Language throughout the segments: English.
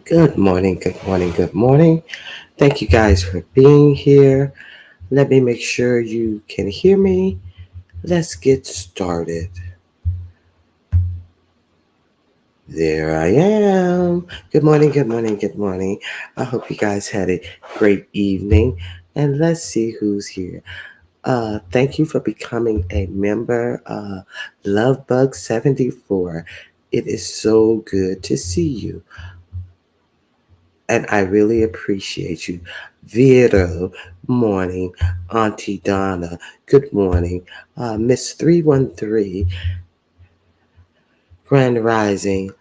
Good morning, good morning, good morning. Thank you guys for being here. Let me make sure you can hear me. Let's get started. There I am. Good morning, good morning, good morning. I hope you guys had a great evening. And let's see who's here. Thank you for becoming a member. Lovebug74. It is so good to see you. And I really appreciate you. Vito, morning. Auntie Donna, good morning. Miss 313, Grand Rising.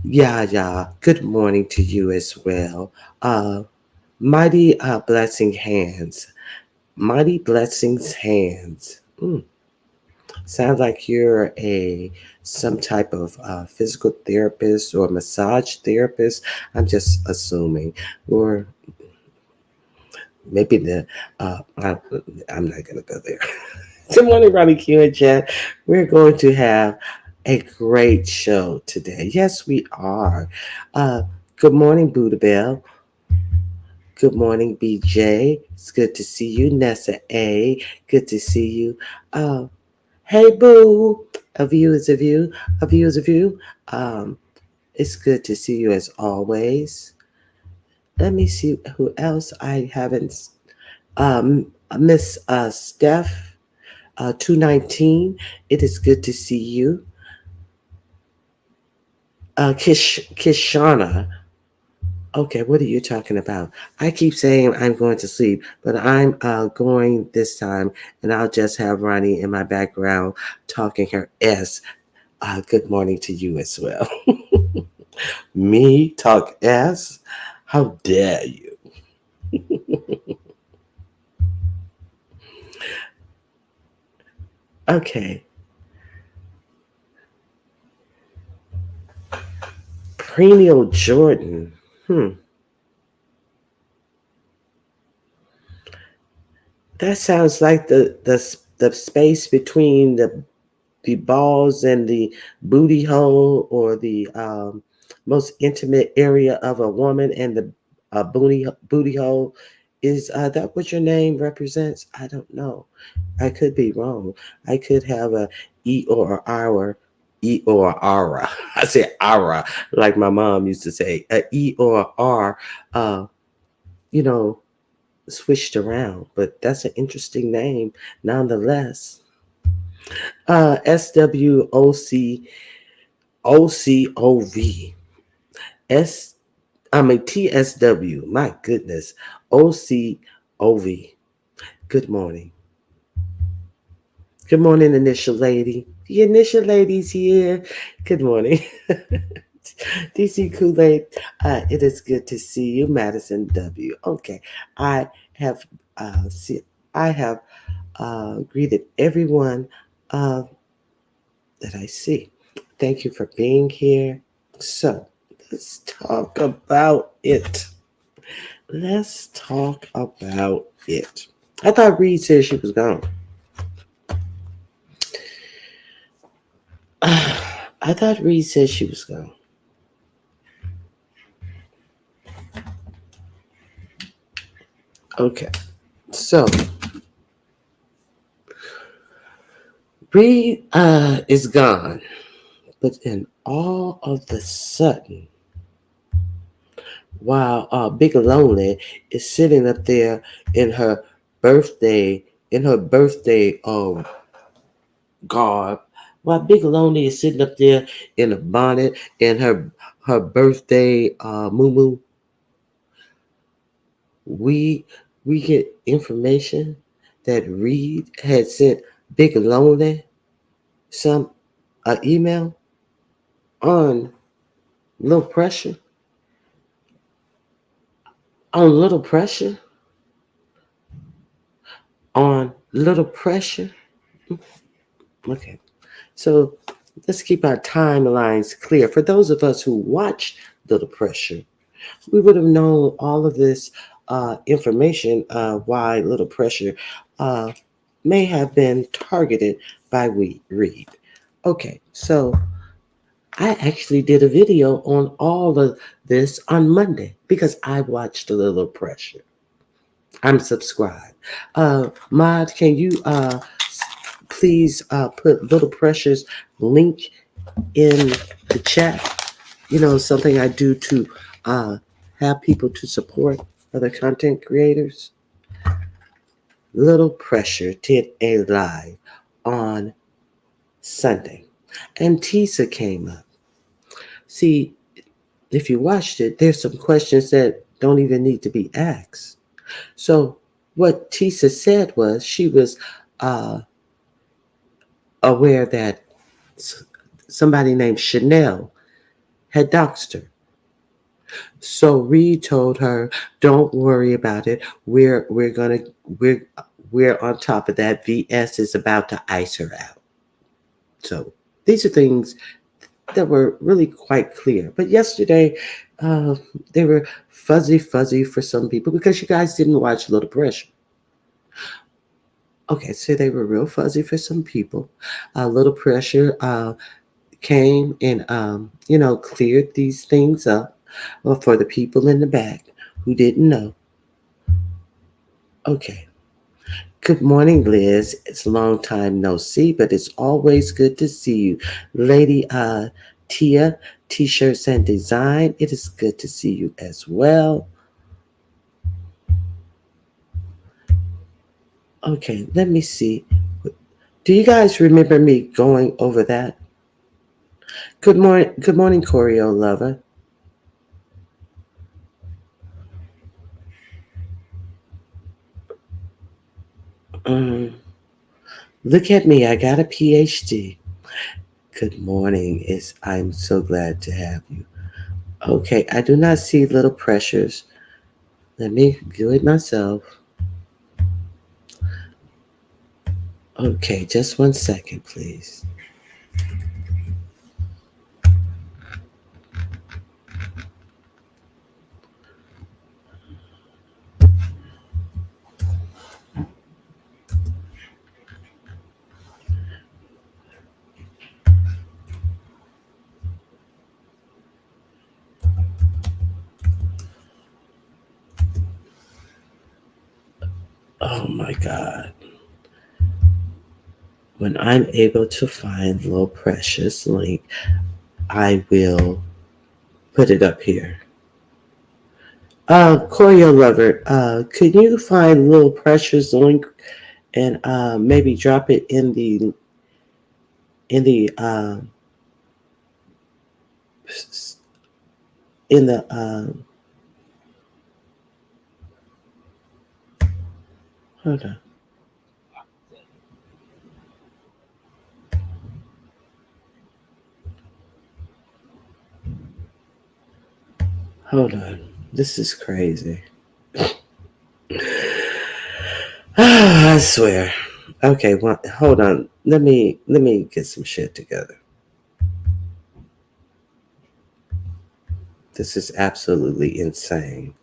Yeah, good morning to you as well. Mighty Blessing Hands. Mighty Blessings Hands. Sounds like you're some type of physical therapist or massage therapist. I'm just assuming, or maybe I'm not gonna go there. Good morning, Ronnie Q and Jen. We're going to have a great show today. Yes, we are. Uh, Good morning, Buddha Bell. Good morning, BJ. It's good to see you, Nessa A. Good to see you. Hey, Boo. A view is a view. A view is a view. It's good to see you as always. Let me see who else I haven't. Miss Steph, 219. It is good to see you. Kishana. Okay, what are you talking about? I keep saying I'm going to sleep, but I'm going this time, and I'll just have Ronnie in my background talking her S. Good morning to you as well. Me talk S? How dare you? Okay. Premio Jordan. That sounds like the space between the balls and the booty hole, or the most intimate area of a woman and the booty hole. Is that what your name represents? I don't know. I could be wrong. I could have a E or a R, E or a R. I say ara, like my mom used to say, a E or a R. You know, switched around, but that's an interesting name nonetheless. SWOCOCOV. I mean TSW. My goodness. OCOV. Good morning. Good morning, initial lady. The initial lady's here. Good morning. DC Kool-Aid, it is good to see you, Madison W. Okay, I have see, I have greeted everyone uh, that I see. Thank you for being here. So let's talk about it. Let's talk about it. I thought Reed said she was gone. I thought Reed said she was gone. Okay, so Reed is gone, but then all of the sudden, while Big Lonely is sitting up there in her birthday garb, while Big Lonely is sitting up there in a bonnet in her birthday moo, we we get information that Reed had sent Big Lonely some email on Little Pressure, on Little Pressure, on Little Pressure. Okay, so let's keep our timelines clear. For those of us who watch Little Pressure, we would have known all of this information, why Little Pressure uh, may have been targeted by Reed. Okay, so I actually did a video on all of this on Monday because I watched a Little Pressure. I'm subscribed. Mod, can you please put Little Pressure's link in the chat? You know, something I do to uh, have people to support other content creators. Little Pressure did a live on Sunday, and Tisa came up. See, if you watched it, there's some questions that don't even need to be asked. So, what Tisa said was she was uh, aware that somebody named Chanel had doxed her. So Reed told her, "Don't worry about it. We're we're on top of that. VS is about to ice her out." So these are things that were really quite clear. But yesterday, uh, they were fuzzy for some people because you guys didn't watch Little Pressure. Okay, so they were real fuzzy for some people. Little Pressure came and cleared these things up for the people in the back who didn't know. Okay. Good morning, Liz. It's a long time no see, but it's always good to see you. Lady Tia, T-shirts and design. It is good to see you as well. Okay, let me see. Do you guys remember me going over that? Good morning, Choreo lover. Um, Look at me, I got a PhD. Good morning. I'm so glad to have you. Okay, I do not see Little Pressures. Let me do it myself. Okay, just 1 second, please. Oh my God. When I'm able to find Little Precious link, I will put it up here. Choreo Lover, could you find Little Precious link and maybe drop it in the in the hold on. Hold on. This is crazy. I swear. Okay, hold on. Let me get some shit together. This is absolutely insane.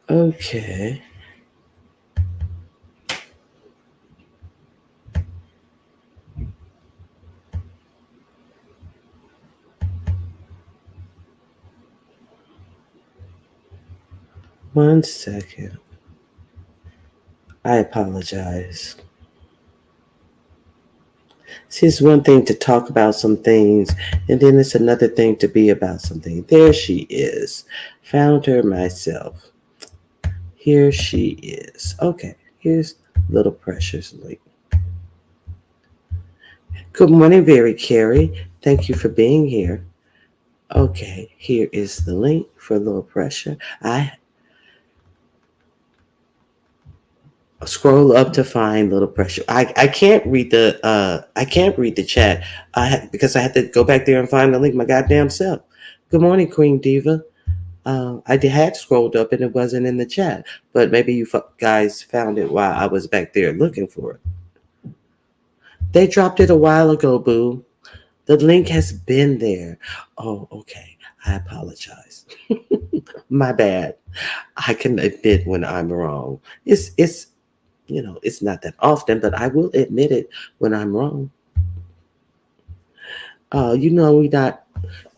Okay. One second. I apologize. See, it's one thing to talk about some things, and then it's another thing to be about something. There she is. Found her myself. Here she is. Okay, here's Little Precious link. Good morning, Very Carrie. Thank you for being here. Okay, here is the link for Little Pressure. I scroll up to find Little Pressure. I can't read the chat. Because I had to go back there and find the link my goddamn self. Good morning, Queen Diva. Had scrolled up and it wasn't in the chat, but maybe you guys found it while I was back there looking for it. They dropped it a while ago, boo. The link has been there. Oh, okay. I apologize. My bad. I can admit when I'm wrong. It's it's not that often, but I will admit it when I'm wrong. You know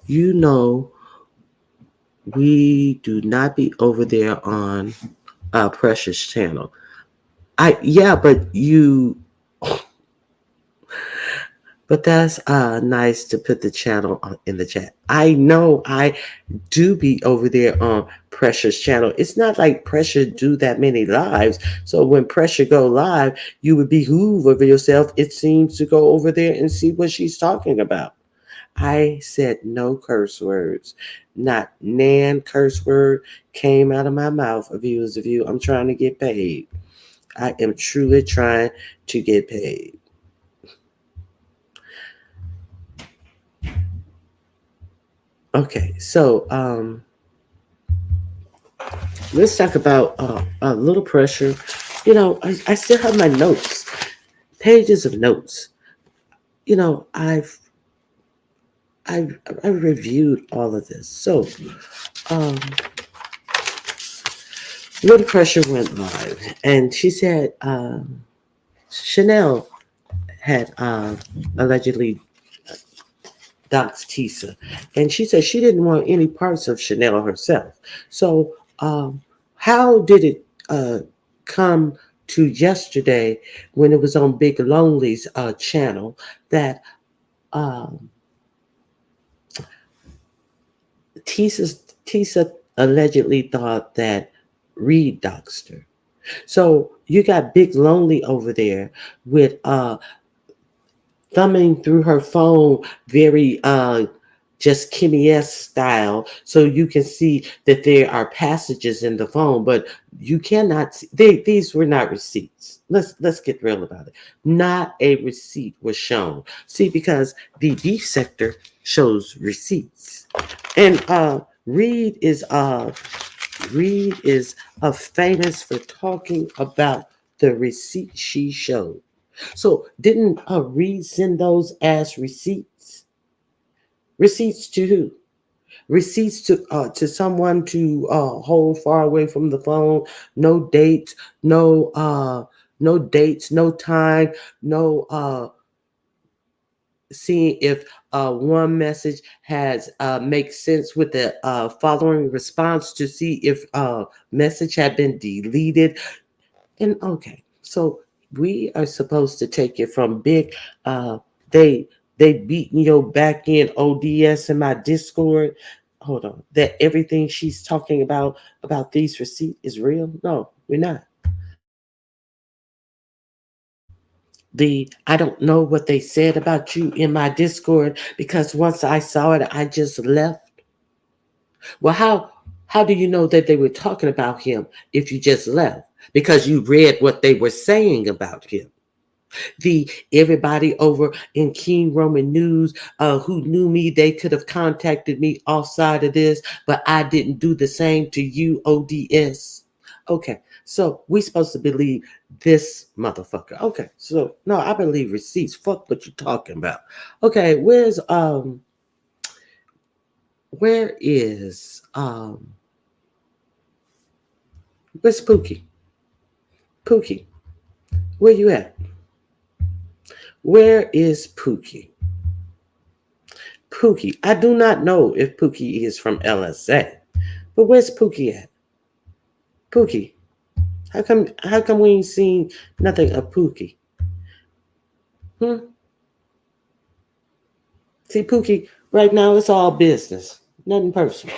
you know we do not be over there on Precious channel. I yeah, but that's nice to put the channel in the chat. I know I do be over there on Pressure's channel. It's not like Pressure do that many lives. So when Pressure go live, you would behoove of yourself, it seems, to go over there and see what she's talking about. I said no curse words. Not nan curse word came out of my mouth. Viewers of you, I'm trying to get paid. I am truly trying to get paid. Okay, so let's talk about a little pressure. I still have my notes, pages of notes. You know, I reviewed all of this. So, um, little pressure went live, and she said Chanel had allegedly doxed Tisa, and she said she didn't want any parts of Chanel herself. So, how did it come to yesterday when it was on Big Lonely's channel that um, Tisa allegedly thought that Reed doxed her? So you got Big Lonely over there with thumbing through her phone very just Kimmy S style, so you can see that there are passages in the phone, but you cannot see these were not receipts. Let's get real about it. Not a receipt was shown. See, because the beef sector shows receipts. And Reed is famous for talking about the receipts she showed. So didn't Reed send those as receipts? Receipts to who? Receipts to someone to hold far away from the phone. No dates, no dates, no time, no seeing if one message has makes sense with the following response to see if message had been deleted. And okay, so we are supposed to take it from big. They beating your back end ODS in my Discord. Hold on, that everything she's talking about these receipts is real? No, we're not. The I don't know what they said about you in my Discord because once I saw it, I just left. Well, how do you know that they were talking about him if you just left? Because you read what they were saying about him. The everybody over in King Roman News who knew me, they could have contacted me outside of this, but I didn't do the same to you, ODS. Okay, so we supposed to believe this motherfucker. Okay, so no, I believe receipts. Fuck what you talking about. Okay, where's Pookie? Pookie, where you at? Where is Pookie? Pookie. I do not know if Pookie is from LSA, but where's Pookie at? Pookie. How come we ain't seen nothing of Pookie? Hmm? See, Pookie, right now it's all business. Nothing personal.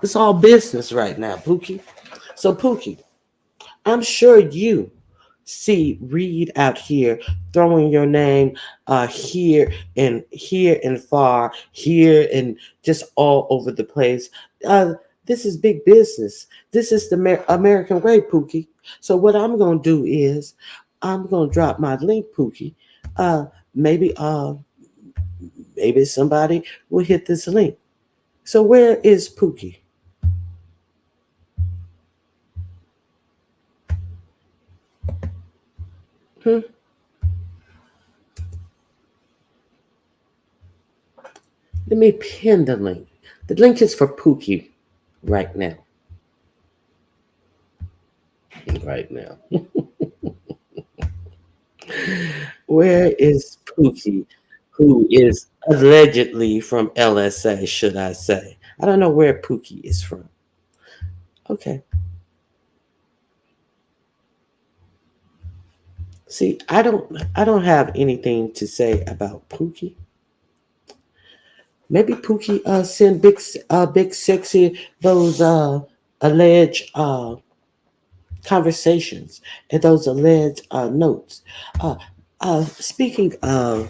It's all business right now, Pookie. So Pookie, I'm sure you see Reed out here throwing your name here and far, here and just all over the place. This is big business. This is the American way, Pookie. So what I'm gonna do is I'm gonna drop my link, Pookie. Uh, maybe somebody will hit this link. So where is Pookie? Hmm? Let me pin the link. The link is for Pookie right now. Right now. Where is Pookie, who is allegedly from LSA, should I say? I don't know where Pookie is from. Okay. See, I don't have anything to say about Pookie. Maybe Pookie send big sexy those alleged conversations and those alleged notes. Uh speaking of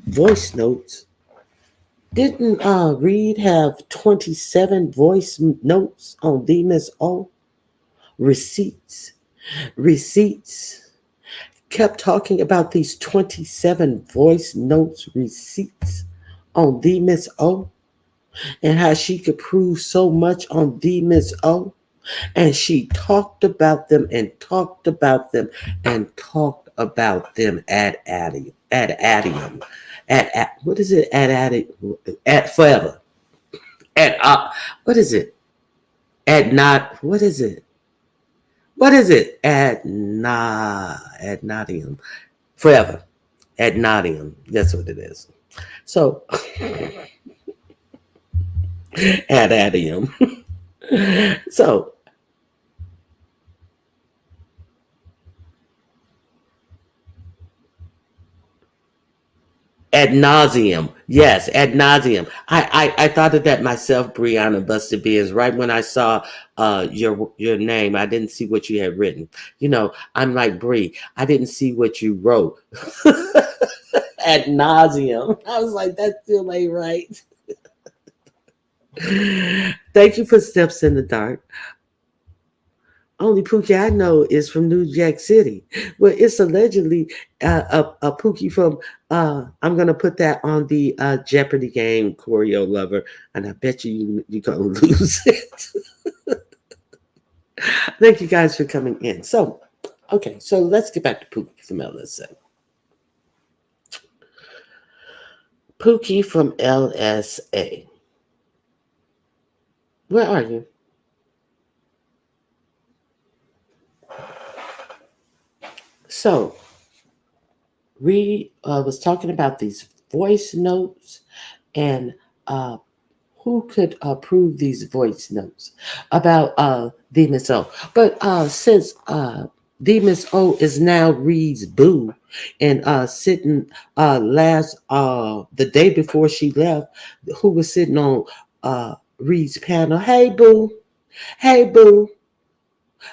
voice notes, didn't Reed have 27 voice notes on the Miss O? Receipts. Receipts. Kept talking about these 27 voice notes receipts on the Miss O and how she could prove so much on the Miss O. And she talked about them and talked about them and talked about them at what is it at forever at what is it at not what is it at nauseum forever at nauseum, that's what it is. So at adium. So ad nauseum. Yes, ad nauseum. I thought of that myself, Brianna Busted Beers. Right when I saw your name, I didn't see what you had written. You know, I'm like Bree. I didn't see what you wrote. Ad nauseum. I was like, that still ain't right. Thank you for Steps in the Dark. Only Pookie I know is from New Jack City. Well, it's allegedly a Pookie from. I'm gonna put that on the Jeopardy game, Choreo Lover, and I bet you gonna lose it. Thank you guys for coming in. So, okay, so let's get back to Pookie from LSA. Pookie from LSA. Where are you? So we was talking about voice notes, and uh, who could prove these voice notes about the Miss O. But since the Miss O is now Reed's boo, and sitting last the day before she left, who was sitting on Reed's panel. Hey boo, hey boo.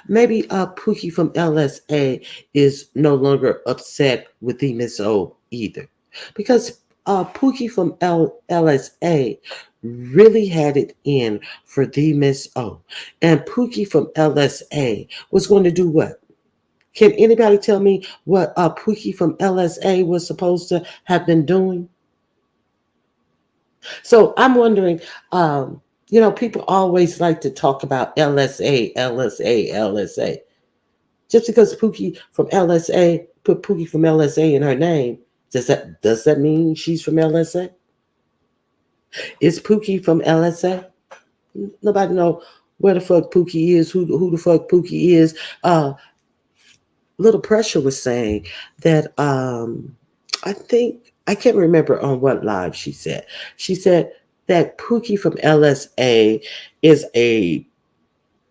Maybe Pookie from LSA is no longer upset with the Miss O either, because Pookie from LSA really had it in for the Miss O, and Pookie from LSA was going to do what? Can anybody tell me what Pookie from LSA was supposed to have been doing? So I'm wondering, people always like to talk about LSA, LSA, LSA. Just because Pookie from LSA put Pookie from LSA in her name, does that mean she's from LSA? Is Pookie from LSA? Nobody know where the fuck Pookie is, who the fuck Pookie is. Little Pressure was saying that I think I can't remember on what live she said. She said that Pookie from LSA is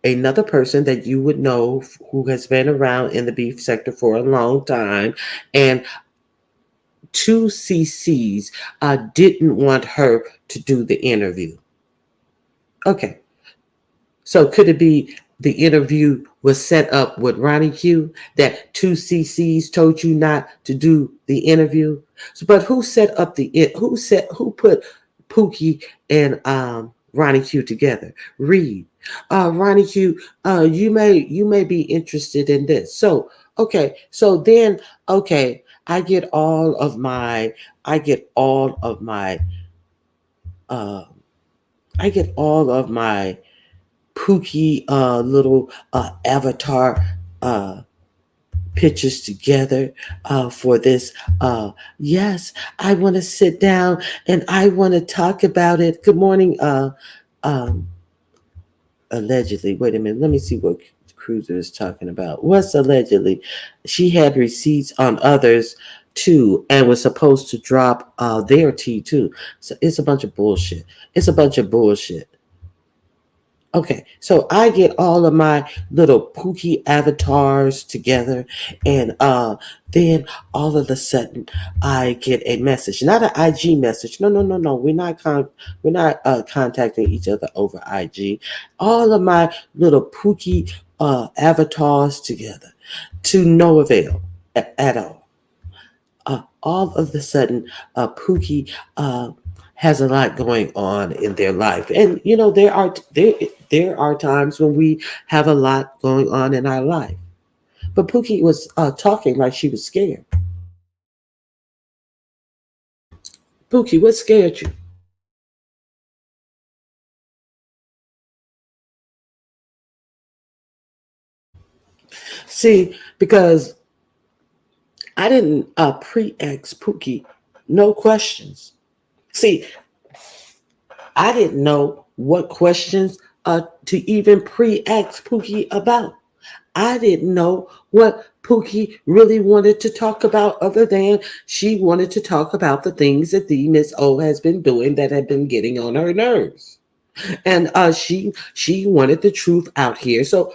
another person that you would know who has been around in the beef sector for a long time, and two CCs didn't want her to do the interview. Okay, so could it be the interview was set up with Ronnie Q, that two CCs told you not to do the interview? So, but who set up who put Pookie and Ronnie Q together? Reed. Ronnie Q, you may be interested in this. So okay, so then okay, I get all of my uh I get all of my Pookie little avatar uh, pictures together for this. Yes, I want to sit down and I want to talk about it. Good morning, um, allegedly. Wait a minute. Let me see what Cruiser is talking about. What's allegedly? She had receipts on others too and was supposed to drop their tea too. So it's a bunch of bullshit. It's a bunch of bullshit. Okay, so I get all of my little Pookie avatars together, and then all of a sudden I get a message, not an IG message. No, no, no, no. We're not contacting each other over IG. All of my little Pookie avatars together, to no avail at all. All of a sudden, Pookie has a lot going on in their life, and there are times when we have a lot going on in our life. But Pookie was talking like she was scared. Pookie, what scared you? See, because I didn't pre-ask Pookie no questions. See, I didn't know what questions to even pre-ask Pookie about. I didn't know what Pookie really wanted to talk about, other than she wanted to talk about the things that the Miss O has been doing that had been getting on her nerves. And she wanted the truth out here. So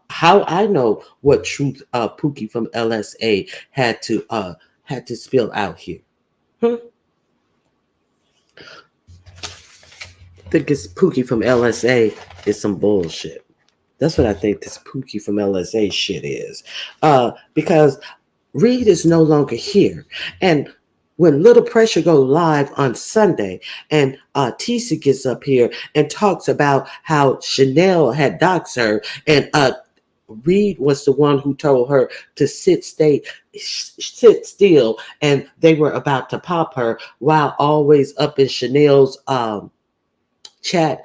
how I know what truth Pookie from LSA had to spill out here. Hmm? I think it's Pookie from LSA is some bullshit. That's what I think this Pookie from LSA shit is. Because Reed is no longer here. And when Little Pressure go live on Sunday, and Tisa gets up here and talks about how Chanel had doxed her, and Reed was the one who told her to sit still, and they were about to pop her, while always up in Chanel's chat,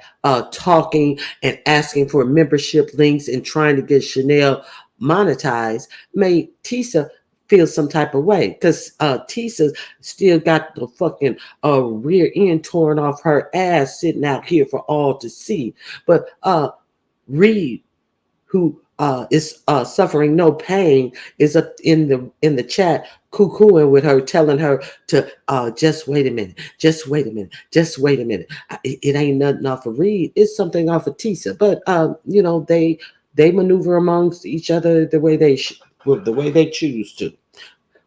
talking and asking for membership links and trying to get Chanel monetized, made Tisa feel some type of way, because Tisa still got the fucking rear end torn off her ass sitting out here for all to see. But Reed, who is suffering no pain, is up in the chat cuckooing with her, telling her to just wait a minute, just wait a minute, just wait a minute. It ain't nothing off of Reed. It's something off of Tisa. But they maneuver amongst each other the way well, the way they choose to.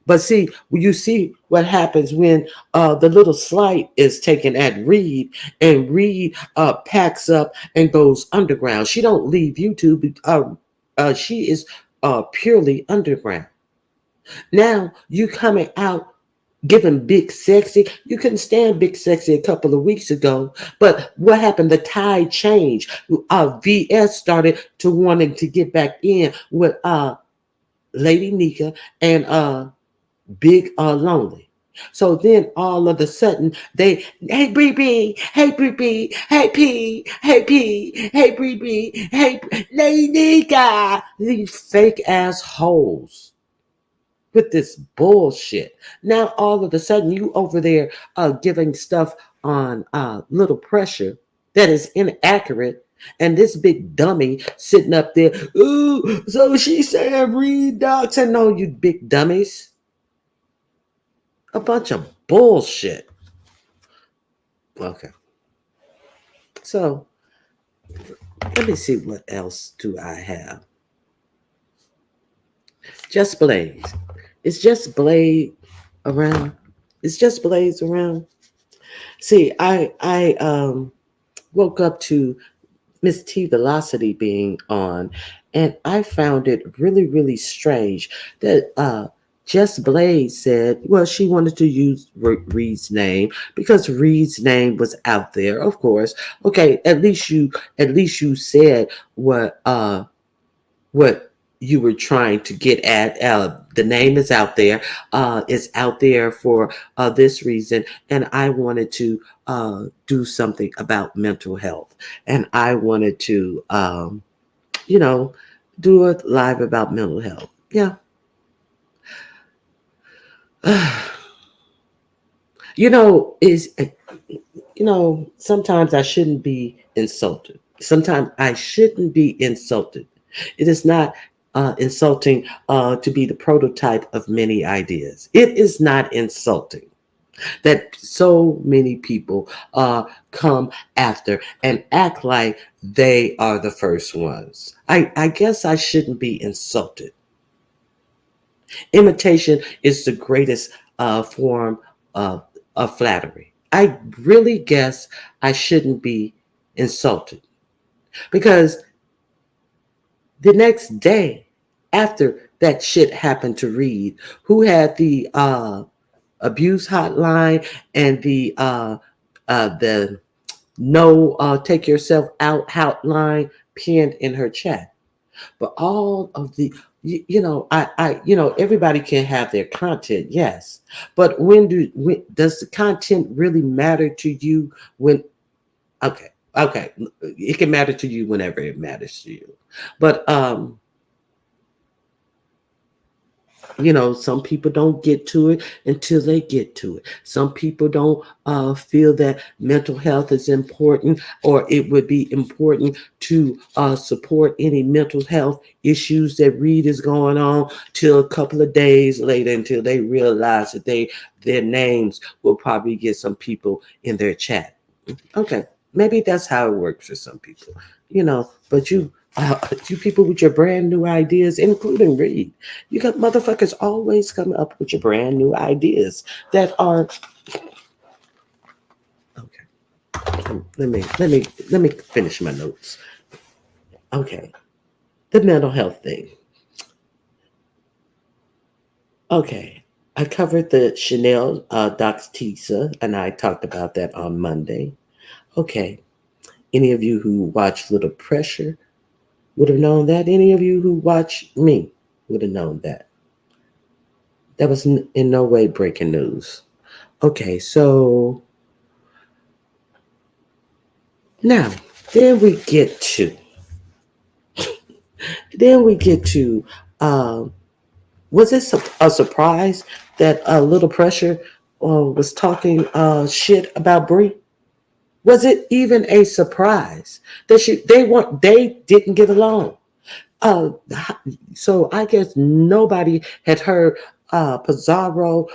But see, you see what happens when the little slight is taken at Reed, and Reed packs up and goes underground. She don't leave YouTube. She is purely underground. Now you coming out giving Big Sexy. You couldn't stand Big Sexy a couple of weeks ago, but what happened? The tide changed. VS started to wanting to get back in with Lady Nika and Big Lonely. So then all of a sudden hey Bree Bree, hey Bree Bree, hey P, hey P, hey Bree Bree, hey Lady Nika. These fake ass hoes with this bullshit. Now all of a sudden you over there giving stuff on little pressure that is inaccurate. And this big dummy sitting up there, ooh, so she said read docs. And no, you big dummies. A bunch of bullshit. Okay. So let me see what else do I have. Just Blaze. Is Just Blade around? Is Just Blaze around? See, I woke up to Miss T Velocity being on, and I found it really, really strange that Just Blaze said, well, she wanted to use Reed's name because Reed's name was out there, of course. Okay, at least you said what you were trying to get at. The name is out there. It's out there for this reason, and I wanted to do something about mental health, and I wanted to, you know, do a live about mental health. Yeah. Is sometimes I shouldn't be insulted. Sometimes I shouldn't be insulted. It is not insulting to be the prototype of many ideas. It is not insulting that so many people come after and act like they are the first ones. I guess I shouldn't be insulted. Imitation is the greatest form of flattery. I really guess I shouldn't be insulted because the next day after that shit happened to Reed, who had the abuse hotline and the no take yourself out hotline pinned in her chat. But all of the everybody can have their content, yes. But when does the content really matter to you? When okay, it can matter to you whenever it matters to you. But some people don't get to it until they get to it. Some people don't feel that mental health is important, or it would be important to support any mental health issues that Reed is going on till a couple of days later, until they realize that their names will probably get some people in their chat. Okay, maybe that's how it works for some people, but you people with your brand new ideas, including Reed, you got motherfuckers always coming up with your brand new ideas that are okay. Let me finish my notes. Okay, the mental health thing. Okay, I covered the Chanel Docs Tisa, and I talked about that on Monday. Okay, any of you who watch Little Pressure would have known that. Any of you who watch me would have known that. That was in no way breaking news. Okay, so now then we get to um, was it a surprise that Little Pressure was talking shit about Brie? Was it even a surprise that they didn't get along? Uh, so I guess nobody had heard Pizarro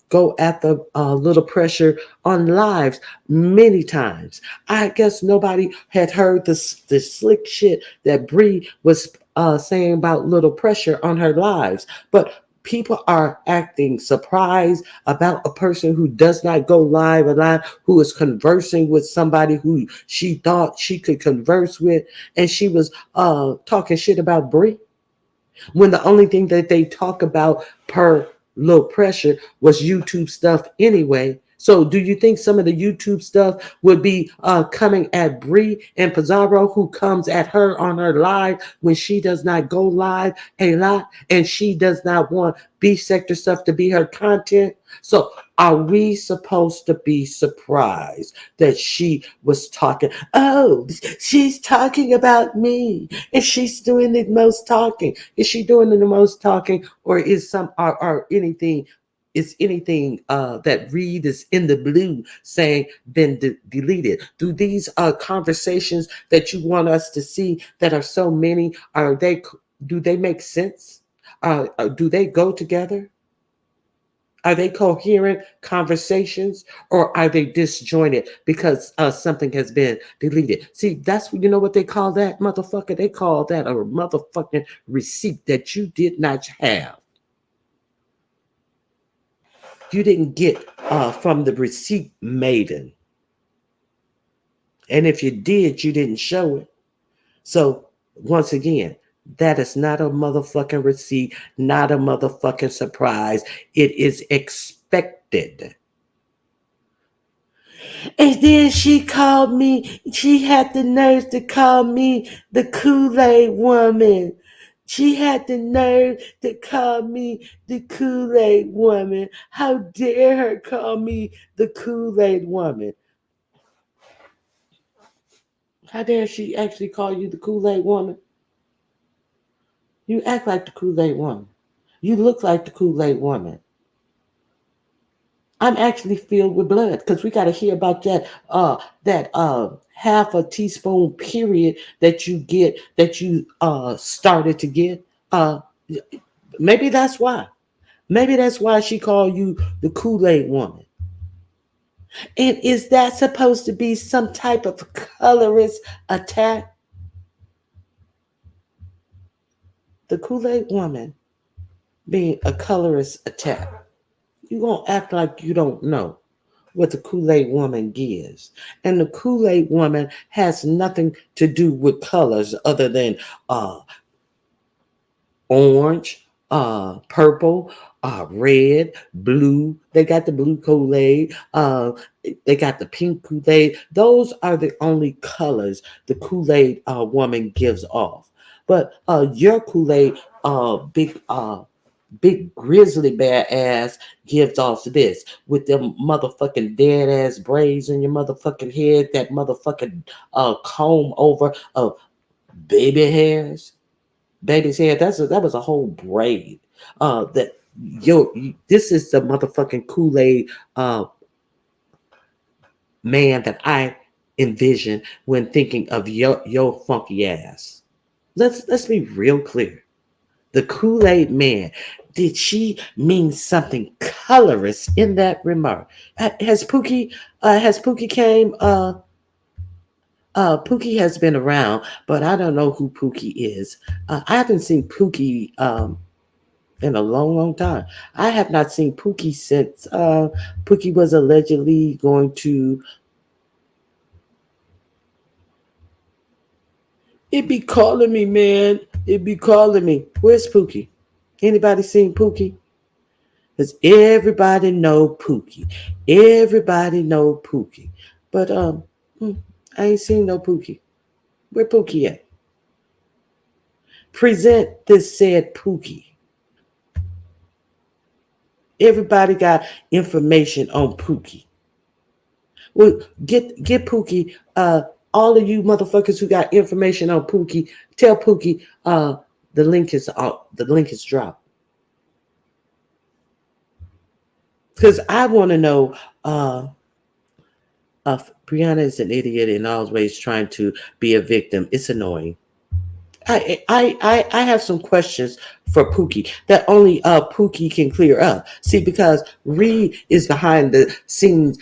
go after Little Pressure on lives many times. I guess nobody had heard the slick shit that Bree was saying about Little Pressure on her lives, but people are acting surprised about a person who does not go live a lot, who is conversing with somebody who she thought she could converse with, and she was talking shit about Bree when the only thing that they talk about per Low Pressure was YouTube stuff anyway. So do you think some of the YouTube stuff would be coming at Bree and Pizarro, who comes at her on her live when she does not go live a lot and she does not want B sector stuff to be her content? So are we supposed to be surprised that she was talking? Oh, she's talking about me and she's doing the most talking. Is she doing the most talking, or is some or anything? Is anything that read is in the blue saying been deleted? Do these conversations that you want us to see that are so many, are they, do they make sense? Do they go together? Are they coherent conversations, or are they disjointed because something has been deleted? See, that's what, you know what they call that, motherfucker? They call that a motherfucking receipt that you did not have. You didn't get from the receipt maiden. And if you did, you didn't show it. So, once again, that is not a motherfucking receipt, not a motherfucking surprise. It is expected. And then she called me, she had the nerve to call me the Kool-Aid woman. She had the nerve to call me the Kool-Aid woman. How dare her call me the Kool-Aid woman? How dare she actually call you the Kool-Aid woman? You act like the Kool-Aid woman. You look like the Kool-Aid woman. I'm actually filled with blood because we got to hear about that half a teaspoon period that you get, that you started to get. Uh Maybe that's why. Maybe that's why she called you the Kool-Aid woman. And is that supposed to be some type of colorist attack? The Kool-Aid woman being a colorist attack. You gonna act like you don't know what the Kool-Aid woman gives. And the Kool-Aid woman has nothing to do with colors other than uh, orange, purple, red, blue. They got the blue Kool-Aid. They got the pink Kool-Aid. Those are the only colors the Kool-Aid woman gives off. But your Kool-Aid, big grizzly bear ass gives off this with them motherfucking dead ass braids in your motherfucking head, that motherfucking comb over of baby hairs, baby's hair. That was a whole braid. That yo, this is the motherfucking Kool-Aid man that I envision when thinking of your funky ass. Let's be real clear. The Kool-Aid man. Did she mean something colorist in that remark? Has Pookie came? Pookie has been around, but I don't know who Pookie is. I haven't seen Pookie in a long, long time. I have not seen Pookie since Pookie was allegedly going to. It be calling me, man. It be calling me. Where's Pookie? Anybody seen Pookie? Because everybody know Pookie. Everybody know Pookie. But I ain't seen no Pookie. Where Pookie at? Present this said Pookie. Everybody got information on Pookie. Well, get Pookie. All of you motherfuckers who got information on Pookie, tell Pookie the link is out. The link is dropped. Because I want to know. Brianna is an idiot and always trying to be a victim. It's annoying. I have some questions for Pookie that only Pookie can clear up. See, because Reed is behind the scenes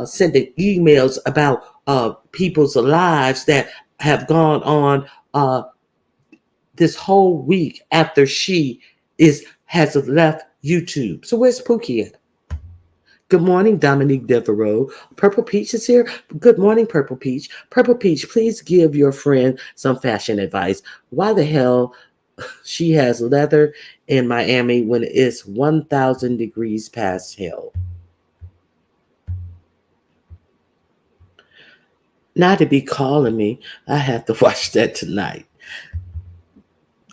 sending emails about people's lives that have gone on this whole week after she is has left YouTube. So where's Pookie at? Good morning, Dominique Devereaux. Purple Peach is here. Good morning, Purple Peach. Purple Peach, please give your friend some fashion advice. Why the hell she has leather in Miami when it's 1,000 degrees past hell? Not to be calling me. I have to watch that tonight.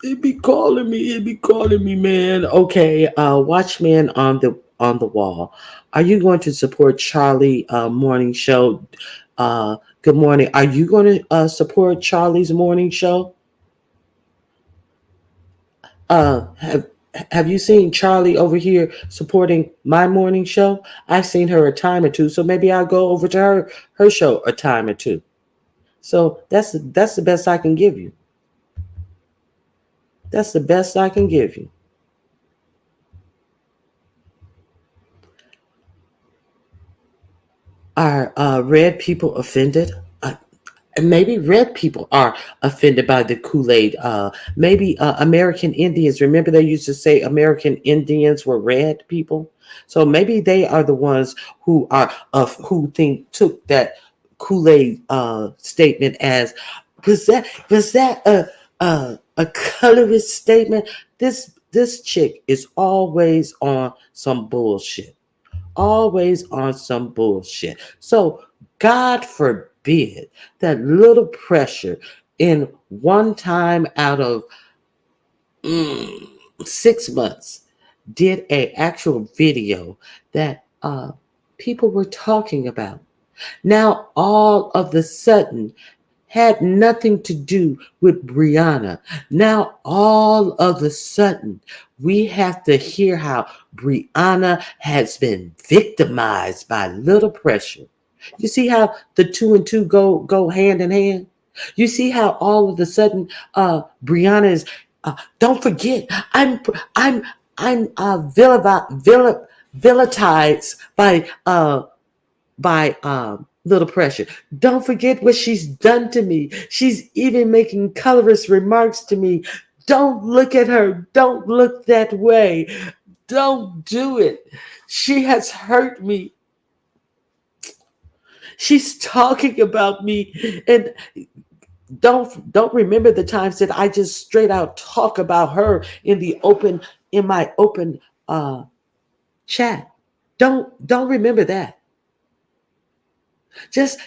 It be calling me. It be calling me, man. Okay, Watchman on the wall. Are you going to support Charlie morning show? Good morning. Are you going to support Charlie's morning show? Uh, have Have you seen Charlie over here supporting my morning show? I've seen her a time or two, so maybe I'll go over to her show a time or two. So that's the best I can give you. That's the best I can give you. Are red people offended? And maybe red people are offended by the Kool-Aid. Maybe American Indians. Remember, they used to say American Indians were red people. So maybe they are the ones who are of who think took that Kool-Aid statement as was that a colorist statement? This chick is always on some bullshit, always on some bullshit. So, God forbid that little pressure in one time out of mm, 6 months did a actual video that people were talking about. Now, all of the sudden, had nothing to do with Brianna. Now, all of a sudden, we have to hear how Brianna has been victimized by little pressure. You see how the two and two go hand in hand? You see how all of a sudden Brianna is don't forget, I'm I'm vilified by little pressure. Don't forget what she's done to me. She's even making colorist remarks to me. Don't look at her. Don't look that way. Don't do it. She has hurt me. She's talking about me, and don't remember the times that I just straight out talk about her in my open chat. Don't remember that. Just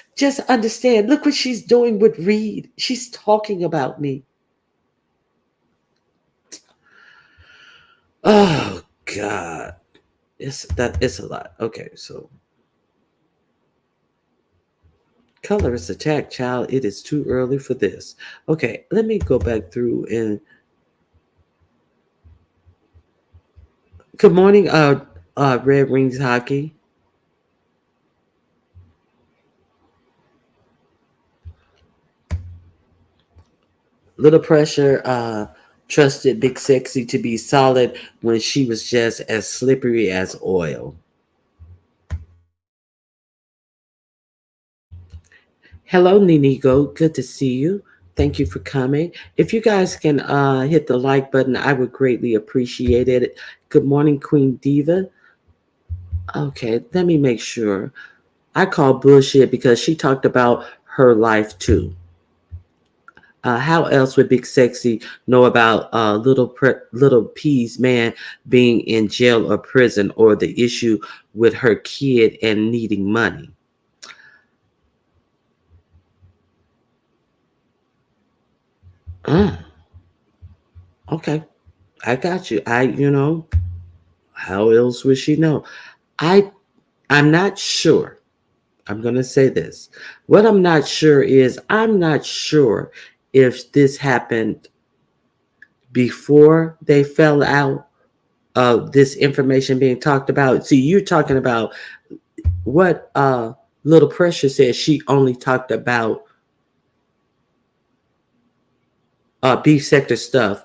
understand. Look what she's doing with Reed. She's talking about me. Oh God. It's a lot. Okay, so colorist attack, child. It is too early for this. Okay, let me go back through and good morning, Red Wings Hockey. Little pressure, trusted Big Sexy to be solid when she was just as slippery as oil. Hello, Ninigo. Good to see you. Thank you for coming. If you guys can hit the like button, I would greatly appreciate it. Good morning, Queen Diva. Okay, let me make sure. I call bullshit because she talked about her life too. How else would Big Sexy know about Little P's man being in jail or prison or the issue with her kid and needing money? Uh, okay, I got you. How else would she know? I I'm not sure. I'm gonna say this. What I'm not sure is I'm not sure if this happened before they fell out of this information being talked about. See, you're talking about what Little Pressure said she only talked about beef sector stuff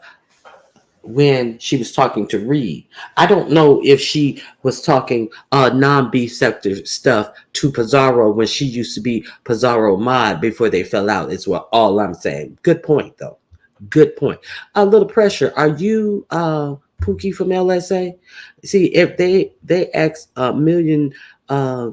when she was talking to Reed. I don't know if she was talking non-beef sector stuff to Pizarro when she used to be Pizarro mod before they fell out, is what all I'm saying. Good point though. Good point. A little pressure. Are you Pookie from LSA? See, if they ask a million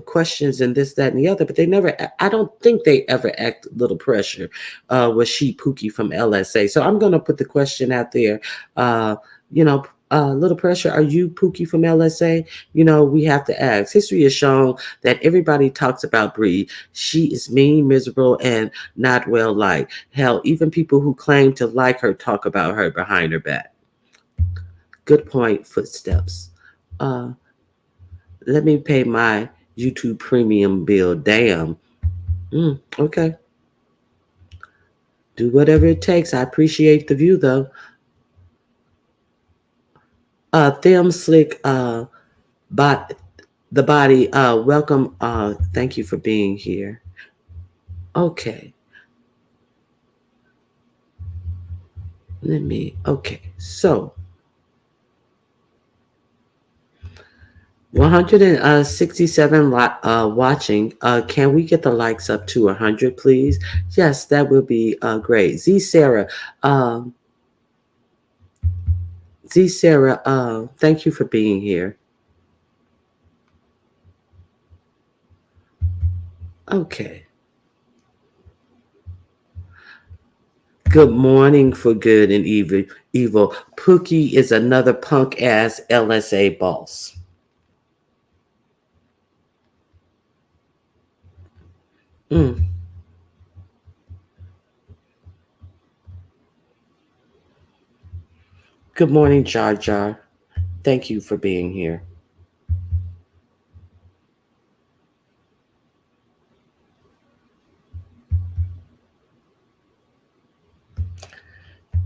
questions and this, that, and the other, but they never. I don't think they ever act little pressure. Was she Pookie from LSA? So I'm gonna put the question out there. Uh, you know. Little pressure. Are you Pookie from LSA? You know, we have to ask. History has shown that everybody talks about Bree. She is mean, miserable, and not well liked. Hell, even people who claim to like her talk about her behind her back. Good point, footsteps. Uh, Let me pay my YouTube premium bill. Damn. Okay. Do whatever it takes. I appreciate the view though. Them slick bot the body. Welcome. Thank you for being here. Okay. Okay. So 167 watching. Can we get the likes up to 100, please? Yes, that would be great. Um, Sarah, thank you for being here. Okay. Good morning for good and evil. Evil. Pookie is another punk ass LSA boss. Mm. Good morning, Jar Jar. Thank you for being here.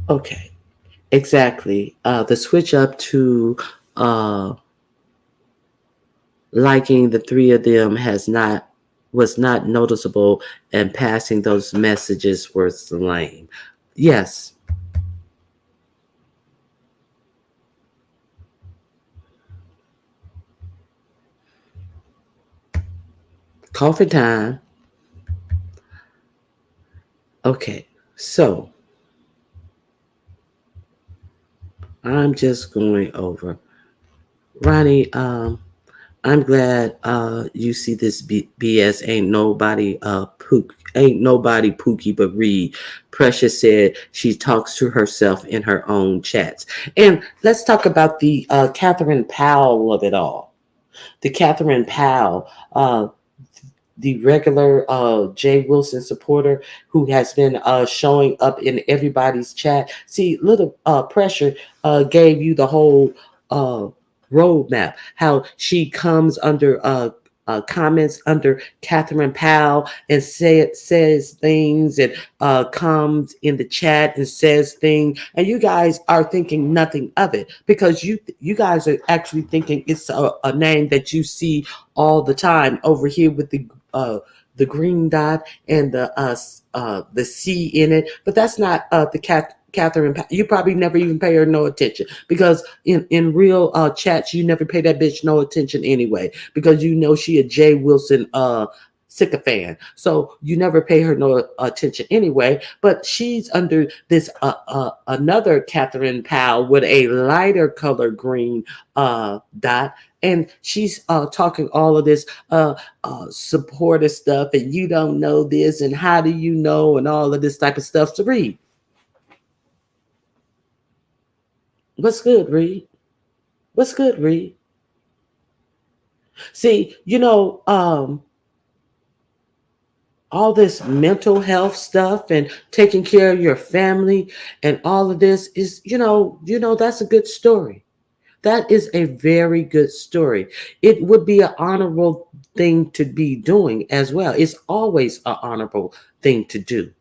Okay. Exactly. The switch up to liking the three of them was not noticeable, and passing those messages was lame. Yes. Coffee time. Okay. So I'm just going over. Ronnie, I'm glad you see this BS. Ain't nobody Pookie but Reed. Precious said she talks to herself in her own chats. And let's talk about the Catherine Powell of it all. The Catherine Powell, the regular Jay Wilson supporter who has been showing up in everybody's chat. See, little pressure gave you the whole uh, roadmap. How she comes under comments under Catherine Powell and says things, and comes in the chat and says things, and you guys are thinking nothing of it because you guys are actually thinking it's a name that you see all the time over here with the green dot and the C in it, but that's not Catherine. You probably never even pay her no attention because in real chats you never pay that bitch no attention anyway because you know she a Jay Wilson sycophant, so you never pay her no attention anyway. But she's under this another Catherine Powell with a lighter color green dot, and she's talking all of this supportive stuff, and you don't know this, and how do you know, and all of this type of stuff. To read, what's good, Reed? What's good, Reed? See, all this mental health stuff and taking care of your family and all of this is, that's a good story. That is a very good story. It would be an honorable thing to be doing as well. It's always an honorable thing to do.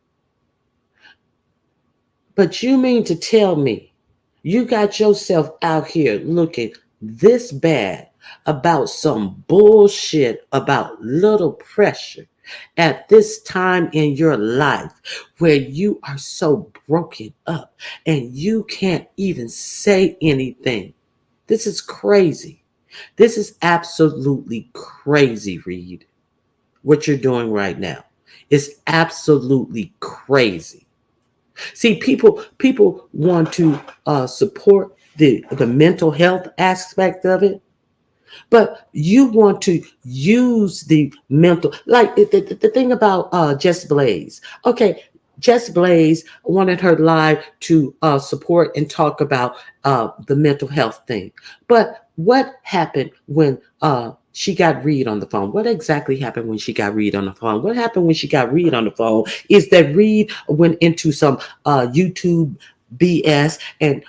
But you mean to tell me you got yourself out here looking this bad about some bullshit about little pressure? at this time in your life where you are so broken up and you can't even say anything. This is crazy. This is absolutely crazy, Reed. What you're doing right now is absolutely crazy. See, people want to support the mental health aspect of it, but you want to use the mental, like the thing about Jess Blaze. Okay, Jess Blaze wanted her live to support and talk about the mental health thing. But what happened when she got Reed on the phone? What exactly happened when she got Reed on the phone? What happened when she got Reed on the phone is that Reed went into some YouTube BS, and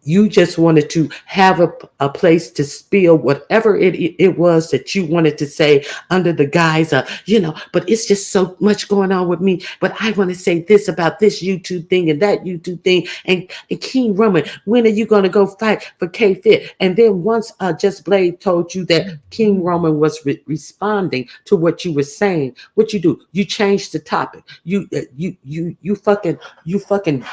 you just wanted to have a place to spill whatever it was that you wanted to say under the guise of, but it's just so much going on with me. But I want to say this about this YouTube thing and that YouTube thing. And King Roman, when are you going to go fight for K Fit? And then once Just Blade told you that King Roman was responding to what you were saying, what you do? You changed the topic. You fucking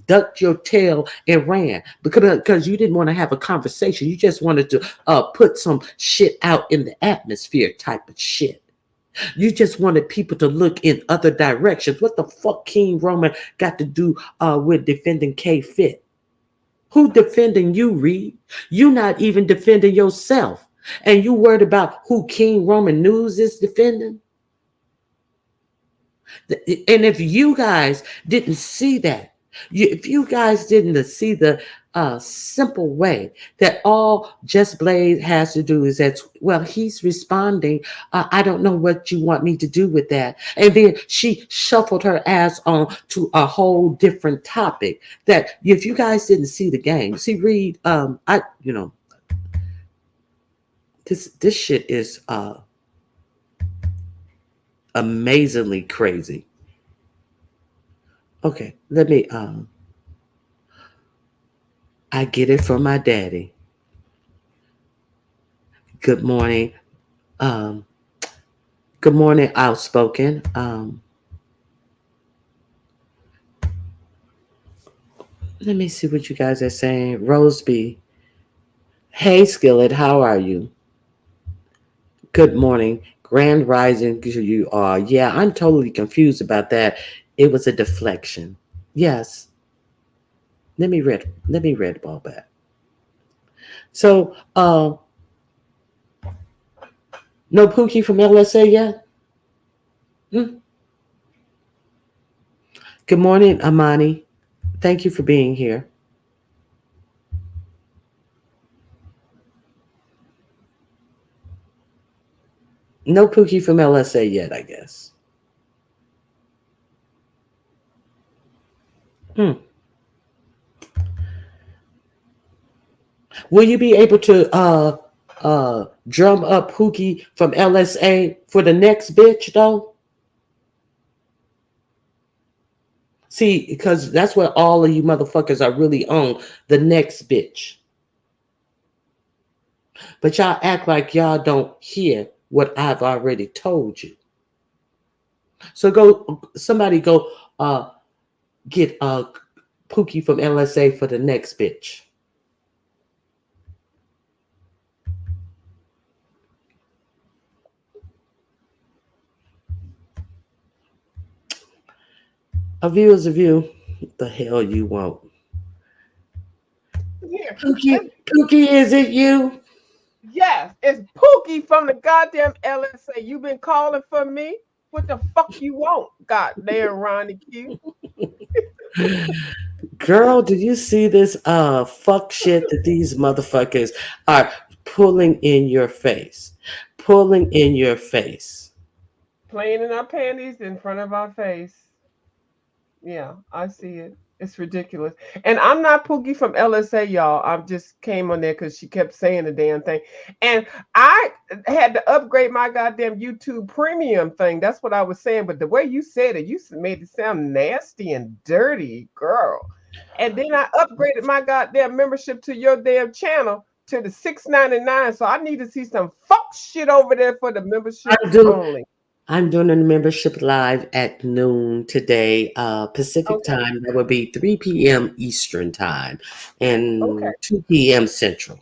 ducked your tail and ran because you didn't want to have a conversation. You just wanted to put some shit out in the atmosphere type of shit. You just wanted people to look in other directions. What the fuck King Roman got to do with defending K Fit? Who defending you, Reed? You not even defending yourself. And you worried about who King Roman News is defending? And if you guys didn't see that, if you guys didn't see the simple way that all Just Blade has to do is that, well, he's responding. I don't know what you want me to do with that. And then she shuffled her ass on to a whole different topic. That if you guys didn't see the game, see, Reed, this shit is amazingly crazy. Okay, let me I get it from my daddy. Good morning. Um Good morning, outspoken. Let me see what you guys are saying. Roseby. Hey Skillet, how are you? Good morning. Grand rising you are. Yeah, I'm totally confused about that. It was a deflection. Yes. Let me read all that. So no Pookie from LSA yet? Hmm? Good morning, Amani. Thank you for being here. No Pookie from LSA yet, I guess. Hmm. Will you be able to drum up Pookie from LSA for the next bitch though? See, because that's what all of you motherfuckers are really on, the next bitch. But y'all act like y'all don't hear what I've already told you. So somebody go get Pookie from LSA for the next bitch. A view is a view. What the hell you want? Here. Pookie, It's, Pookie, is it you? yes, it's Pookie from the goddamn LSA. You been calling for me? What the fuck you want? Goddamn Ronnie Q. Girl, did you see this fuck shit that these motherfuckers are pulling in your face? Pulling in your face. Playing in our panties in front of our face. Yeah, I see it. It's ridiculous. And I'm not Pookie from LSA, y'all. I just came on there because she kept saying the damn thing. And I had to upgrade my goddamn YouTube premium thing. That's what I was saying. But the way you said it, made it sound nasty and dirty, girl. And then I upgraded my goddamn membership to your damn channel to the 6.99. So I need to see some fuck shit over there for the membership I do only. I'm doing a membership live at noon today, Pacific Okay. time. That would be 3 p.m. Eastern time Okay. and 2 p.m. Central.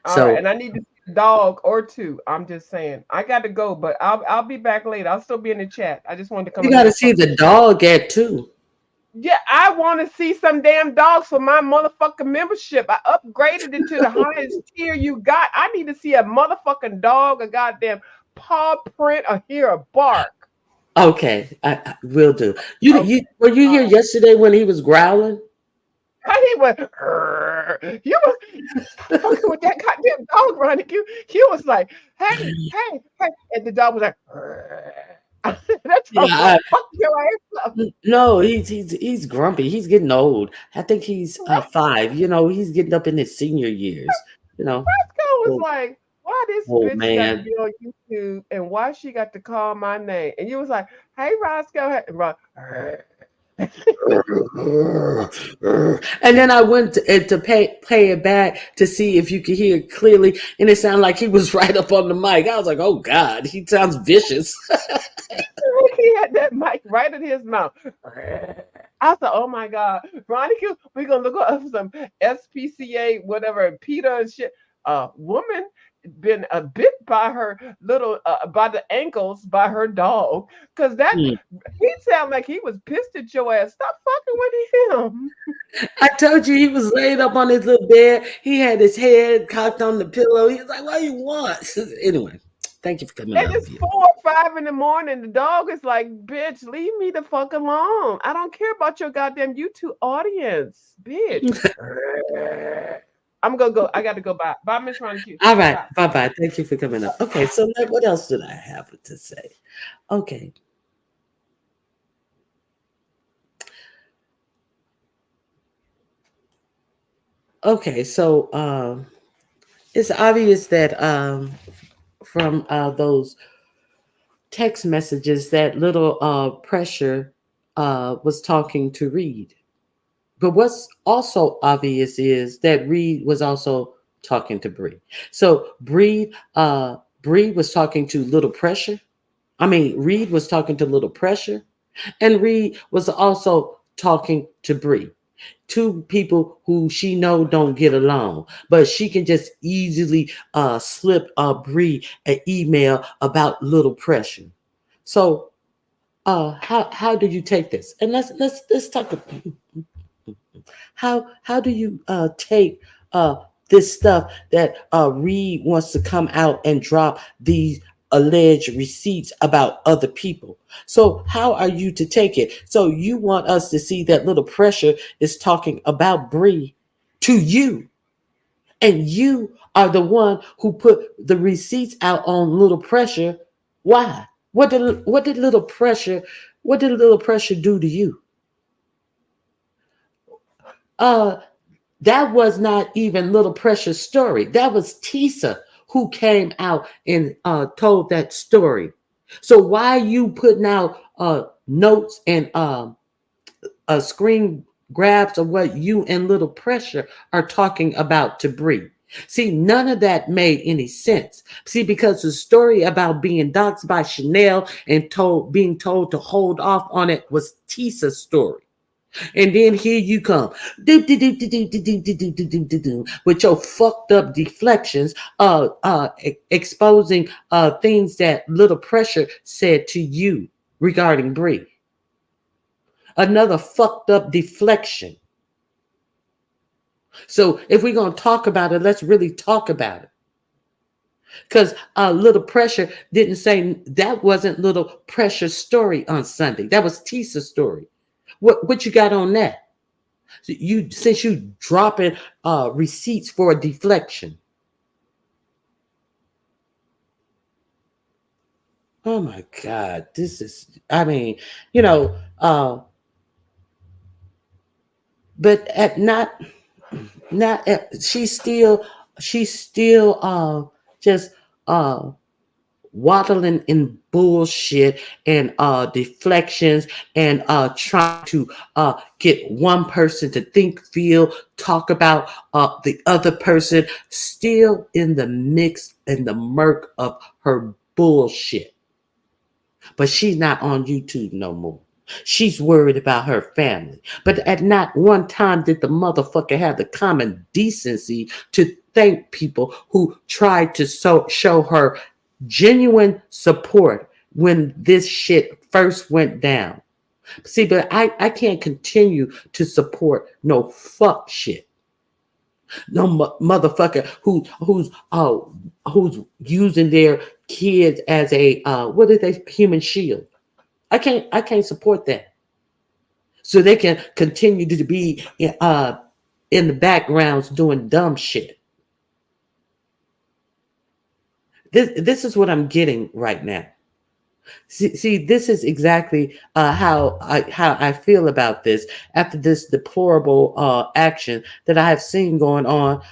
All right. So And I need to see a dog or two. I'm just saying. I got to go, but I'll be back later. I'll still be in the chat. I just wanted to come you and got have to a see fucking the dog at 2. yeah, I want to see some damn dogs for my motherfucking membership. I upgraded it to the highest tier you got. I need to see a motherfucking dog, a goddamn paw print, or hear a bark. Okay, I will do. You Okay. were you All here right. yesterday when he was growling? And he went, "Arr." You was fucking with that goddamn dog, Ronnie. You was like, hey, hey, hey. And the dog was like, "Arr." That dog was Yeah, fuck your ass up. no, he's grumpy. He's getting old. I think he's 5. He's getting up in his senior years. You know, Roscoe was old, like, why this old bitch got to man. be on YouTube and why she got to call my name? And you was like, hey, Roscoe. Hey, And then I went to play it back to see if you could hear it clearly, and it sounded like he was right up on the mic. I was like, "Oh God, he sounds vicious." he had that mic right in his mouth. I said, oh my God. Ronnie Q, we're going to look up some SPCA, whatever, PETA and shit. Woman been bit by her little, by the ankles by her dog. Because that, Hmm. he sounded like he was pissed at your ass. Stop fucking with him. I told you he was laid up on his little bed. He had his head cocked on the pillow. He was like, "What do you want?" Anyway, thank you for coming And up, it's view. 4 or 5 in the morning. The dog is like, bitch, leave me the fuck alone. I don't care about your goddamn YouTube audience, bitch. I'm gonna go. I gotta go. Bye. Bye, Miss Ronnie Q. All right, Bye. bye bye. Thank you for coming up. Okay, so what else did I have to say? Okay, okay. So it's obvious that from those text messages that little pressure was talking to Reed. But what's also obvious is that Reed was also talking to Bree. So Bree was talking to Little Pressure. I mean, Reed was talking to Little Pressure, and Reed was also talking to Bree. Two people who she know don't get along, but she can just easily slip Bree an email about Little Pressure. So how do you take this? And let's talk. How do you take this stuff that Reed wants to come out and drop these alleged receipts about other people? So how are you to take it? So you want us to see that Little Pressure is talking about Bree to you, and you are the one who put the receipts out on Little Pressure. Why? What did Little Pressure do to you? Uh That was not even Little Precious story. That was Tisa who came out and told that story. So why you putting out notes and screen grabs of what you and Little Pressure are talking about to Bree? See, none of that made any sense. See, because the story about being doxxed by Chanel and being told to hold off on it was Tisa's story. And then here you come, with your fucked up deflections, exposing things that Little Pressure said to you regarding Bree. Another fucked up deflection. So if we're gonna talk about it, let's really talk about it. Because Little Pressure didn't say that wasn't Little Pressure's story on Sunday. That was Tisa's story. What you got on that? You since you dropping receipts for a deflection. Oh my God, this is. I mean, you know, but at not at, she's still just uh waddling in bullshit and deflections and trying to get one person to think, feel, talk about the other person, still in the mix and the murk of her bullshit. but she's not on YouTube no more. She's worried about her family. But at not one time did the motherfucker have the common decency to thank people who tried to show her genuine support when this shit first went down. See, but I can't continue to support no fuck shit. No motherfucker who's using their kids as a what is they human shield. I can't support that. So they can continue to be in the backgrounds doing dumb shit. This is what I'm getting right now. See, this is exactly how I feel about this after this deplorable action that I have seen going on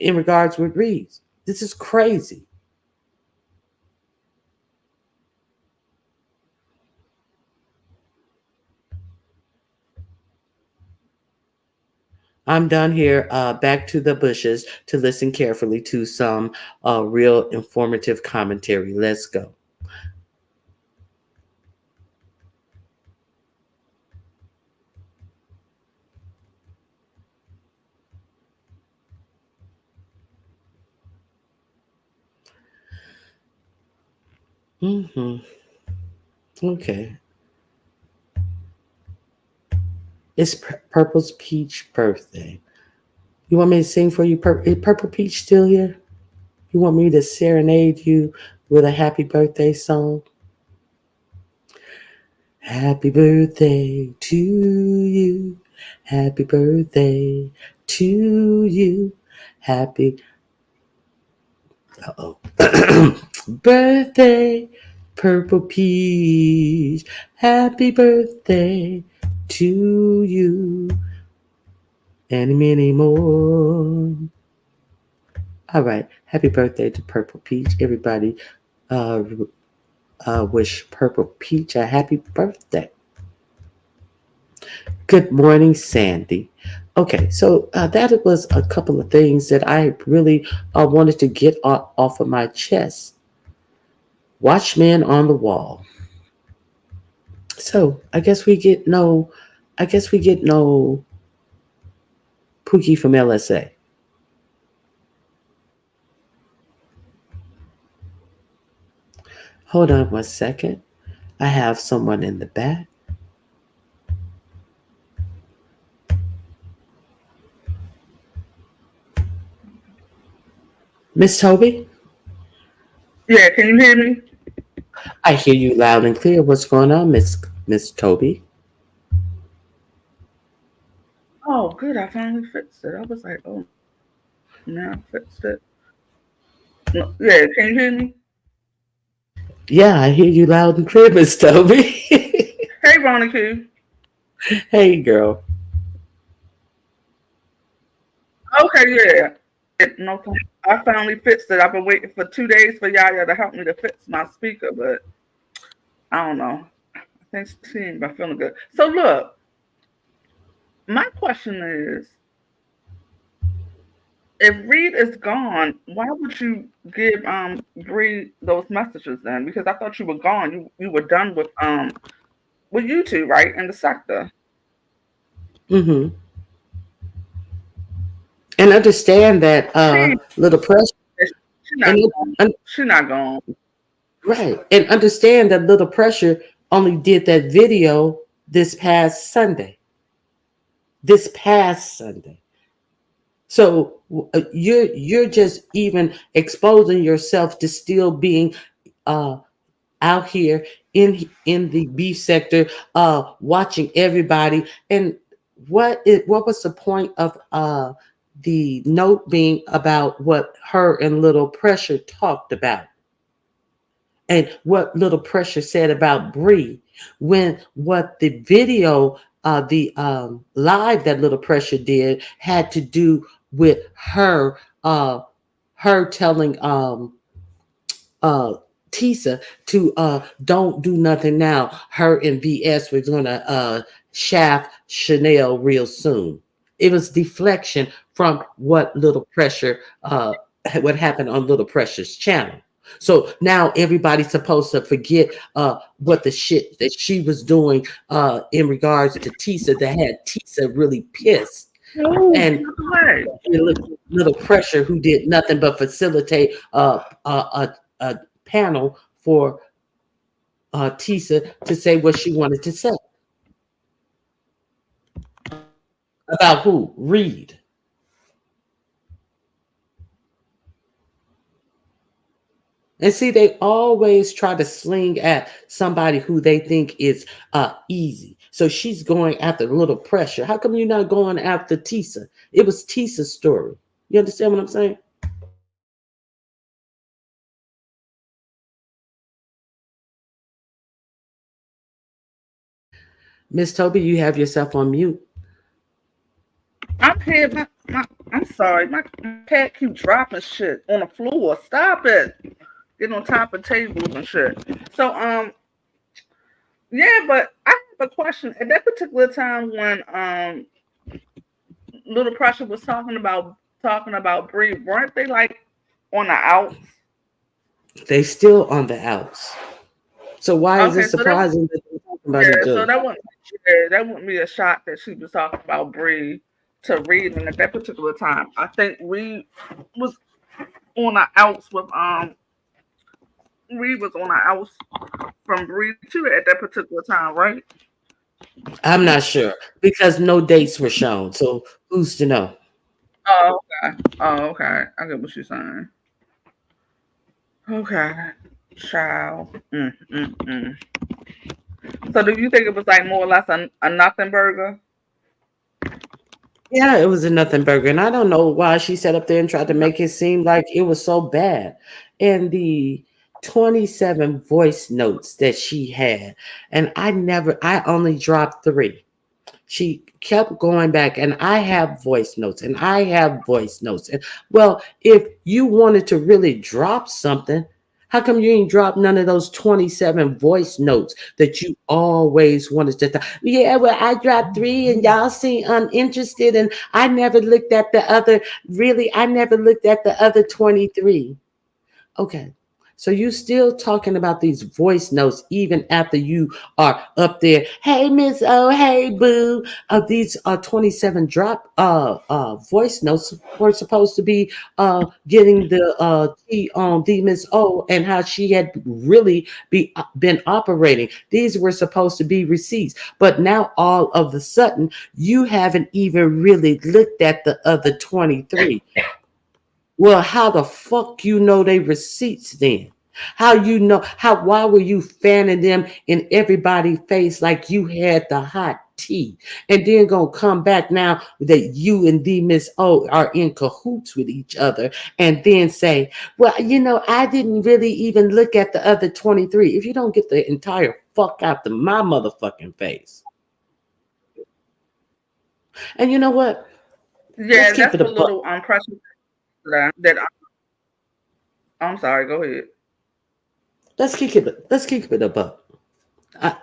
in regards with Reeves. This is crazy. I'm done here. Back to the bushes to listen carefully to some real informative commentary. Let's go. Hmm. Okay. It's Purple's Peach birthday. You want me to sing for you? Is Purple Peach still here? You want me to serenade you with a happy birthday song? Happy birthday to you. Happy birthday to you. Happy uh-oh. Birthday, Purple Peach. Happy birthday to you. And many more. All right. Happy birthday to Purple Peach. Everybody uh, wish Purple Peach a happy birthday. Good morning, Sandy. Okay, so that was a couple of things that I really wanted to get off of my chest. Watchmen on the wall. So I guess we get no Pookie from LSA. Hold on one second. I have someone in the back. Miss Toby, Yeah, can you hear me? I hear you loud and clear. What's going on, Miss Toby? Oh, good. I finally fixed it. I was like, oh, now I fixed it. No, yeah, can you hear me? Yeah, I hear you loud and clear, Miss Toby. Hey, Ronica. Hey, girl. Okay, yeah. No, I finally fixed it. I've been waiting for 2 days for Yaya to help me to fix my speaker, but I don't know. I think she ain't been feeling good. So look, my question is, if Reed is gone, why would you give Bree those messages then? Because I thought you were gone. You were done with you two, right? In the sector. Mm-hmm. And understand that She little pressure she not and, gone. and She not gone. right, and understand that little pressure only did that video this past Sunday. This past Sunday. So you're just even exposing yourself to still being uh, out here in the beef sector, watching everybody. And what was the point of the note being about what her and Little Pressure talked about, and what Little Pressure said about Bree, when what the video, the live that Little Pressure did had to do with her, her telling uh Tisa to don't do nothing now. Her and VS were gonna shaft Chanel real soon. It was deflection from what Little Pressure what happened on Little Pressure's channel. So now everybody's supposed to forget what the shit that she was doing in regards to Tisa that had Tisa really pissed. Oh, And right. little pressure who did nothing but facilitate a panel for Tisa to say what she wanted to say about who Reed. And see, they always try to sling at somebody who they think is easy. So she's going after a little pressure. How come you're not going after Tisa? It was Tisa's story. You understand what I'm saying? Miss Toby, you have yourself on mute. I'm here. I'm sorry. My cat keep dropping shit on the floor. Stop it. Get on top of tables and shit. So yeah, but I have a question. At that particular time when Little Pressure was talking about Bree, weren't they like on the outs? They still on the outs. So why is it Okay, so that surprising that they're talking about each yeah, so other? that wouldn't be a shock that she was talking about Bree to Reed, and at that particular time, I think Reed was on the outs with Reed was on the outs from Bree too at that particular time, right? I'm not sure because no dates were shown. So who's to know? Oh, okay. Oh, okay. I get what you're saying. Okay. Child. Mm. So do you think it was like more or less a nothing burger? Yeah, it was a nothing burger. And I don't know why she sat up there and tried to make it seem like it was so bad. And the 27 voice notes that she had, and I only dropped three. She kept going back, and I have voice notes, and I have voice notes. And well, if you wanted to really drop something, how come you ain't drop none of those 27 voice notes that you always wanted to yeah, well, I dropped three and y'all seem uninterested, and I never looked at the other, really, I never looked at the other 23. Okay. So you still talking about these voice notes even after you are up there. Hey Miss O, hey boo. These 27 drop voice notes were supposed to be getting the tea on the Miss O and how she had really been operating. These were supposed to be receipts, but now all of a sudden you haven't even really looked at the other 23. Well, how the fuck you know they receipts then? How you know why were you fanning them in everybody's face like you had the hot tea? And then gonna come back now that you and the Miss O are in cahoots with each other and then say, well, I didn't really even look at the other 23. If you don't get the entire fuck out of my motherfucking face. And you know what? Let's Yeah, keep that's it a what buck. little pressure that I'm sorry. Go ahead. Let's keep it a buck.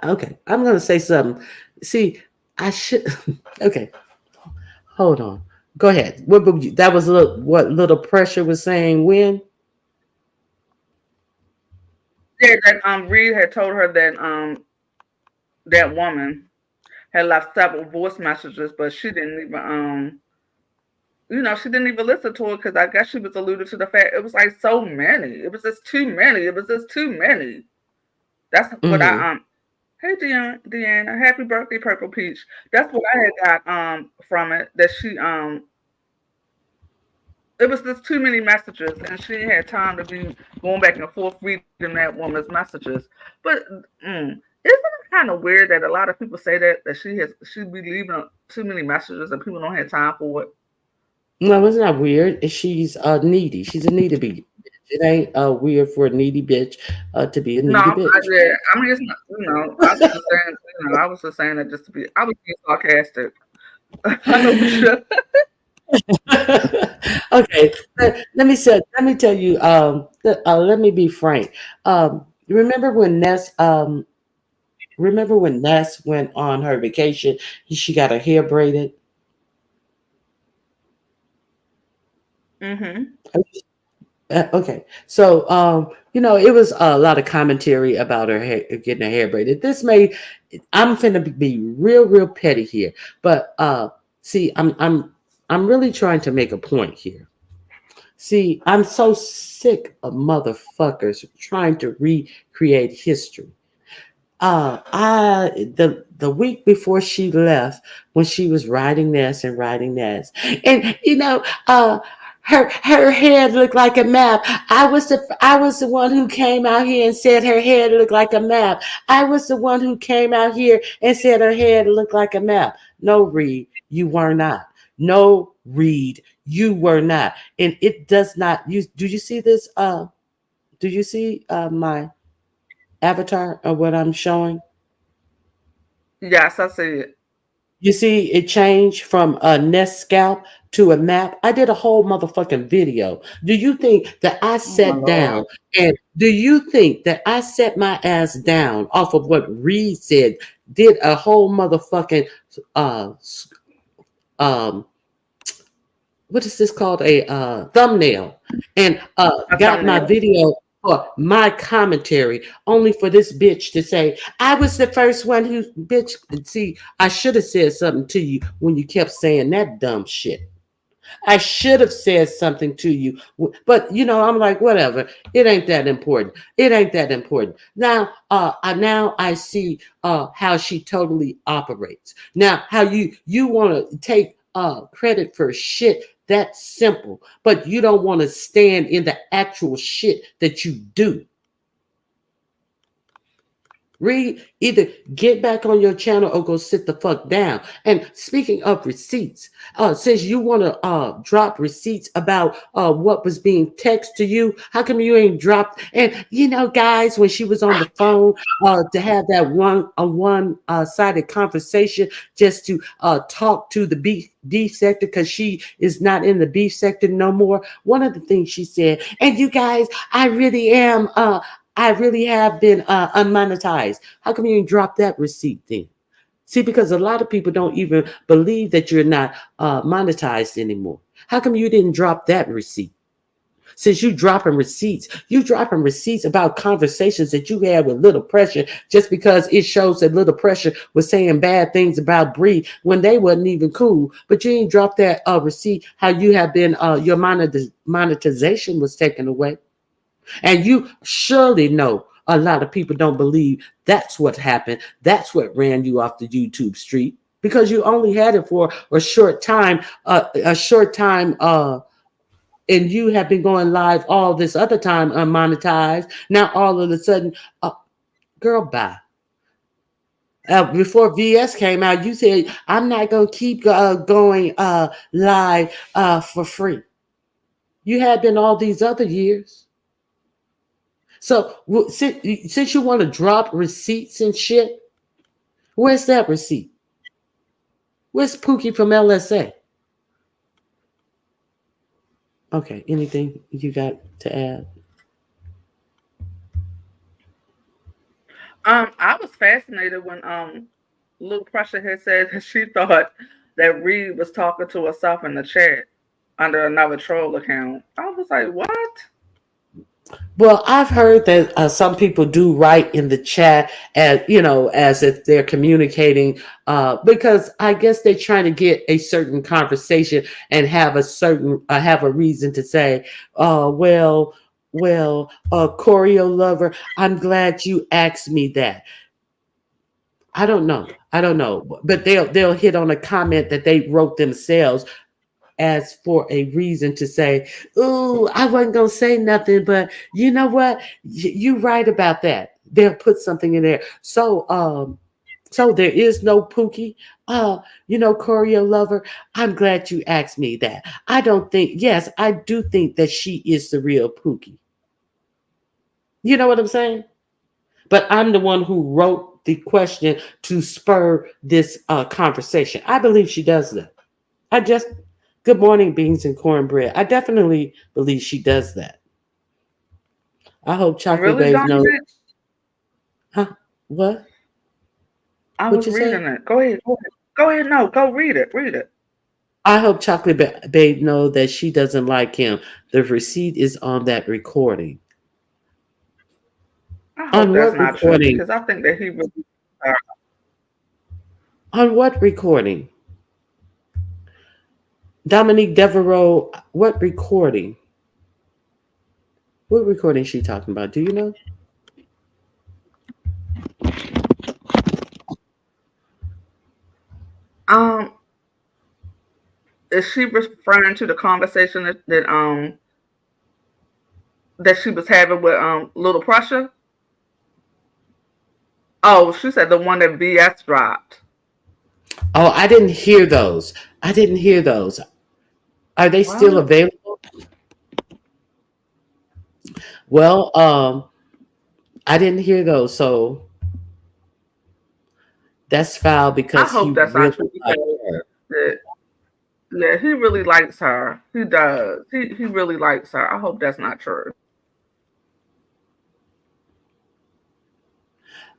Okay, I'm gonna say something. See, I should. Okay, hold on. Go ahead. That was what little pressure was saying when. Yeah, that Reed had told her that that woman had left several voice messages, but she didn't even she didn't even listen to it because I guess she was alluded to the fact it was like so many. It was just too many. It was just too many. That's what Mm-hmm. I Hey Deanna, happy birthday, Purple Peach. That's what I had got from it. That she it was just too many messages and she didn't have time to be going back and forth reading that woman's messages. But isn't it kind of weird that a lot of people say that she be leaving too many messages and people don't have time for it? No, it's not weird. She's needy. She's a needy bitch. It ain't weird for a needy bitch to be a No, needy bitch. yeah. I mean, it's not, I was just saying, I was just saying that just to be, I was being sarcastic. I know what you Okay, let me tell you. Let me be frank. Remember when Ness went on her vacation? She got her hair braided. Mm-hmm. Okay, so it was a lot of commentary about her hair, getting her hair braided. This may, I'm finna be real, real petty here, but see, I'm really trying to make a point here. See, I'm so sick of motherfuckers trying to recreate history. The week before she left, when she was writing this and writing this, and her head looked like a map. I was the one who came out here and said her head looked like a map. I was the one who came out here and said her head looked like a map. No, Reed, you were not. No, Reed, you were not. And it does not. You do you see this? Do you see my avatar of what I'm showing? Yes, I see it. You see, it changed from a nest scalp to a map. I did a whole motherfucking video. Do you think that I Oh my sat lord. down and do you think that I set my ass down off of what Reed said, did a whole motherfucking uh um what is this called, a thumbnail, and A got my thumbnail. video for my commentary only for this bitch to say I was the first one who, bitch, see, I should have said something to you when you kept saying that dumb shit. I should have said something to you, but I'm like, whatever. It ain't that important. It ain't that important. Now I see how she totally operates. Now, how you want to take credit for shit that's simple, but you don't want to stand in the actual shit that you do. Read, either get back on your channel or go sit the fuck down. And speaking of receipts, since you want to drop receipts about what was being texted to you, how come you ain't dropped? And guys, when she was on the phone to have that one sided conversation just to talk to the beef sector, because she is not in the beef sector no more. One of the things she said, and you guys, I really have been unmonetized. How come you didn't drop that receipt then? See, because a lot of people don't even believe that you're not monetized anymore. How come you didn't drop that receipt? Since you dropping receipts about conversations that you had with Little Pressure, just because it shows that Little Pressure was saying bad things about Bree when they wasn't even cool. But you didn't drop that receipt how you have been your monetization was taken away. And you surely know a lot of people don't believe that's what happened. That's what ran you off the YouTube street, because you only had it for a short time, and you have been going live all this other time unmonetized. Now all of a sudden, girl, bye. Before VS came out, you said I'm not gonna keep going live for free. You had been all these other years. So since you want to drop receipts and shit, where's that receipt? Where's Pookie from LSA? Okay, anything you got to add? I was fascinated when Lil Pressure had said that she thought that Reed was talking to herself in the chat under another troll account. I was like, what? Well, I've heard that some people do write in the chat as if they're communicating, because I guess they're trying to get a certain conversation and have a reason to say, Choreo lover, I'm glad you asked me that. I don't know, but they'll hit on a comment that they wrote themselves as for a reason to say, "Ooh, I wasn't gonna say nothing, but you know what? You right about that." They'll put something in there. So there is no Pookie. Choreo lover. I'm glad you asked me that. I don't think. Yes, I do think that she is the real Pookie. You know what I'm saying? But I'm the one who wrote the question to spur this conversation. I believe she does that. I just Good morning, beans and cornbread. I definitely believe she does that. I hope Chocolate Really, Babe knows. Dominic? Huh? What? I What was you reading say? it. Go ahead. Go ahead. Go ahead. No, go read it. Read it. I hope Chocolate Babe know that she doesn't like him. The receipt is on that recording. I hope On that's what not true recording? because I think that he really. On what recording? Dominique Devereaux, what recording? What recording is she talking about? Do you know? Um, is she referring to the conversation that she was having with Little Prussia? Oh, she said the one that VS dropped. Oh, I didn't hear those. I didn't hear those. Are they still What? available? Well, I didn't hear those, so that's foul I because he hope that's really not true liked because her. that, yeah, he really likes her. He does. He really likes her. I hope that's not true.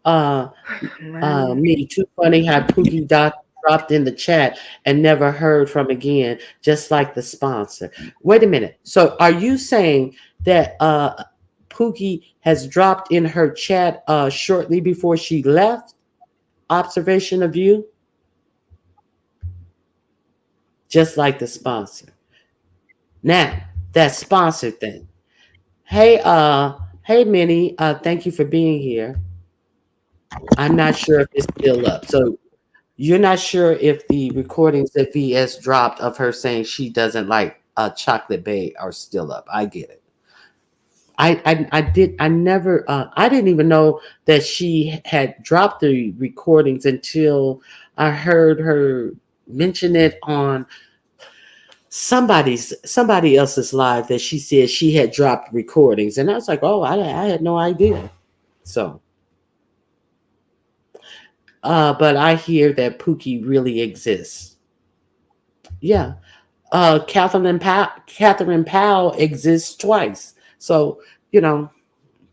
Uh, Man, Me too funny how Pookie dropped in the chat and never heard from again, just like the sponsor. Wait a minute. So are you saying that Pookie has dropped in her chat shortly before she left? Observation of you, just like the sponsor. Now that sponsored thing. Hey Minnie, thank you for being here. I'm not sure if it's still up. So you're not sure if the recordings that VS dropped of her saying she doesn't like Chocolate Bay are still up. I get it. I never I didn't even know that she had dropped the recordings until I heard her mention it on somebody else's live that she said she had dropped recordings, and I was like, oh, I had no idea. So but I hear that Pookie really exists. Yeah. Catherine Powell exists twice. So, you know,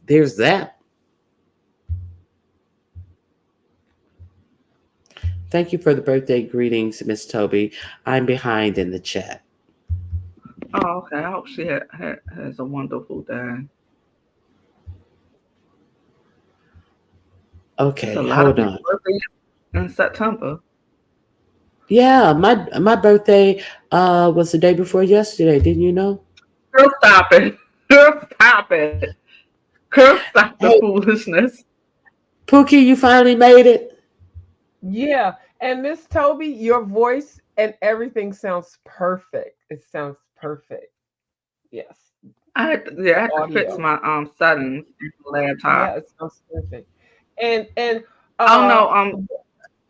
there's that. Thank you for the birthday greetings, Miss Toby. I'm behind in the chat. oh, okay. I hope she has a wonderful day. There's a Okay, lot of hold people on. birthdays in September. Yeah, my birthday was the day before yesterday, didn't you know? Girl, stop it. Girl, stop it. Girl, stop the Hey, foolishness. Pookie, you finally made it. Yeah. And Miss Toby, your voice and everything sounds perfect. It sounds perfect. Yes. Yeah, The I had to fix audio. my settings in the Yeah, laptop. it sounds perfect. And Oh uh no,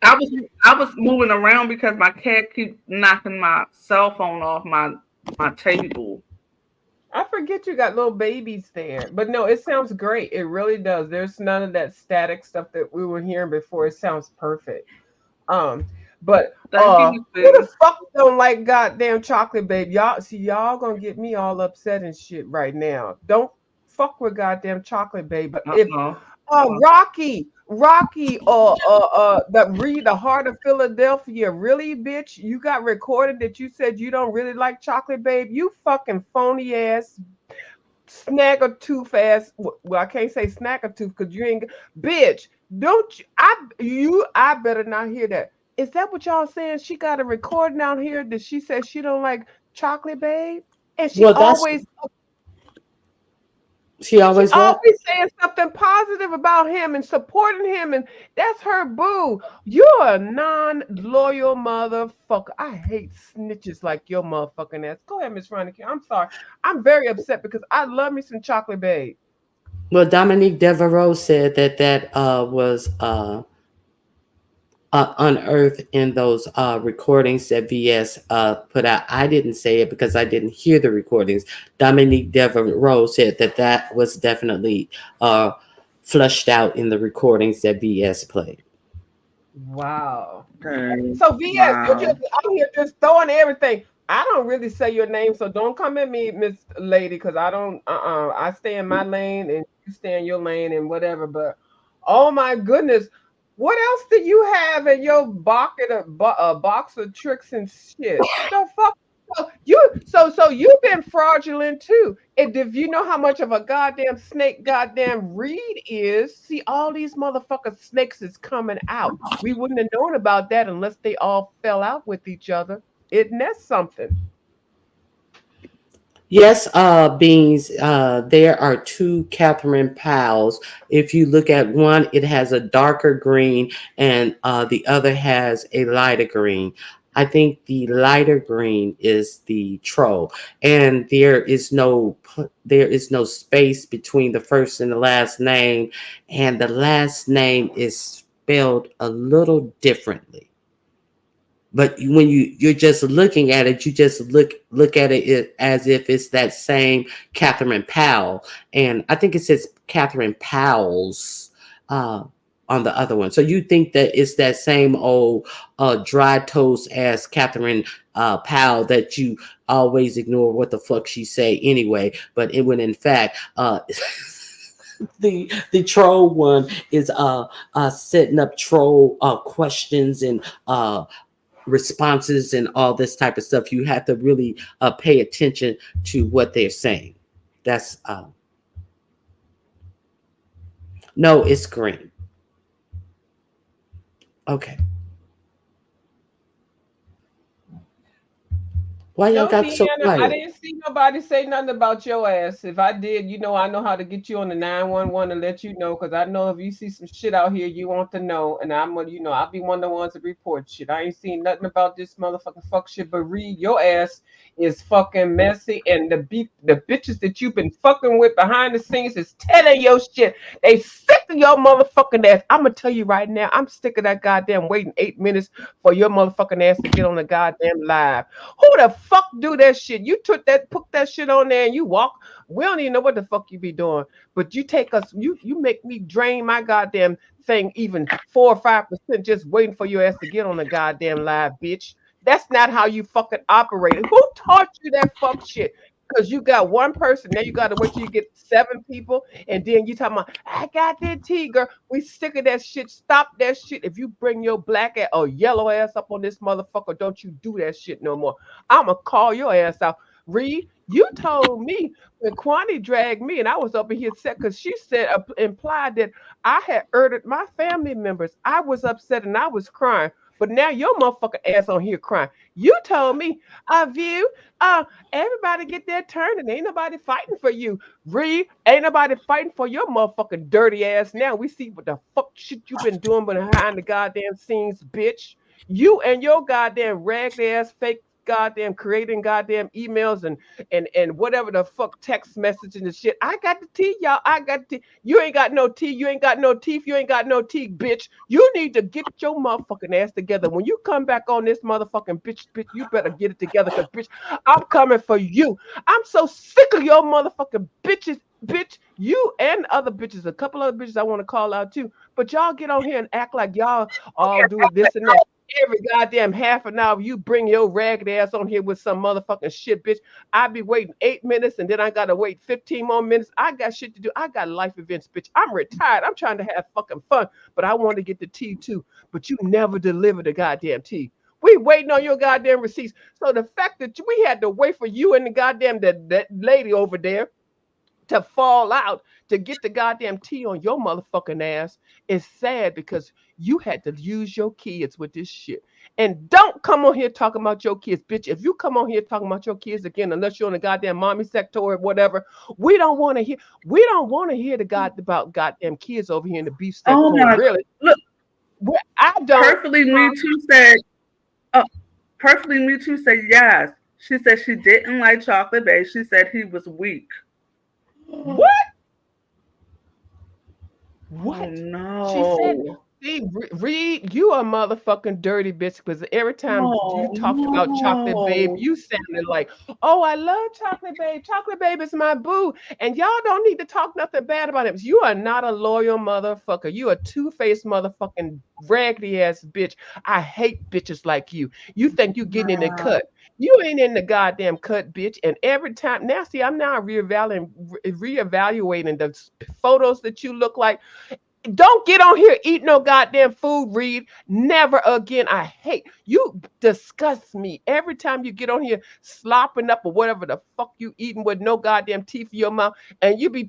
I was moving around because my cat keep knocking my cell phone off my table. I forget you got little babies there. But no, it sounds great. It really does. There's none of that static stuff that we were hearing before. It sounds perfect. Um, but Thank you, who the sis. fuck don't like goddamn chocolate babe? Y'all see y'all gonna get me all upset and shit right now. Don't fuck with goddamn chocolate babe. But if Uh-oh. Rocky, the read the Heart of Philadelphia. Really, bitch? You got recorded that you said you don't really like chocolate babe. You fucking phony ass snag a tooth ass. Well, I can't say snack a tooth because you ain't. Bitch, don't you? I better not hear that. Is that what y'all saying? She got a recording out here that she says she don't like chocolate babe, and Well, that's she she always what? always saying something positive about him and supporting him, and that's her boo. You're a non-loyal motherfucker. I hate snitches like your motherfucking ass. Go ahead, Miss Ronnie. I'm sorry. I'm very upset because I love me some chocolate babe. Well, Dominique Devereaux said that was unearthed in those recordings that VS put out. I didn't say it because I didn't hear the recordings. Dominique Devereaux said that that was definitely flushed out in the recordings that VS played. Wow. Okay. So VS, you just Wow. out here just throwing everything. I don't really say your name, so don't come at me, Miss Lady, because I don't. I stay in my lane and you stay in your lane and whatever. But oh my goodness, What else do you have in your bucket of box of tricks and shit? The fuck? So you've been fraudulent too. And if you know how much of a goddamn snake goddamn Reed is, see all these motherfucking snakes is coming out. We wouldn't have known about that unless they all fell out with each other. Isn't that something? Yes, Beans, there are two Catherine Powells. If you look at one, it has a darker green, and the other has a lighter green. I think the lighter green is the troll, and there is no space between the first and the last name, and the last name is spelled a little differently. But when you're just looking at it, you just look at it as if it's that same Catherine Powell, and I think it says Catherine Powell's uh, on the other one. So you think that it's that same old dry toast as Catherine Powell that you always ignore what the fuck she say anyway. But it when in fact the troll one is setting up troll questions and responses and all this type of stuff. You have to really pay attention to what they're saying. That's no, it's green. Okay. Why y'all No, got so Deanna, I quiet? didn't see nobody say nothing about your ass. If I did, I know how to get you on the 911 and let you know. Because I know if you see some shit out here, you want to know. And I'm gonna, I'll be one of the ones that report shit. I ain't seen nothing about this motherfucking fuck shit. But Reed, your ass is fucking messy. And the bitches that you've been fucking with behind the scenes is telling your shit. They sick of your motherfucking ass. I'm gonna tell you right now, I'm sick of that goddamn waiting 8 minutes for your motherfucking ass to get on the goddamn live. Who the fuck do that shit? You put that shit on there and you walk. We don't even know what the fuck you be doing. But you take us, you make me drain my goddamn thing even 4 or 5% just waiting for your ass to get on the goddamn live, bitch. That's not how you fucking operate. Who taught you that fuck shit? Because you got one person, now you got to wait till you get 7 people, and then you talking about, I got that tea, girl. We sick of that shit. Stop that shit. If you bring your black ass or yellow ass up on this motherfucker, don't you do that shit no more. I'ma call your ass out. Reed, you told me when Kwani dragged me and I was up in here set because she said implied that I had murdered my family members. I was upset and I was crying. But now your motherfucking ass on here crying. You told me, view, everybody get their turn and ain't nobody fighting for you. Reed, ain't nobody fighting for your motherfucking dirty ass now. We see what the fuck shit you been doing behind the goddamn scenes, bitch. You and your goddamn ragged ass fake goddamn creating goddamn emails and whatever the fuck text messaging and shit. I got the tea, y'all. I got the tea. You ain't got no tea. You ain't got no teeth. You ain't got no teeth, bitch. You need to get your motherfucking ass together. When you come back on this motherfucking bitch, you better get it together, cause bitch, I'm coming for you. I'm so sick of your motherfucking bitches. Bitch, you and other bitches, a couple other bitches I want to call out too. But y'all get on here and act like y'all all do this and that. Every goddamn half an hour, you bring your ragged ass on here with some motherfucking shit, bitch. I be waiting 8 minutes and then I gotta wait 15 more minutes. I got shit to do. I got life events, bitch. I'm retired. I'm trying to have fucking fun, but I want to get the tea too. But you never deliver the goddamn tea. We waiting on your goddamn receipts. So the fact that we had to wait for you and the goddamn that lady over there to fall out to get the goddamn tea on your motherfucking ass is sad because you had to use your kids with this shit. And don't come on here talking about your kids, bitch. If you come on here talking about your kids again, unless you're on the goddamn mommy sector or whatever, we don't want to hear. We don't want to hear the god about goddamn kids over here in the beefsteak Oh corner. my, Really, look, I don't. perfectly me too said, uh, perfectly me too said yes. She said she didn't like Chocolate Bay. She said he was weak. What? Oh What? She said, no. see, Reed, you a motherfucking dirty bitch because every time you Oh talked about Chocolate Babe, no. you sounded like, oh, I love Chocolate Babe. Chocolate Babe is my boo. And y'all don't need to talk nothing bad about him. You are not a loyal motherfucker. You a two-faced motherfucking raggedy ass bitch. I hate bitches like you. You think you getting in the cut. You ain't in the goddamn cut, bitch. And every time, now see, I'm now reevaluating the photos that you look like Don't get on here, eat no goddamn food, Reed. Never again. I hate you. Disgust me every time you get on here slopping up or whatever the fuck you eating with no goddamn teeth in your mouth, and you be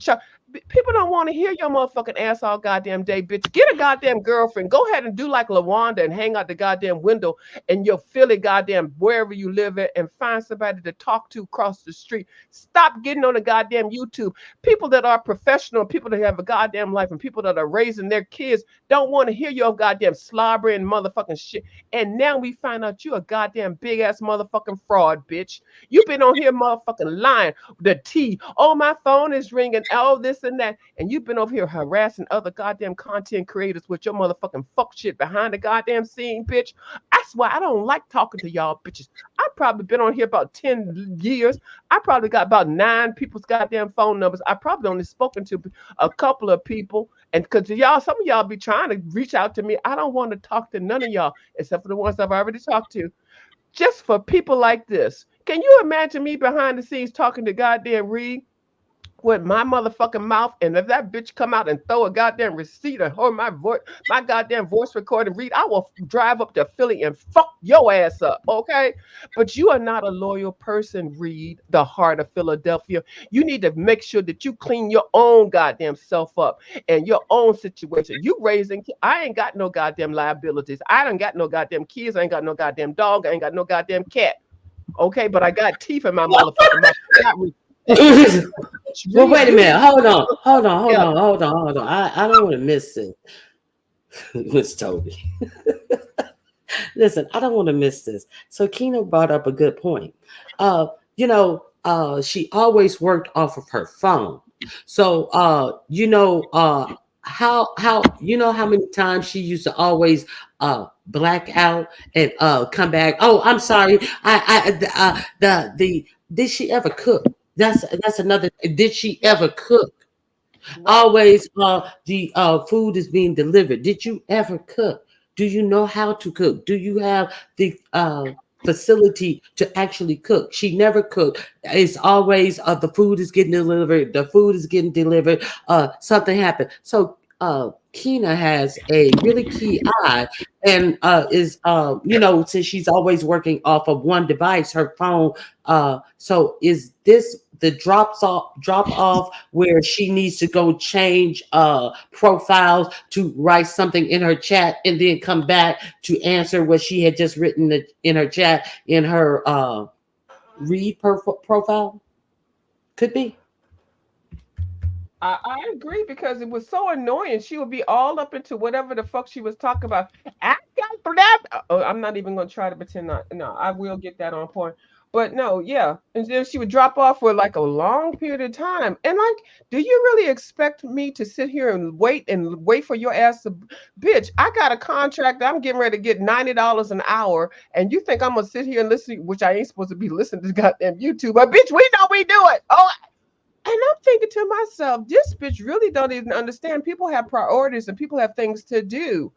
people don't want to hear your motherfucking ass all goddamn day, bitch. Get a goddamn girlfriend. Go ahead and do like LaWanda and hang out the goddamn window in your Philly goddamn wherever you live at and find somebody to talk to across the street. Stop getting on the goddamn YouTube. People that are professional, people that have a goddamn life, and people that are raising their kids don't want to hear your goddamn slobbering motherfucking shit. And now we find out you a goddamn big ass motherfucking fraud, bitch. You been on here motherfucking lying. The T. Oh, my phone is ringing. All this and that. And you've been over here harassing other goddamn content creators with your motherfucking fuck shit behind the goddamn scene, bitch. That's why I don't like talking to y'all bitches. I've probably been on here about 10 years. I probably got about 9 people's goddamn phone numbers. I probably only spoken to a couple of people. And because y'all, some of y'all be trying to reach out to me. I don't want to talk to none of y'all except for the ones I've already talked to. Just for people like this. Can you imagine me behind the scenes talking to goddamn Reed with my motherfucking mouth, and if that bitch come out and throw a goddamn receipt or my voice, my goddamn voice recording, Reed, I will drive up to Philly and fuck your ass up, okay? But you are not a loyal person, Reed, the heart of Philadelphia. You need to make sure that you clean your own goddamn self up and your own situation. You raising, I ain't got no goddamn liabilities. I don't got no goddamn kids. I ain't got no goddamn dog. I ain't got no goddamn cat. Okay, but I got teeth in my motherfucking mouth. Well, wait a minute. Hold on. Yeah. I don't want to miss it, Miss Toby. Listen, I don't want to miss this. So Kino brought up a good point. She always worked off of her phone. So how many times she used to always black out and come back. Oh, I'm sorry. The did she ever cook? That's another. Did she ever cook? Right. Always the food is being delivered. Did you ever cook? Do you know how to cook? Do you have the facility to actually cook? She never cooked. It's always the food is getting delivered. The food is getting delivered. Something happened. So Kina has a really key eye and is since she's always working off of one device, her phone. So is this the drop off where she needs to go change profiles to write something in her chat and then come back to answer what she had just written in her chat in her read profile? Could be. I agree because it was so annoying. She would be all up into whatever the fuck she was talking about. I got for that. Oh, I'm not even gonna try to pretend not. No, I will get that on point. But no, yeah. And then she would drop off for like a long period of time. And like, do you really expect me to sit here and wait for your ass to bitch? I got a contract. I'm getting ready to get $90 an hour. And you think I'm gonna sit here and listen, which I ain't supposed to be listening to goddamn YouTube, but bitch, we know we do it. Oh, and I'm thinking to myself, this bitch really don't even understand. People have priorities and people have things to do.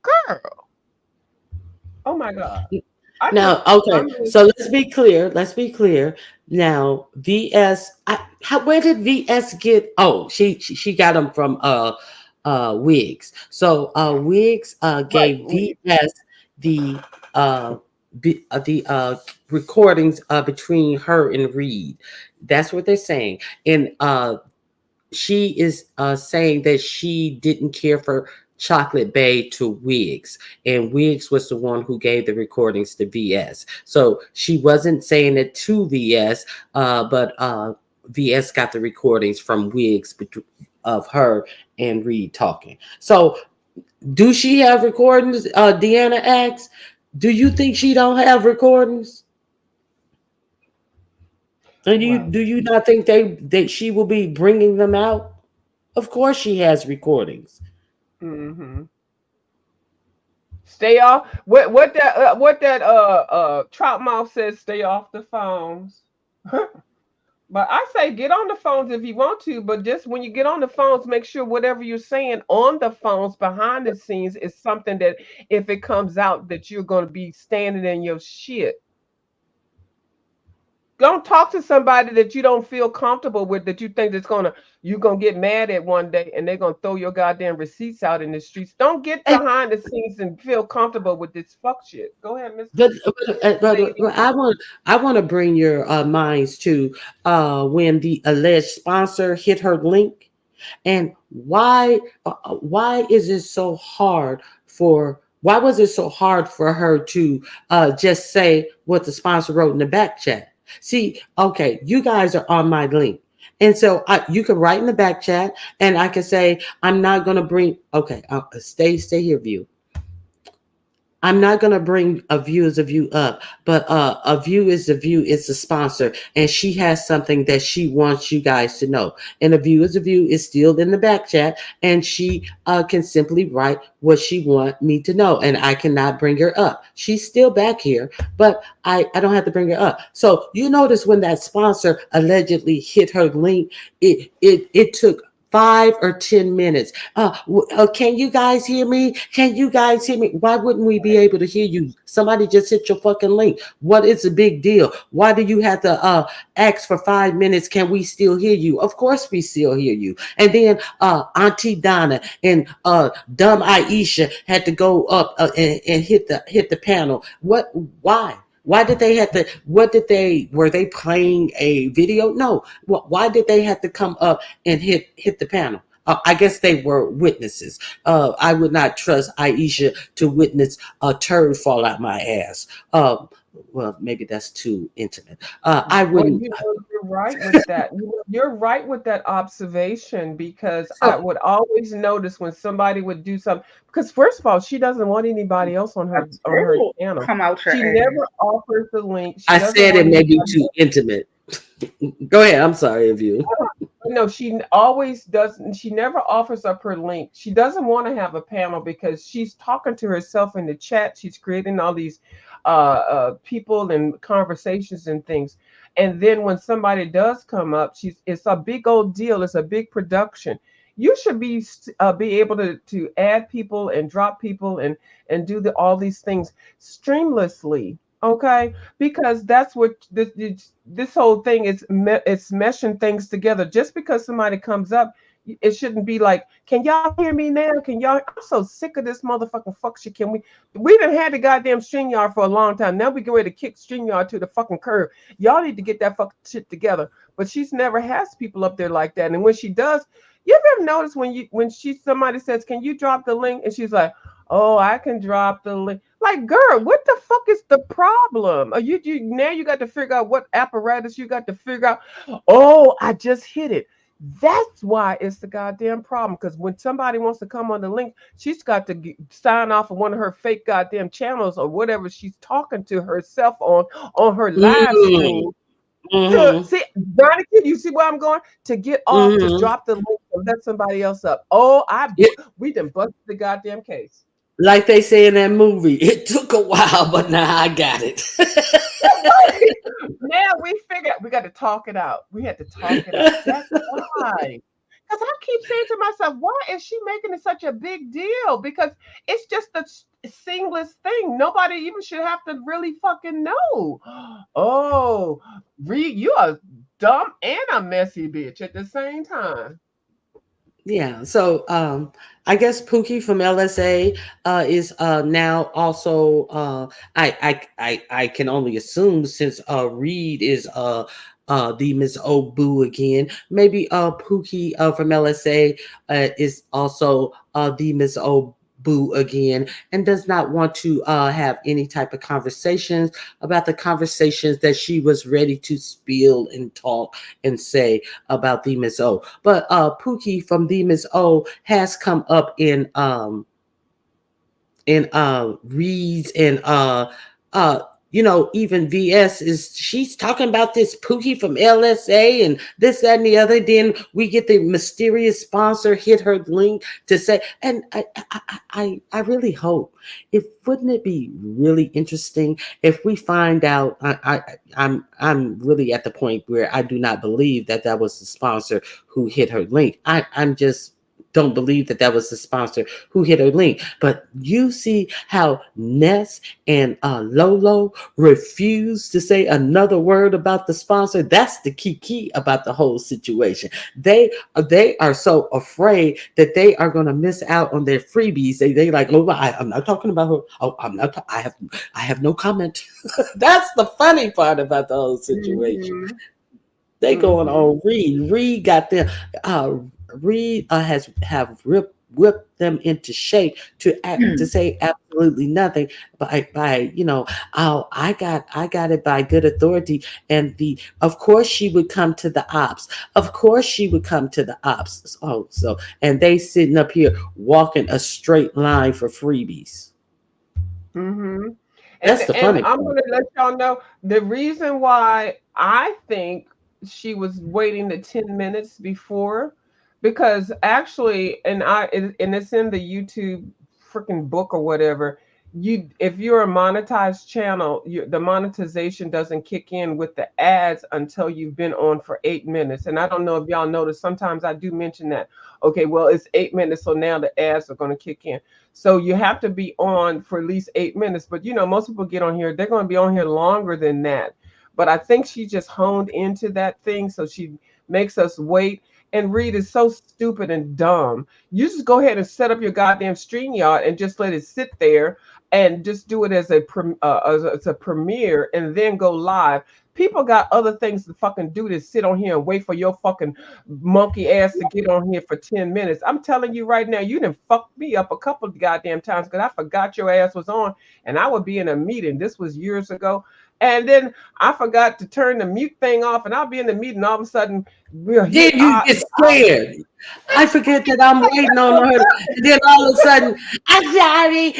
Girl, oh my God. I just, Now, okay, I'm just, so let's be clear. Let's be clear. Now, VS, where did VS get? Oh, she got them from Wigs. So Wigs right. gave VS the the recordings between her and Reed. That's what they're saying, and she is saying that she didn't care for Chocolate Bay to Wiggs, and Wiggs was the one who gave the recordings to VS. So she wasn't saying it to VS, but VS got the recordings from Wiggs of her and Reed talking. So, do she have recordings? Deanna asks, "Do you think she don't have recordings? And Well, do you not think that she will be bringing them out? Of course, she has recordings." mm-hmm. Stay off. What that trout mouth says? Stay off the phones. But I say get on the phones if you want to, but just when you get on the phones, make sure whatever you're saying on the phones behind the scenes is something that if it comes out that you're going to be standing in your shit. Don't talk to somebody that you don't feel comfortable with, that you think that's gonna you're gonna get mad at one day and they're gonna throw your goddamn receipts out in the streets. Don't get And behind the scenes and feel comfortable with this fuck shit. Go ahead, Miss but Lady. I want to bring your minds to when the alleged sponsor hit her link, and why is it so hard for why was it so hard for her to just say what the sponsor wrote in the back chat? See, okay, you guys are on my link. And so you can write in the back chat, and I can say, I'm not going to bring, okay, stay here, view. I'm not going to bring a view as a view up, but a view is a view. It's a sponsor, and she has something that she wants you guys to know. And a view is a view is still in the back chat, and she can simply write what she want me to know, and I cannot bring her up. She's still back here, but I don't have to bring her up. So you notice when that sponsor allegedly hit her link, it took 5 or 10 minutes. Can you guys hear me? Can you guys hear me? Why wouldn't we be able to hear you? Somebody just hit your fucking link. What is the big deal? Why do you have to ask for 5 minutes? Can we still hear you? Of course we still hear you. And then Auntie Donna and dumb Aisha had to go up and hit the panel. What? Why? Why did they have to? What did they? Were they playing a video? No. Why did they have to come up and hit the panel? I guess they were witnesses. I would not trust Aisha to witness a turd fall out my ass. Well, maybe that's too intimate. I Well, wouldn't. you're right with that. You're right with that observation, because I So would always notice when somebody would do something. Because first of all, she doesn't want anybody else A on her tail channel. come out your She ass. never offers the link. She I doesn't said want it may be anybody. too intimate. Go ahead. I'm sorry if you. No, she always doesn't. She never offers up her link. She doesn't want to have a panel because she's talking to herself in the chat. She's creating all these people and conversations and things. And then when somebody does come up, it's a big old deal. It's a big production. You should be able to add people and drop people and do all these things streamlessly. Okay, because that's what this whole thing is. It's meshing things together. Just because somebody comes up, it shouldn't be like, can y'all hear me now? Can y'all? I'm so sick of this motherfucking fuck shit. Can we done had the goddamn StreamYard for a long time. Now we get ready to kick StreamYard to the fucking curb. Y'all need to get that fucking shit together. But she's never has people up there like that. And when she does, you ever notice when somebody says, can you drop the link? And she's like, oh, I can drop the link. Like, girl, what the fuck is the problem? Are you now you got to figure out what apparatus you got to figure out. Oh, I just hit it. That's why it's the goddamn problem. Because when somebody wants to come on the link, she's got to sign off of one of her fake goddamn channels or whatever she's talking to herself on her live Mm, stream. To mm-hmm, see, Veronica, you see where I'm going? To get off, to mm-hmm. drop the link and let somebody else up. Oh, we done busted the goddamn case. Like they say in that movie, it took a while, but now I got it. Now we figured we got to talk it out. We had to talk it out. That's why. Because I keep saying to myself, why is she making it such a big deal? Because it's just a seamless thing. Nobody even should have to really fucking know. Oh, you are dumb and a messy bitch at the same time. Yeah, so I guess Pookie from LSA is now also I can only assume since Reed is the Miss Obu again. Maybe Pookie from LSA is also the Miss Obu again, and does not want to have any type of conversations about the conversations that she was ready to spill and talk and say about the Miss O. But Pookie from the Miss O has come up in reads and even VS is she's talking about this Pookie from LSA and this, that, and the other. Then we get the mysterious sponsor hit her link to say, and I really hope, if wouldn't it be really interesting if we find out, I'm really at the point where I do not believe that was the sponsor who hit her link. I'm just don't believe that that was the sponsor who hit her link. But you see how Ness and Lolo refused to say another word about the sponsor. That's the key about the whole situation. They are so afraid that they are going to miss out on their freebies. They like, oh, I'm not talking about her. Oh, I'm not. I have no comment. That's the funny part about the whole situation. Mm-hmm. They going Mm-hmm. on Reed. Reed got them. Uh, Reed has have whipped them into shape to say absolutely nothing by oh, I got it by good authority. And the of course she would come to the ops. Of course she would come to the ops. Oh, so and they sitting up here walking a straight line for freebies. Mm-hmm. And That's the and funny I'm part. gonna let y'all know the reason why I think she was waiting the 10 minutes before, because actually, and it's in the YouTube freaking book or whatever. You, if you're a monetized channel, the monetization doesn't kick in with the ads until you've been on for 8 minutes. And I don't know if y'all notice, sometimes I do mention that. Okay, well, it's 8 minutes, so now the ads are going to kick in. So you have to be on for at least 8 minutes. But most people get on here, they're going to be on here longer than that. But I think she just honed into that thing. So she makes us wait. And Reed is so stupid and dumb. You just go ahead and set up your goddamn StreamYard and just let it sit there and just do it as a premiere and then go live. People got other things to fucking do than sit on here and wait for your fucking monkey ass to get on here for 10 minutes. I'm telling you right now, you done fucked me up a couple of goddamn times because I forgot your ass was on and I would be in a meeting. This was years ago. And then I forgot to turn the mute thing off and I'll be in the meeting. All of a sudden, we'll hear, Then you get scared. I forget that I'm waiting on her. And then all of a sudden, I'm sorry,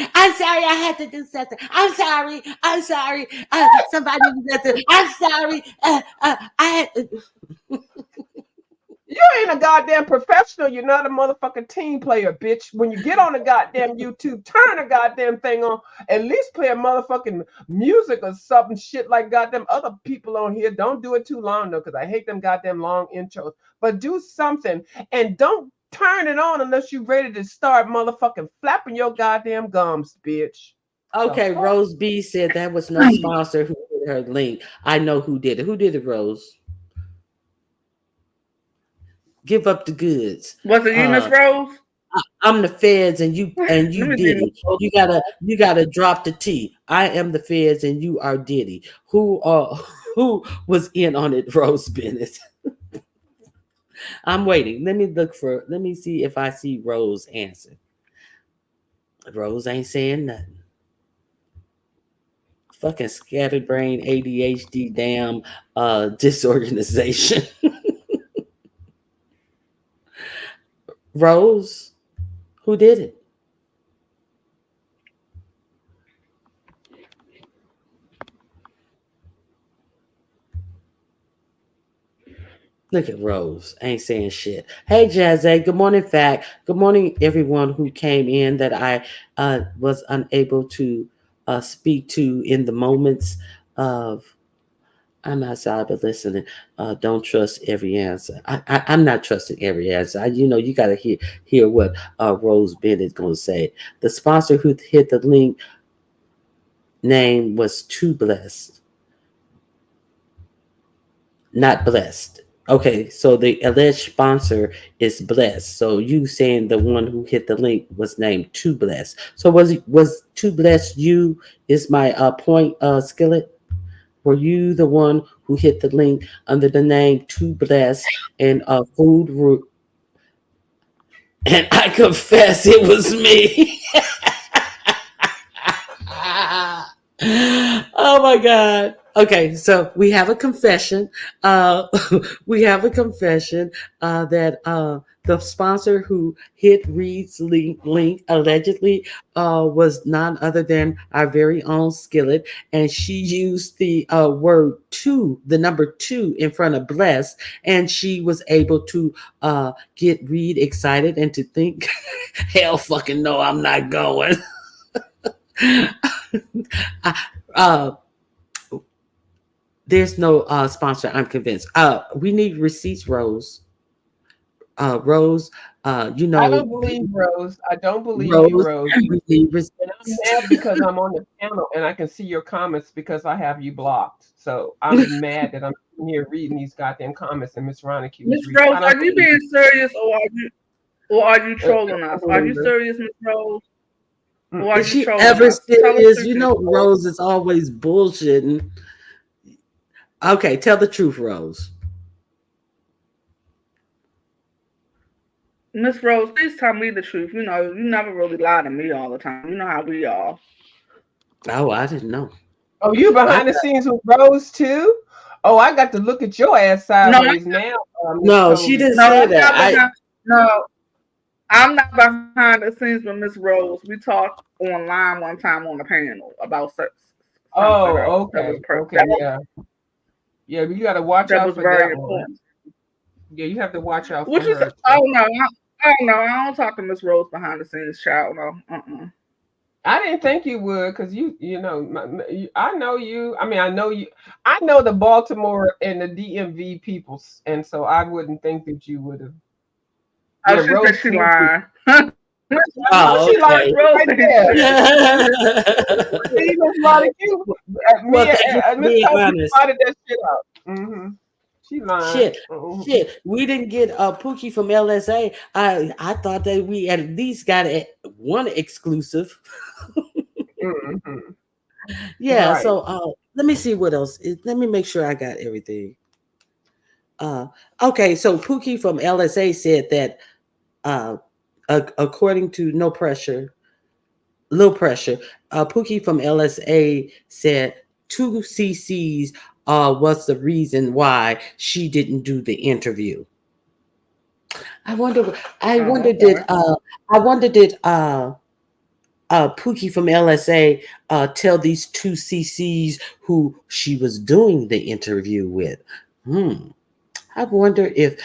I had to do something. I'm sorry. Somebody was at the, I'm sorry. I had, you ain't a goddamn professional. You're not a motherfucking team player, bitch. When you get on the goddamn YouTube, turn the goddamn thing on. At least play a motherfucking music or something shit like goddamn other people on here. Don't do it too long though, because I hate them goddamn long intros. But do something and don't turn it on unless you're ready to start motherfucking flapping your goddamn gums, bitch. The okay, fuck? Rose B said that was no sponsor who did her link. I know who did it. Who did it, Rose? Give up the goods. Was it you, Miss Uh, Rose? I'm the feds and you Let me see, Miss Diddy. Rose. You gotta drop the T. I am the feds and you are Diddy. Who was in on it, Rose Bennett? I'm waiting. Let me see if I see Rose answer. Rose ain't saying nothing. Fucking scatterbrain ADHD damn disorganization. Rose, who did it? Look at Rose. Ain't saying shit. Hey Jazzy, good morning, Fact. Good morning, everyone who came in that I was unable to speak to in the moments of I'm outside but listening. Don't trust every answer. I'm not trusting every answer. You got to hear what Rose Bennett going to say. The sponsor who hit the link name was Too Blessed, not Blessed. Okay, so the alleged sponsor is Blessed. So you saying the one who hit the link was named Too Blessed. So was Too Blessed you? Is my point, Skillet? Were you the one who hit the link under the name Too Blessed and Food Root? And I confess it was me. Oh my God. Okay, so we have a confession. Uh, we have a confession that the sponsor who hit Reed's link allegedly was none other than our very own Skillet, and she used the word two, the number two in front of blessed, and she was able to get Reed excited and to think, hell fucking no, I'm not going. uh, there's no sponsor. I'm convinced. We need receipts, Rose. Rose, You I know, don't believe Rose. I don't believe you, Rose Rose. believers. And I'm mad because I'm on the panel and I can see your comments because I have you blocked. So I'm mad that I'm sitting here reading these goddamn comments and Miss Ronicue is Miss reading. Rose, I are don't you believe being you. serious or are you I trolling us? don't Are you believe her. serious, Miss Rose? Or are Is you Mm-mm. she trolling ever us? Tell the serious? truth, You Miss know, Rose. Rose is always bullshitting. Okay, tell the truth, Rose. Miss Rose, please tell me the truth. You know, you never really lie to me all the time. You know how we are. Oh, I didn't know. Oh, you I behind the sines with Rose too? Oh, I got to look at your ass No, sideways now, Miss no, she Toby. didn't no, say I'm that. not behind. No, I'm not behind the scenes with Miss Rose. We talked online one time on the panel about something Oh, that okay, was okay, yeah, yeah. But you got to watch that out was for very that one. important. Yeah, you have to watch out What for you say? her. Oh So no, I don't know. I don't talk to Miss Rose behind the scenes, child. No, I didn't think you would, cause you know, I know you. I mean, I know you. I know the Baltimore and the DMV peoples, and so I wouldn't think that you would have. Oh, Yeah, she said Rose she Clinton. lying. Miss I know Oh, she lying Miss okay. Rose right ain't there. shit. See, Miss Monica, Well, me, thank you for Miss being Toby honest. spotted that shit out. She lying. Shit, shit. We didn't get Pookie from LSA. I thought that we at least got one exclusive. Mm-hmm. Yeah. Right. So let me see what else. Let me make sure I got everything. Uh, okay. So Pookie from LSA said that according to No Pressure, Low Pressure, Pookie from LSA said two CCs was the reason why she didn't do the interview. I wonder. I Oh, wonder okay. did. I wonder did. Pookie from LSA tell these two CCs who she was doing the interview with. Hmm. I wonder if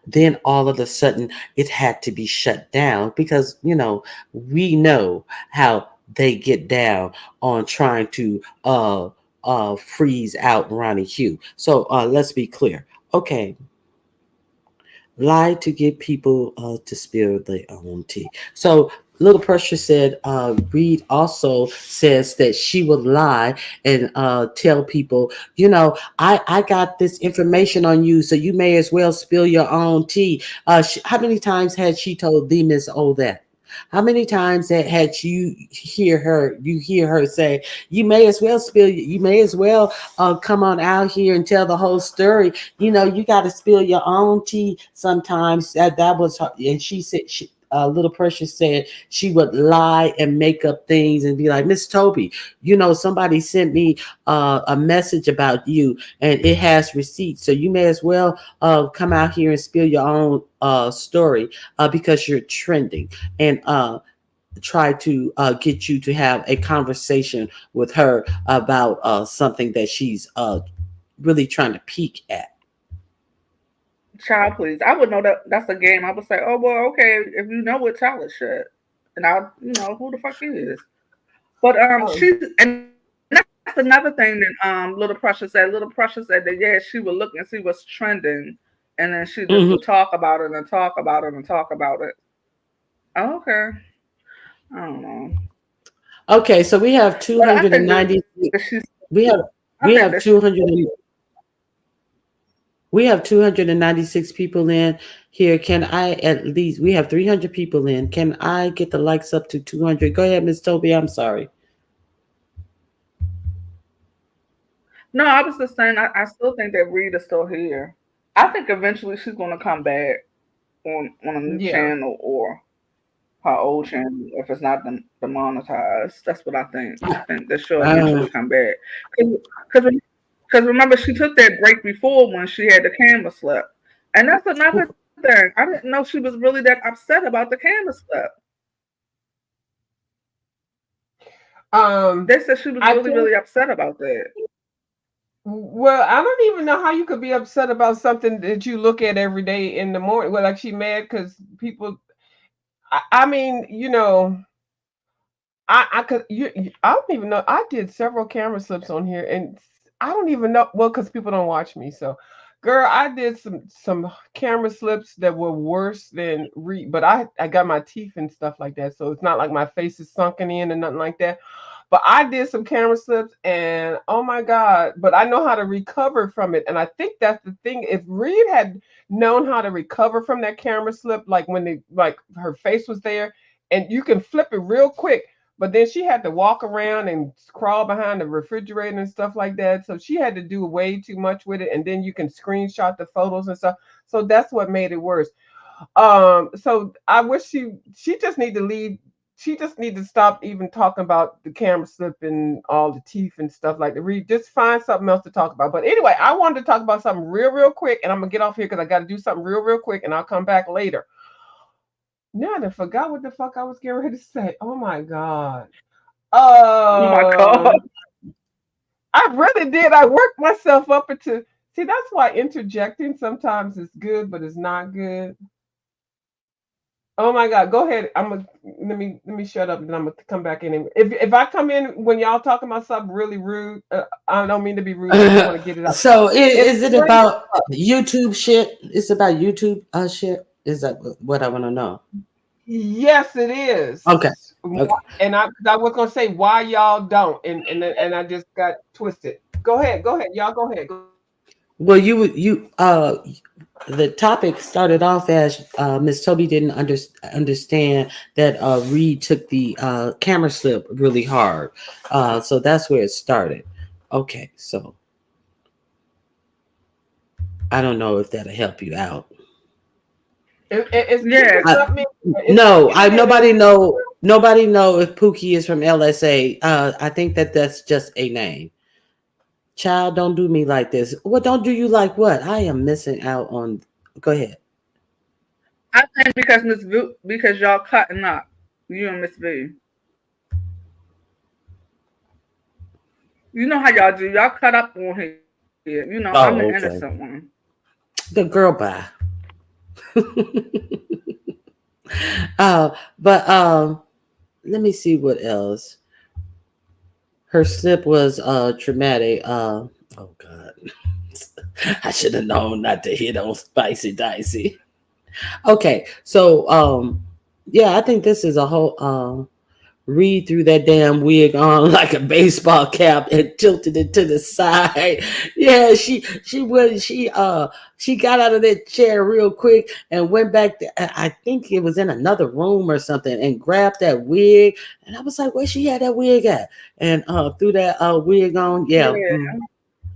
then all of a sudden it had to be shut down because we know how they get down on trying to freeze out Ronnie Hugh. So let's be clear. Okay, lie to get people to spill their own tea. So Little Pressure said Reed also says that she would lie and tell people, I got this information on you, so you may as well spill your own tea. How many times had she told the Miss O that? How many times had you hear her say, you may as well come on out here and tell the whole story. You got to spill your own tea sometimes. That was her, and she said Little Precious said she would lie and make up things and be like, Miss Toby, somebody sent me a message about you and it has receipts, so you may as well come out here and spill your own story because you're trending and try to get you to have a conversation with her about something that she's really trying to peek at. Child, please. I would know that that's a game. I would say, oh well, okay, if you know it, tell us shit, and who the fuck is. But Um, she's and that's another thing that Little Pressure said. Little Pressure said that yeah, she would look and see what's trending, and then she just would talk Mhm. about it and talk about it and talk about it. Oh, okay, I don't know, Okay, so we have but I think that 290. she's. We have I think we that have she's 200. We have 296 people in here. Can I at least? We have 300 people in. Can I get the likes up to 200? Go ahead, Miss Toby. I'm sorry. no. I was just saying. I still think that Reed is still here. I think eventually she's gonna come back on a new yeah. channel or her old channel if it's not demonetized. That's what I think. I think that she'll Uh, eventually come back. Because remember, she took that break before when she had the camera slip. And that's another thing. I didn't know she was really that upset about the camera slip. They Um, said she was I really, think. really upset about that. Well, I don't even know how you could be upset about something that you look at every day in the morning. Well, like she mad because people. I mean, I could I don't even know. I did several camera slips on here, and I don't even know. Well, because people don't watch me, so Girl, I did some camera slips that were worse than but I got my teeth and stuff like that, so it's not like my face is sunken in and nothing like that. But I did some camera slips, and oh my God, but I know how to recover from it. And I think that's the thing. If Reed had known how to recover from that camera slip, like when like her face was there, and you can flip it real quick, but then she had to walk around and crawl behind the refrigerator and stuff like that. So she had to do way too much with it. And then you can screenshot the photos and stuff. So that's what made it worse. So I wish she just need to leave. She just need to stop even talking about the camera slip and all the teeth and stuff like that. Just find something else to talk about. But anyway, I wanted to talk about something real quick, and I'm gonna get off here because I got to do something real quick, and I'll come back later. Now I forgot what the fuck I was getting ready to say. Oh my God. Oh my God. Um, I really did. I worked myself up into. See, that's why interjecting sometimes is good, but it's not good. Oh my God, go ahead. I'm gonna let me shut up and I'm gonna come back in. If I come in when y'all talking about something really rude, I don't mean to be rude. I just want to get it out. So It's is it about YouTube shit? It's about YouTube shit. Is that what I want to know? yes, it is. Okay. Okay. And I was gonna say why y'all don't, and I just got twisted. Go ahead, y'all. Go ahead. Well, the topic started off as Miss Toby didn't understand that Reed took the camera slip really hard, so that's where it started. Okay, so I don't know if that'll help you out. Is Yeah. Pookie something? Is No, Pookie in here? nobody know if Pookie is from LSA. I think that's just a name. Child, don't do me like this. What don't do you like what? I am missing out on. Go ahead. I think because because y'all cutting up. You and Miss B. You know how y'all do. Y'all cut up on here. I'm the innocent Oh, one. okay. The girl bye. But let me see what else. Her slip was traumatic. Oh God. I should have known not to hit on spicy dicey. Okay, so yeah, I think this is a whole Reed threw that damn wig on like a baseball cap and tilted it to the side. Yeah, she got out of that chair real quick and went back I think it was in another room or something and grabbed that wig. And I was like, where she had that wig at? And threw that wig on. Yeah. Yeah.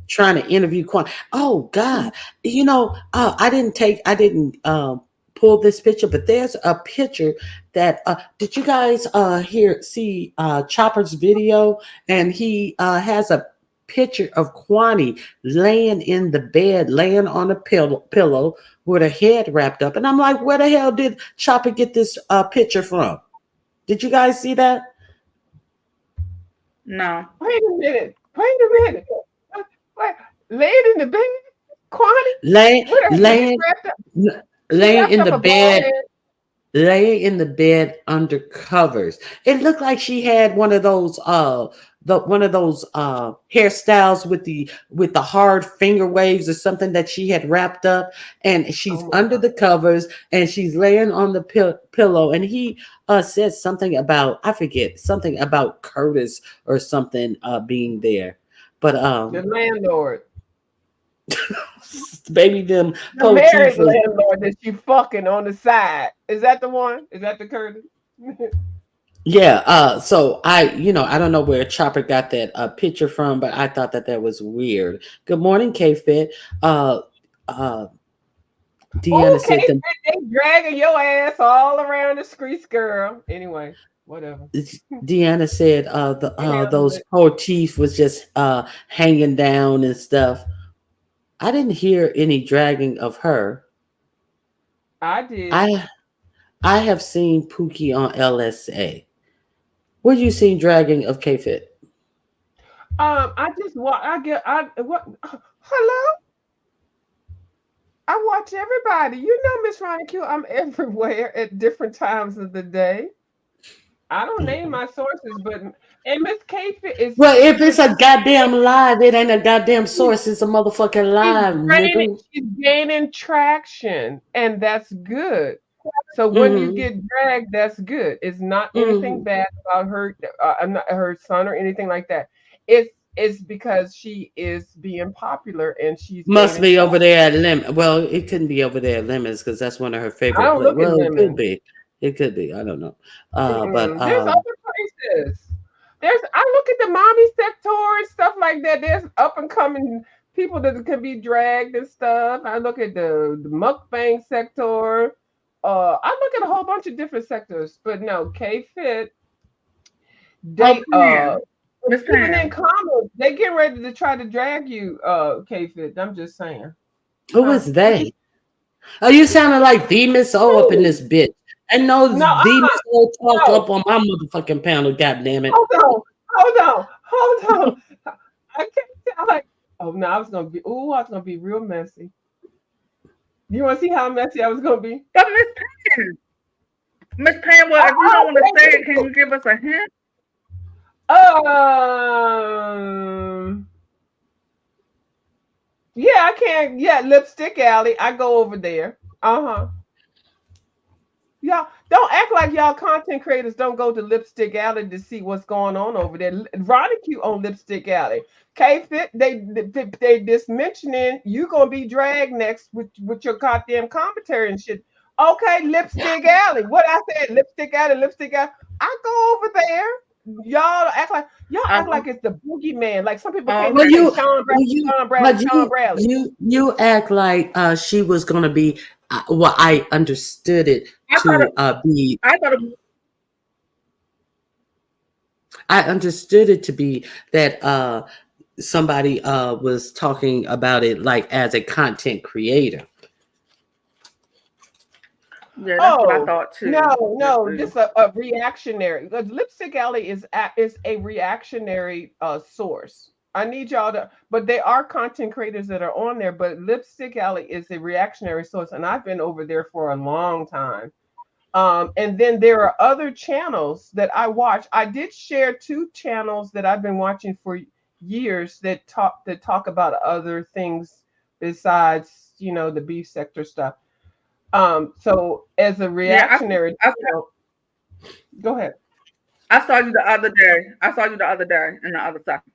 Trying to interview Quan. Oh God. I didn't pull this picture, but there's a picture that did you guys see Chopper's video? And he has a picture of Kwani laying in the bed, laying on a pillow with her head wrapped up. And I'm like, where the hell did Chopper get this picture from? Did you guys see that? No. Wait a minute. Wait a minute. Wait, laying in the bed, Kwani, Lay, with her head laying, wrapped up. She laying wrapped in up the a bald bed, head. laying in the bed under covers. It looked like she had one of those hairstyles with the hard finger waves or something that she had wrapped up, and Oh she's my under God. the covers and she's laying on the pillow. And he said something about, I forget, something about Curtis or something being there. But The landlord. baby, them The poteeth married was. landlord that she fucking on the side. Is that the one? Is that the Curtis? Yeah, so I don't know where Chopper got that picture from, but I thought that was weird. Good morning, K-Fit. Uh, uh, Deanna Okay, said they dragging your ass all around the streets, girl. Anyway, whatever. Deanna said You handle those it. poor teeth was just hanging down and stuff. I didn't hear any dragging of her. I did. I I have seen Pookie on LSA. What you seen dragging of K-Fit? I just I get I what hello? I watch everybody. You know, Miss Ronnie Q, I'm everywhere at different times of the day. I don't name my sources, but and Miss K is Well, if she's it's a goddamn live, it ain't a goddamn source. It's a motherfucking she's live, nigga. she's gaining traction, and that's good. So when you Mm-hmm. get dragged, that's good. It's not anything Mm-hmm. bad about her, not her son or anything like that. It's because she is being popular and she's Must gaining be traction. over there at Lemon. Well, it couldn't be over there at Lemons because that's one of her I favorite don't places. look at Well, it could lemon. be. It could be. I don't know. But Mm-mm. There's other places. I look at the mommy sector and stuff like that. There's up and coming people that can be dragged and stuff. I look at the mukbang sector. I look at a whole bunch of different sectors, but no, K Fit, Oh, they Pam. Miss even in Pam. comments, they get ready to try to drag you, K Fit. I'm just saying. who Huh? is What you they? Oh, you sounding like the Miss O up in saying? this bitch. And no, No, the Miss O talk no. up on my motherfucking panel. God damn it. Hold on, hold on, hold on. I can't tell like, oh no, I was gonna be real messy. You wanna see how messy I was gonna be? But Miss Pam. Miss Pam, well, if you don't want to say it, can you give us a hint? Um yeah, I can't lipstick alley. I go over there. Uh-huh. Y'all don't act like y'all content creators don't go to Lipstick Alley to see what's going on over there. Ronnie Q on Lipstick Alley. K Fit, they just mentioning you gonna be dragged next with your goddamn commentary and shit. Okay, Lipstick Alley. What I said, Lipstick Alley, Lipstick Alley. I go over there. Y'all act Um, like it's the boogeyman. Like some people oh, came Well, and say you, Sean well, Bradley, you, Sean Bradley, but Sean Bradley. you act like she was gonna be. Well, I understood it I thought it, to be. I thought it, I understood it to be that somebody was talking about it like as a content creator. yeah, that's what I Oh thought too. no, Just no, this a reactionary. Because Lipstick Alley is a reactionary source. I need y'all to, but they are content creators that are on there. But Lipstick Alley is a reactionary source, and I've been over there for a long time. And then there are other channels that I watch. I did share two channels that I've been watching for years that talk about other things besides the beef sector stuff. So as a yeah. reactionary, I, go ahead. I saw you the other day. I saw you the other day in the other second.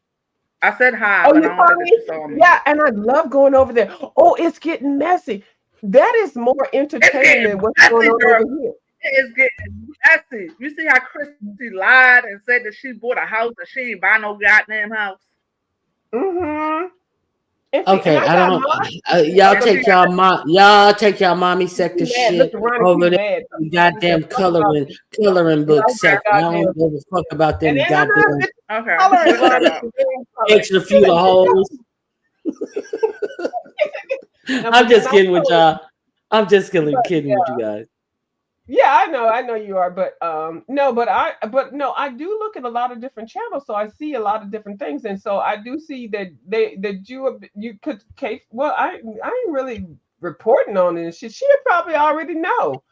I said hi, Oh, but you I don't saw think that you me? saw me. Yeah, and I love going over there. Oh, it's getting messy. That is more It's entertaining getting than what's going messy, on girl. over here. It is getting messy. You see how Chrissy lied and said that she bought a house and she ain't buy no goddamn house. Mm-hmm. And see, and Okay, I I got don't. my Y'all And other she take people. y'all take y'all mommy sector Mad. Look, shit Ronnie over Q there. mad. In Said, goddamn fuck about coloring this. coloring Because book I got section. I don't goddamn. give a fuck about And them then I'm goddamn not okay, coloring, let's Ron. shut It's up. the green color. extra few of holes. No, I'm but the just nice kidding with color. y'all. I'm just But kidding with you guys. yeah, I know you are, but no, but no, I do look at a lot of different channels, so I see a lot of different things, and so I do see that you could case. Well, I ain't really reporting on it. She probably already know.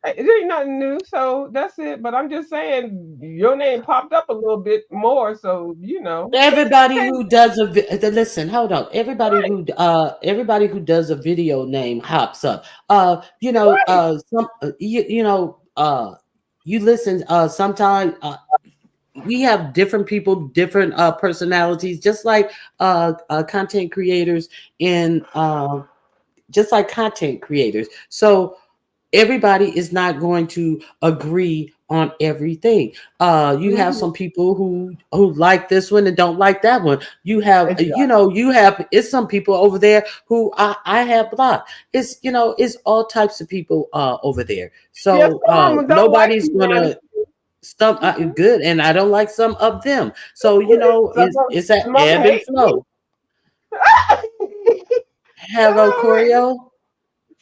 It ain't nothing new, so that's it. But I'm just saying your name popped up a little bit more, so it's Everybody okay. who does listen, hold on. Everybody who does a video name hops up. Right. Some you listen sometimes we have different people, different personalities, just like content creators in just like content creators. So everybody is not going to agree on everything. You have Mhm. some people who like this one and don't like that one. You have Exactly. it's some people over there who I have blocked. It's all types of people over there. Yes, So some of them don't like nobody's you, Ronnie. gonna some Mhm. good, and I don't like some of them. So Some of it's an some of them ebb and hate me. flow. Hello, All right. Choreo.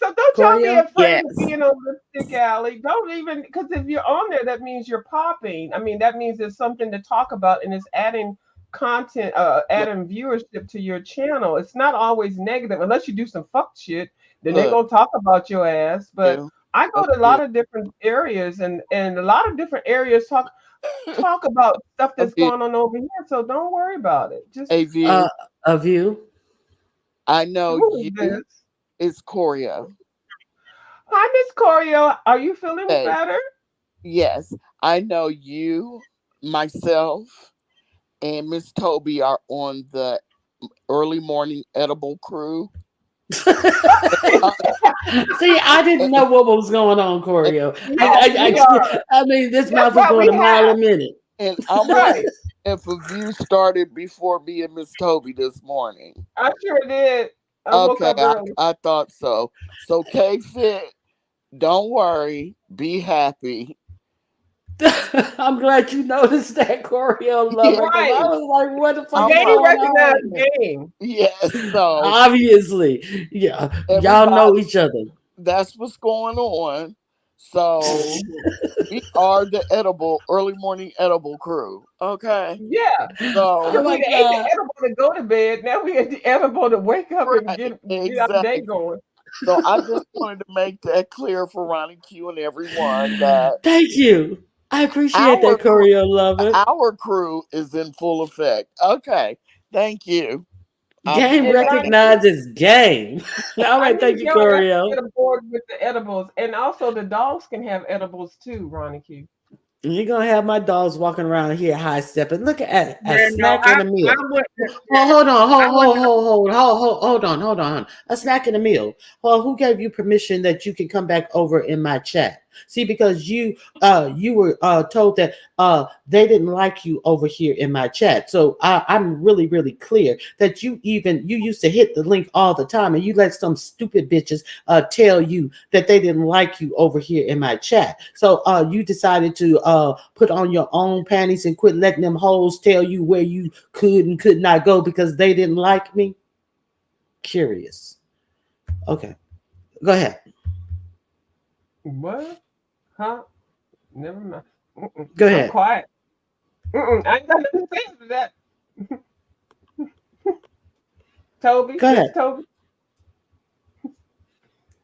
So don't y'all be Choreo. afraid of Yes. being on Lipstick Alley. Don't even because if you're on there, that means you're popping. I mean, that means there's something to talk about and it's adding content, adding viewership to your channel. It's not always negative unless you do some fuck shit. Then they're Look, gonna talk about your ass. But you. I go A to a view. lot of different areas, and a lot of different areas talk about stuff A that's view. going on over here. So don't worry about it. Just A Uh, view. a view. I know who is you this? is Coria. Hi, Miss Corio. Are you feeling Hey, better? yes, I know you, myself, and Miss Toby are on the early morning edible crew. Uh, See, I didn't know and, what was going on, and, Choreo. Yes, we are. I mean, this That's mouth was why going we a mile a have. minute. and I'm wondering Right. if a view started before me and Miss Toby this morning. I sure did. I woke Okay, up early. I thought so. So K Fit, don't worry, be happy. I'm glad you noticed that, Choreo Yeah, lover, because I Right. was like, what the fuck I'm is They like, going recognize on? game. yes. So Obviously, yeah, y'all everybody, know each other. that's what's going on. So Mhm. we are the edible early morning edible crew. Okay. Yeah. So Oh Because we my done ate the god! edible to go to bed. Now we ate the edible to wake up and right, get our day exactly. going. So I just wanted to make that clear for Ronnie Q and everyone that Thank you. I appreciate our that, crew, Choreo lover. our crew is in full effect. Okay. Thank you. I'll be Game And back. Ronnie, recognizes game. All I right, need thank you, your ass to Choreo. get aboard with the edibles. And also the dogs can have edibles too, Ronnie Q. You're gonna have my dogs walking around here high stepping. Look at a Yeah, no, snack in a I meal. wouldn't. Oh, hold on, I wouldn't. hold on. A snack and a meal. Well, who gave you permission that you can come back over in my chat? See, because you were told that they didn't like you over here in my chat. So I'm really clear that you used to hit the link all the time, and you let some stupid bitches tell you that they didn't like you over here in my chat. So you decided to put on your own panties and quit letting them hoes tell you where you could and could not go because they didn't like me. Curious. Okay, go ahead. What? Huh? Never mind. Mm-mm. Go I'm ahead. quiet. Mm-mm. I ain't got nothing to say to that. Toby, Go Miss ahead. Toby.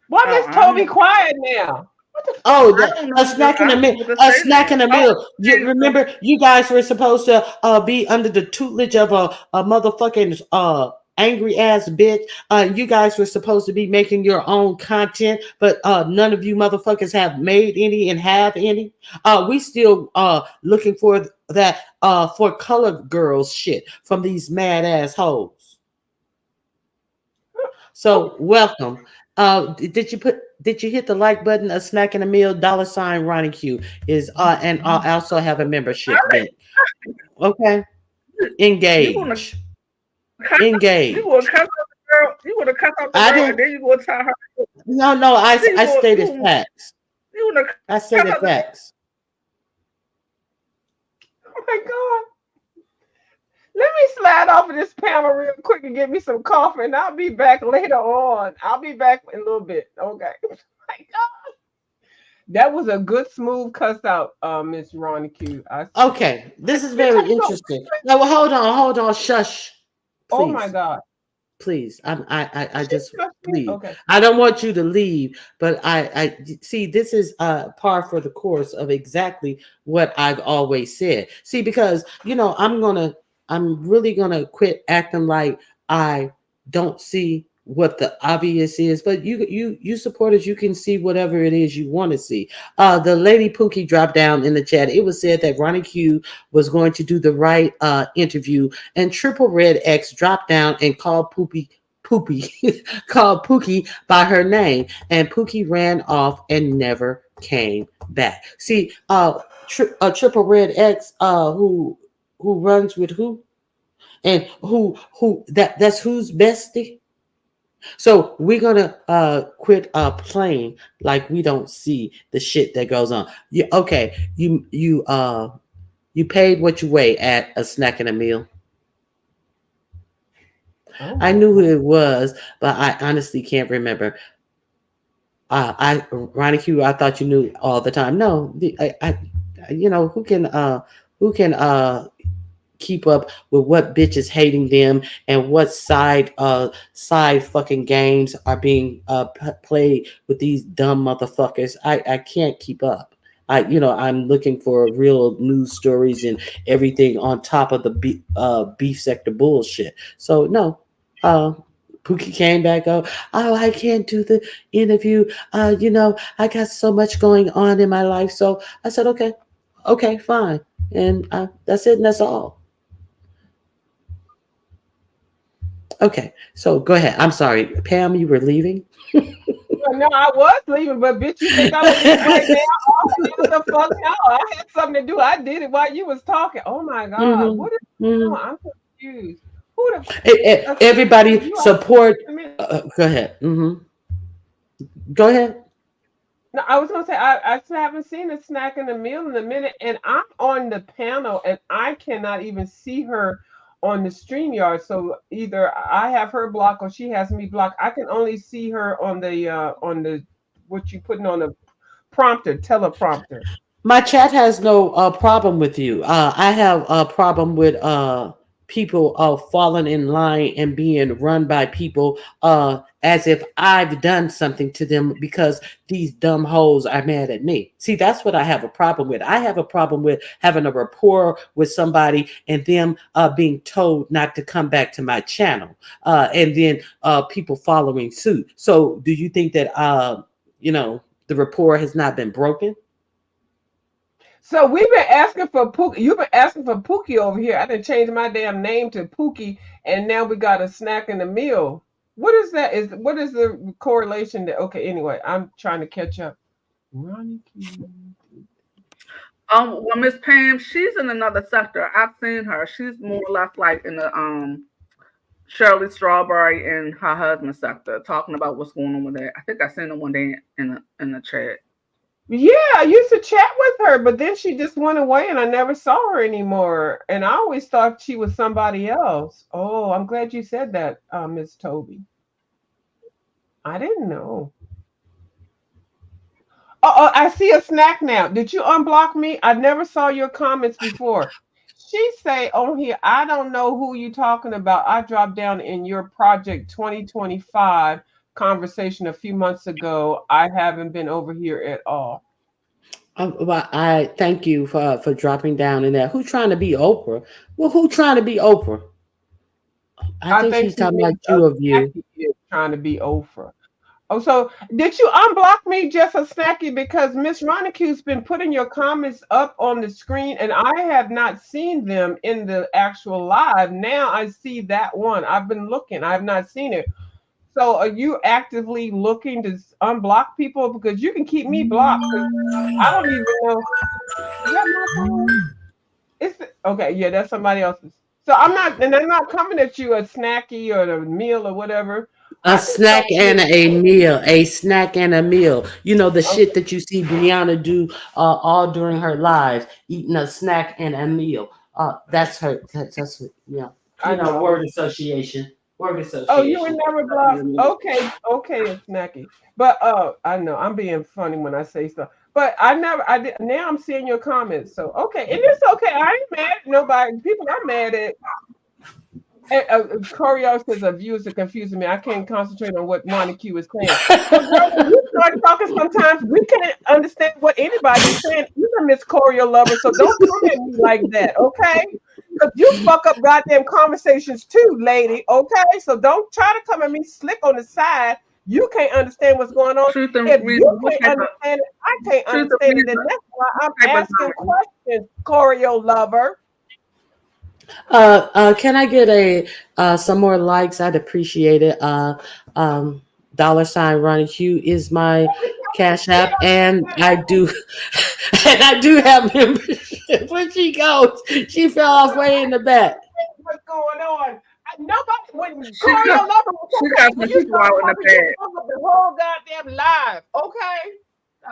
Why Miss I don't Toby know. quiet now? What the Oh, I don't a know what snack in I a don't meal. know what to A say snack then. in a Oh, meal. You okay, so remember, you guys were supposed to be under the tutelage of a motherfucking angry ass bitch. You guys were supposed to be making your own content, but none of you motherfuckers have made any and have any. We still looking for that for color girls shit from these mad ass hoes. So welcome. Did you hit the like button? A snack and a meal, $ Ronnie Q is and I also have a all membership right. link. Okay. You wanna Engage. cut? You wanna Engage. cut out the girl? You wanna cut out the I girl, and didn't then you gonna tell her? no, Then I stated facts. you wanna I cut out stated the girl? facts. Oh my God. Let me slide off of this panel real quick and get me some coffee, and I'll be back later on. I'll be back in a little bit. Okay. My God. That was a good smooth cuss out, Miss Ronnie Q. I see. Okay, this is You very gotta go. interesting. No, well, hold on, shush. Oh my Please. God. Please, I She just cussed me? please. Okay. I don't want you to leave, but I see this is par for the course of exactly what I've always said. See, because I'm really gonna quit acting like I don't see what the obvious is, but you supporters, you can see whatever it is you want to see. The lady Pookie dropped down in the chat. It was said that Ronnie Q was going to do the right interview, and Triple Red X dropped down and called Poopy called Pookie by her name, and Pookie ran off and never came back. See, Triple Red X, who runs with who, and that's who's bestie. So we're gonna quit playing like we don't see the shit that goes on. Okay, you paid what you weigh at a snack and a meal. Oh I my knew who God. it was, but I honestly can't remember. I Ronnie Q, I thought you knew all the time. No, who can keep up with what bitches hating them and what side fucking games are being played with these dumb motherfuckers. I can't keep up. I'm looking for real news stories and everything on top of the beef sector bullshit. So no, uh, Pookie came back. Oh, I can't do the interview. I got so much going on in my life. So I said, okay, fine, and that's it, and that's all. Okay, so go ahead. I'm sorry, Pam, you were leaving. Well, no, I was leaving, but bitch, you think I'm gonna leave right now? Oh, the fuck no! I had something to do. I did it while you was talking. Oh my god, Hmm. what is Hmm. going on? I'm confused. Who the Everybody you support. are? Go ahead. Go ahead. No, I was gonna say I still haven't seen a snack in the meal in a minute, and I'm on the panel, and I cannot even see her on the StreamYard. So either I have her blocked or she has me blocked. I can only see her on the what you putting on the prompter, teleprompter. My chat has no problem with you. I have a problem with people falling in line and being run by people as if I've done something to them because these dumb hoes are mad at me. See, that's what I have a problem with. I have a problem with having a rapport with somebody and them being told not to come back to my channel, and then people following suit. So, do you think that the rapport has not been broken? So we've been asking for Pookie. You've been asking for Pookie over here. I didn't change my damn name to Pookie, and now we got a snack in the meal. What is that? What is the correlation that? Okay, anyway, I'm trying to catch up. Ronnie King. Well, Miss Pam, she's in another sector. I've seen her. She's more or less like in the Shirley Strawberry and her husband sector, talking about what's going on with that. I think I seen her one day in the chat. Yeah, I used to chat with her, but then she just went away and I never saw her anymore. And I always thought she was somebody else. Oh, I'm glad you said that, Miss Toby. I didn't know. Oh, I see a snack now. Did you unblock me? I never saw your comments before. She say on here, I don't know who you talking about. I dropped down in your project 2025 conversation a few months ago. I haven't been over here at all. Well, I thank you for dropping down in there. Who trying to be Oprah? Well, who trying to be Oprah? I I think think she's she talking means about you of you. snacky is trying to be Oprah. Oh, so did you unblock me just a snacky because Miss Ronicue's been putting your comments up on the screen and I have not seen them in the actual live. Now I see that one. I've been looking. I have not seen it. So are you actively looking to unblock people? Because you can keep me blocked. 'Cause I don't even know. Is that my phone? Okay, yeah, that's somebody else's. So I'm not, and I'm not coming at you a snacky or a meal or whatever. A I just snack don't and get. a meal. A snack and a meal. You know the shit Okay, that you see Brianna do all during her lives, eating a snack and a meal. That's her. That's her, I know. I was. word association. Word Oh, you were association. never blocked. Okay, okay, it's snacky. But I know I'm being funny when I say stuff. But I never. I did. Now I'm seeing your comments. So okay, and it's okay. I ain't mad at nobody. People I'm mad at. Choreo says views are confusing me. I can't concentrate on what Ronnie Q is saying. Well, girl, when you start talking, sometimes we can't understand what anybody is saying, even Miss Choreo lover. So don't come at me like that, okay? Because you fuck up goddamn conversations too, lady. Okay, so don't try to come at me slick on the side. You can't understand what's going on. Truth and If reason. you can't understand it, I can't Truth and understand it, reason. and that's why I'm Type of asking questions, Choreo lover. Can I get a some more likes? I'd appreciate it. Dollar sign Ronnie Hugh is my cash app, and I do, and I do have membership. When she goes, she fell off way in the back. What's going on? Nobody when She Corey cussed. Lover was She okay. cussing When you people start out in the talking, you past. fuck up the whole goddamn live. Okay.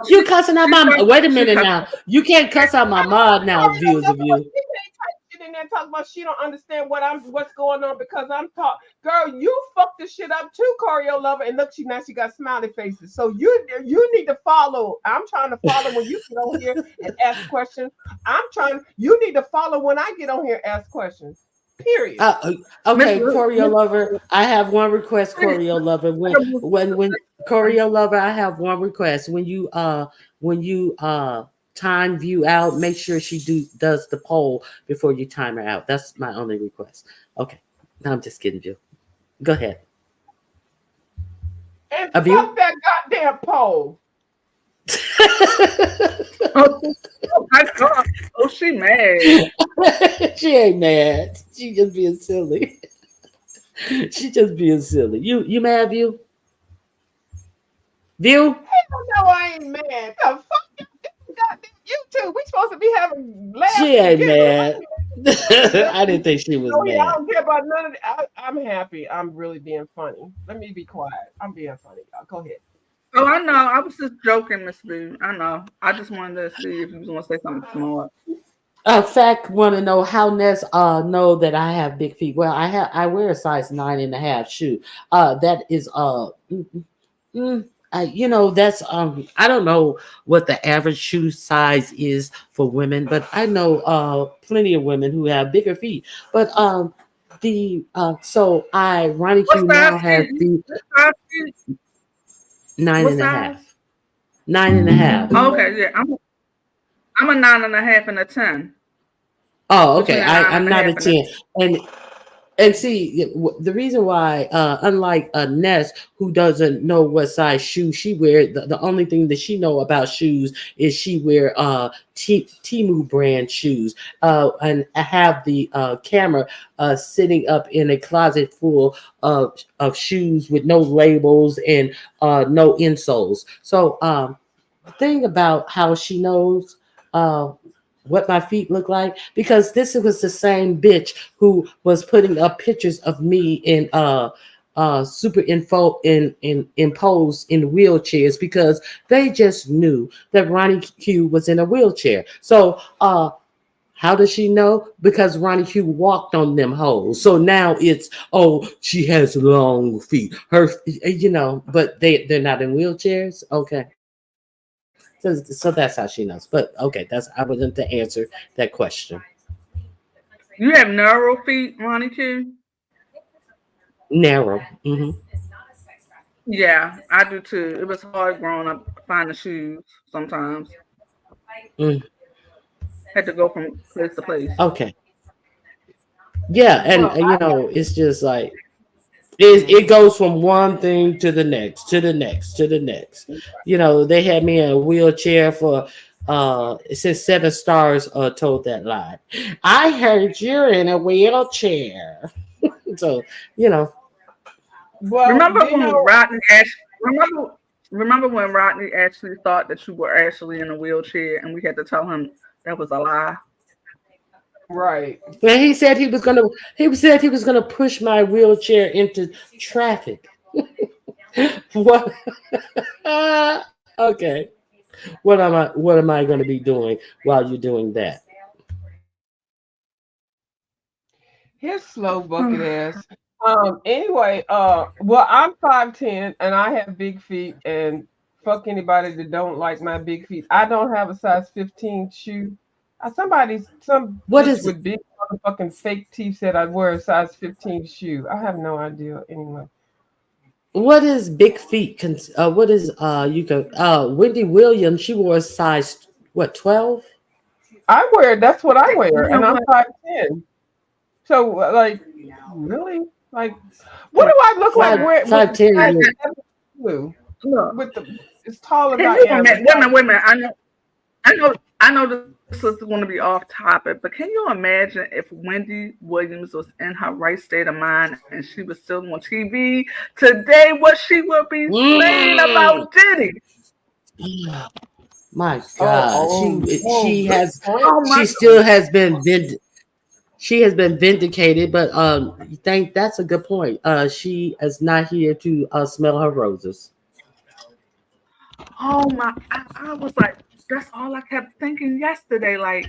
You cussing out She my? cussed. Wait a She minute cussed. now. You can't cuss out my mod now. Corey Viewers of Lover, you. you can't type shit in there and talk about about she don't understand what's going on because I'm taught. Girl, you fucked the shit up too, Choreo Lover. And look, she got smiley faces. So you need to follow. I'm trying to follow when you get on here and ask questions. You need to follow when I get on here and ask questions. Period. Okay, Miss Choreo Lover, I have one request, Choreo Lover. When Choreo Lover, I have one request. When you time view out, make sure she does the poll before you time her out. That's my only request. Okay. No, I'm just kidding, Jill. Go ahead. And A fuck view? that goddamn poll. Oh my God. Oh, she mad. She ain't mad. She just being silly. She just being silly. You mad, View? View? Hell no, I ain't mad. The fuck you goddamn you two. We supposed to be having laughs She and ain't giggles. mad. I didn't think she was Oh yeah, I mad. don't care about none of that. I'm happy. I'm really being funny. Let me be quiet. I'm being funny, y'all. Go ahead. Oh, I know. I was just joking, Miss B. I know. I just wanted to see if you was gonna say something smart. Fact want to know how Ness know that I have big feet. Well, I wear a size 9.5 shoe. That is that's I don't know what the average shoe size is for women, but I know plenty of women who have bigger feet. But the so I Ronnie What Q size now has feet? the What size feet? nine What and a size? half. 9.5. Okay, yeah. I'm a 9.5 and a 10. Oh, Between okay. a nine I'm and a not half a and a 10. And see, the reason why, unlike Ness, who doesn't know what size shoe she wears, the only thing that she know about shoes is she wear Temu brand shoes, and I have the camera sitting up in a closet full of shoes with no labels and no insoles. So the thing about how she knows what my feet look like, because this was the same bitch who was putting up pictures of me in super info in imposed in wheelchairs because they just knew that Ronnie Q was in a wheelchair. So how does she know? Because Ronnie Q walked on them hoes. So now it's, oh, she has long feet. But they're not in wheelchairs. Okay. So that's how she knows. But okay, I wasn't to answer that question. You have narrow feet, Ronnie Q? Narrow. Hmm. Yeah, I do too. It was hard growing up finding shoes sometimes. Mm, Had to go from place to place. okay. Yeah, and Well, I it's just like it mhm. goes from one thing to the next, to the next, to the next. They had me in a wheelchair for since Seven Stars told that lie. I heard you're in a wheelchair. So, you know, Well, Remember when Rodney actually remember when Rodney actually thought that you were actually in a wheelchair and we had to tell him that was a lie? right. and he said he was gonna push my wheelchair into traffic. What? Okay. What am I going to be doing while you're doing that? His slow bucket ass. Anyway, well, I'm 5'10" and I have big feet and fuck anybody that don't like my big feet. I don't have a size 15 shoe. Some What bitch is with big motherfucking fake teeth said I wear a size 15 shoe. I have no idea anyway. what is big feet? What is you can Wendy Williams? She wore a size what 12? That's what I You wear, know and I'm what? 5'10". So like really? Like what do I look like Five wearing with five the ten. size You 7 shoe? Look, With the as tall as can I you am, imagine? Wait a minute. I know this is going to be off topic, but can you imagine if Wendy Williams was in her right state of mind and she was still on TV today? What she would be saying Mm. about Diddy? My oh, God, oh, oh, she good has point. Oh my she still has been she has been vindicated, but you think that's a good point. She is not here to smell her roses. Oh my! I was like, that's all I kept thinking yesterday. Like,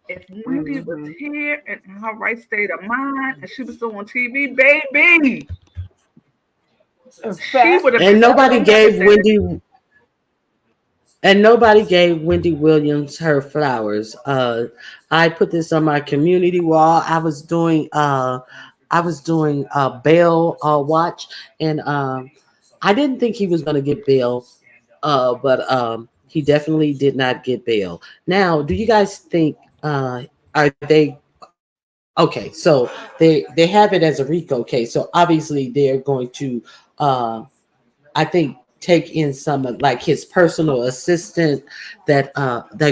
If Wendy was Mm-hmm. here and in her right state of mind and she was still on TV, baby, A she fact. would have And been nobody so gave devastated. Wendy Williams her flowers. I put this on my community wall. I was doing bail watch, and I didn't think he was going to get bail, but he definitely did not get bail. Now, do you guys think are they okay? So they have it as a RICO case. So obviously they're going to I think take in some of like his personal assistant, that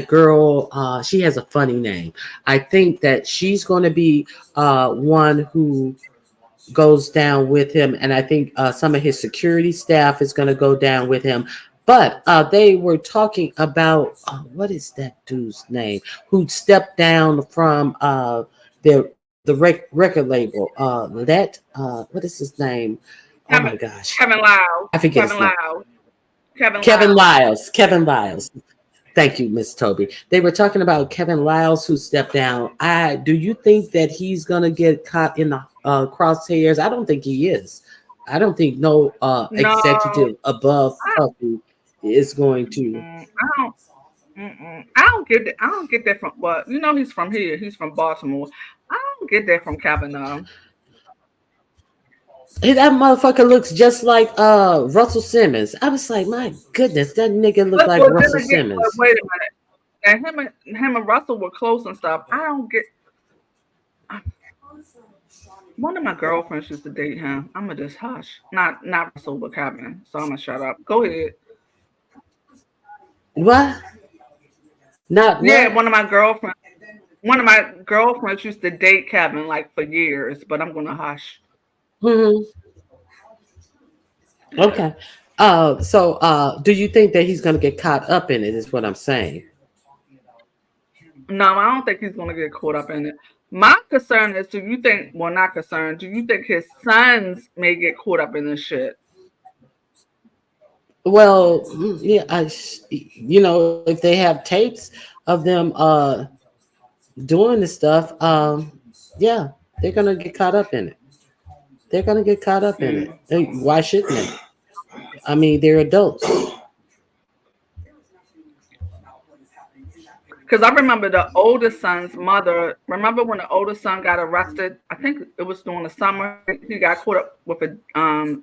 girl, she has a funny name. I think that she's going to be one who goes down with him, and I think some of his security staff is going to go down with him. But they were talking about what is that dude's name who stepped down from record label, what is his name? Oh my Kevin, gosh, Kevin Loud, I forget his Kevin name. Loud, Kevin Kevin Loud. Lyles. Kevin Lyles. Thank you, Miss Toby. They were talking about Kevin Lyles who stepped down. Do you think that he's gonna get caught in the crosshairs? I don't think he is. I don't think no No, executive above I, Puffy is going to. I don't. I don't get that. I don't get that from. Well, you know, he's from here. He's from Baltimore. I don't get that from Kavanaugh. Hey, that motherfucker looks just like Russell Simmons. I was like, my goodness, that nigga looked But like well, then Russell again, but Simmons. wait a minute. And him and Russell were close and stuff. I don't get. One of my girlfriends used to date him. I'ma just hush. Not Russell, but Kevin. So I'ma shut up. Go ahead. What? Not Yeah, what? one of my girlfriends used to date Kevin like for years, but I'm gonna hush. Hmm. Okay. Do you think that he's gonna get caught up in it? Is what I'm saying. No, I don't think he's gonna get caught up in it. My concern is, do you think? Well, not concerned. Do you think his sons may get caught up in this shit? Well, yeah, if they have tapes of them doing this stuff, yeah, they're gonna get caught up in it. They're gonna get caught up in it. Mm. Why shouldn't they? I mean, they're adults. Because I remember the oldest son's mother. Remember when the oldest son got arrested? I think it was during the summer. He got caught up with a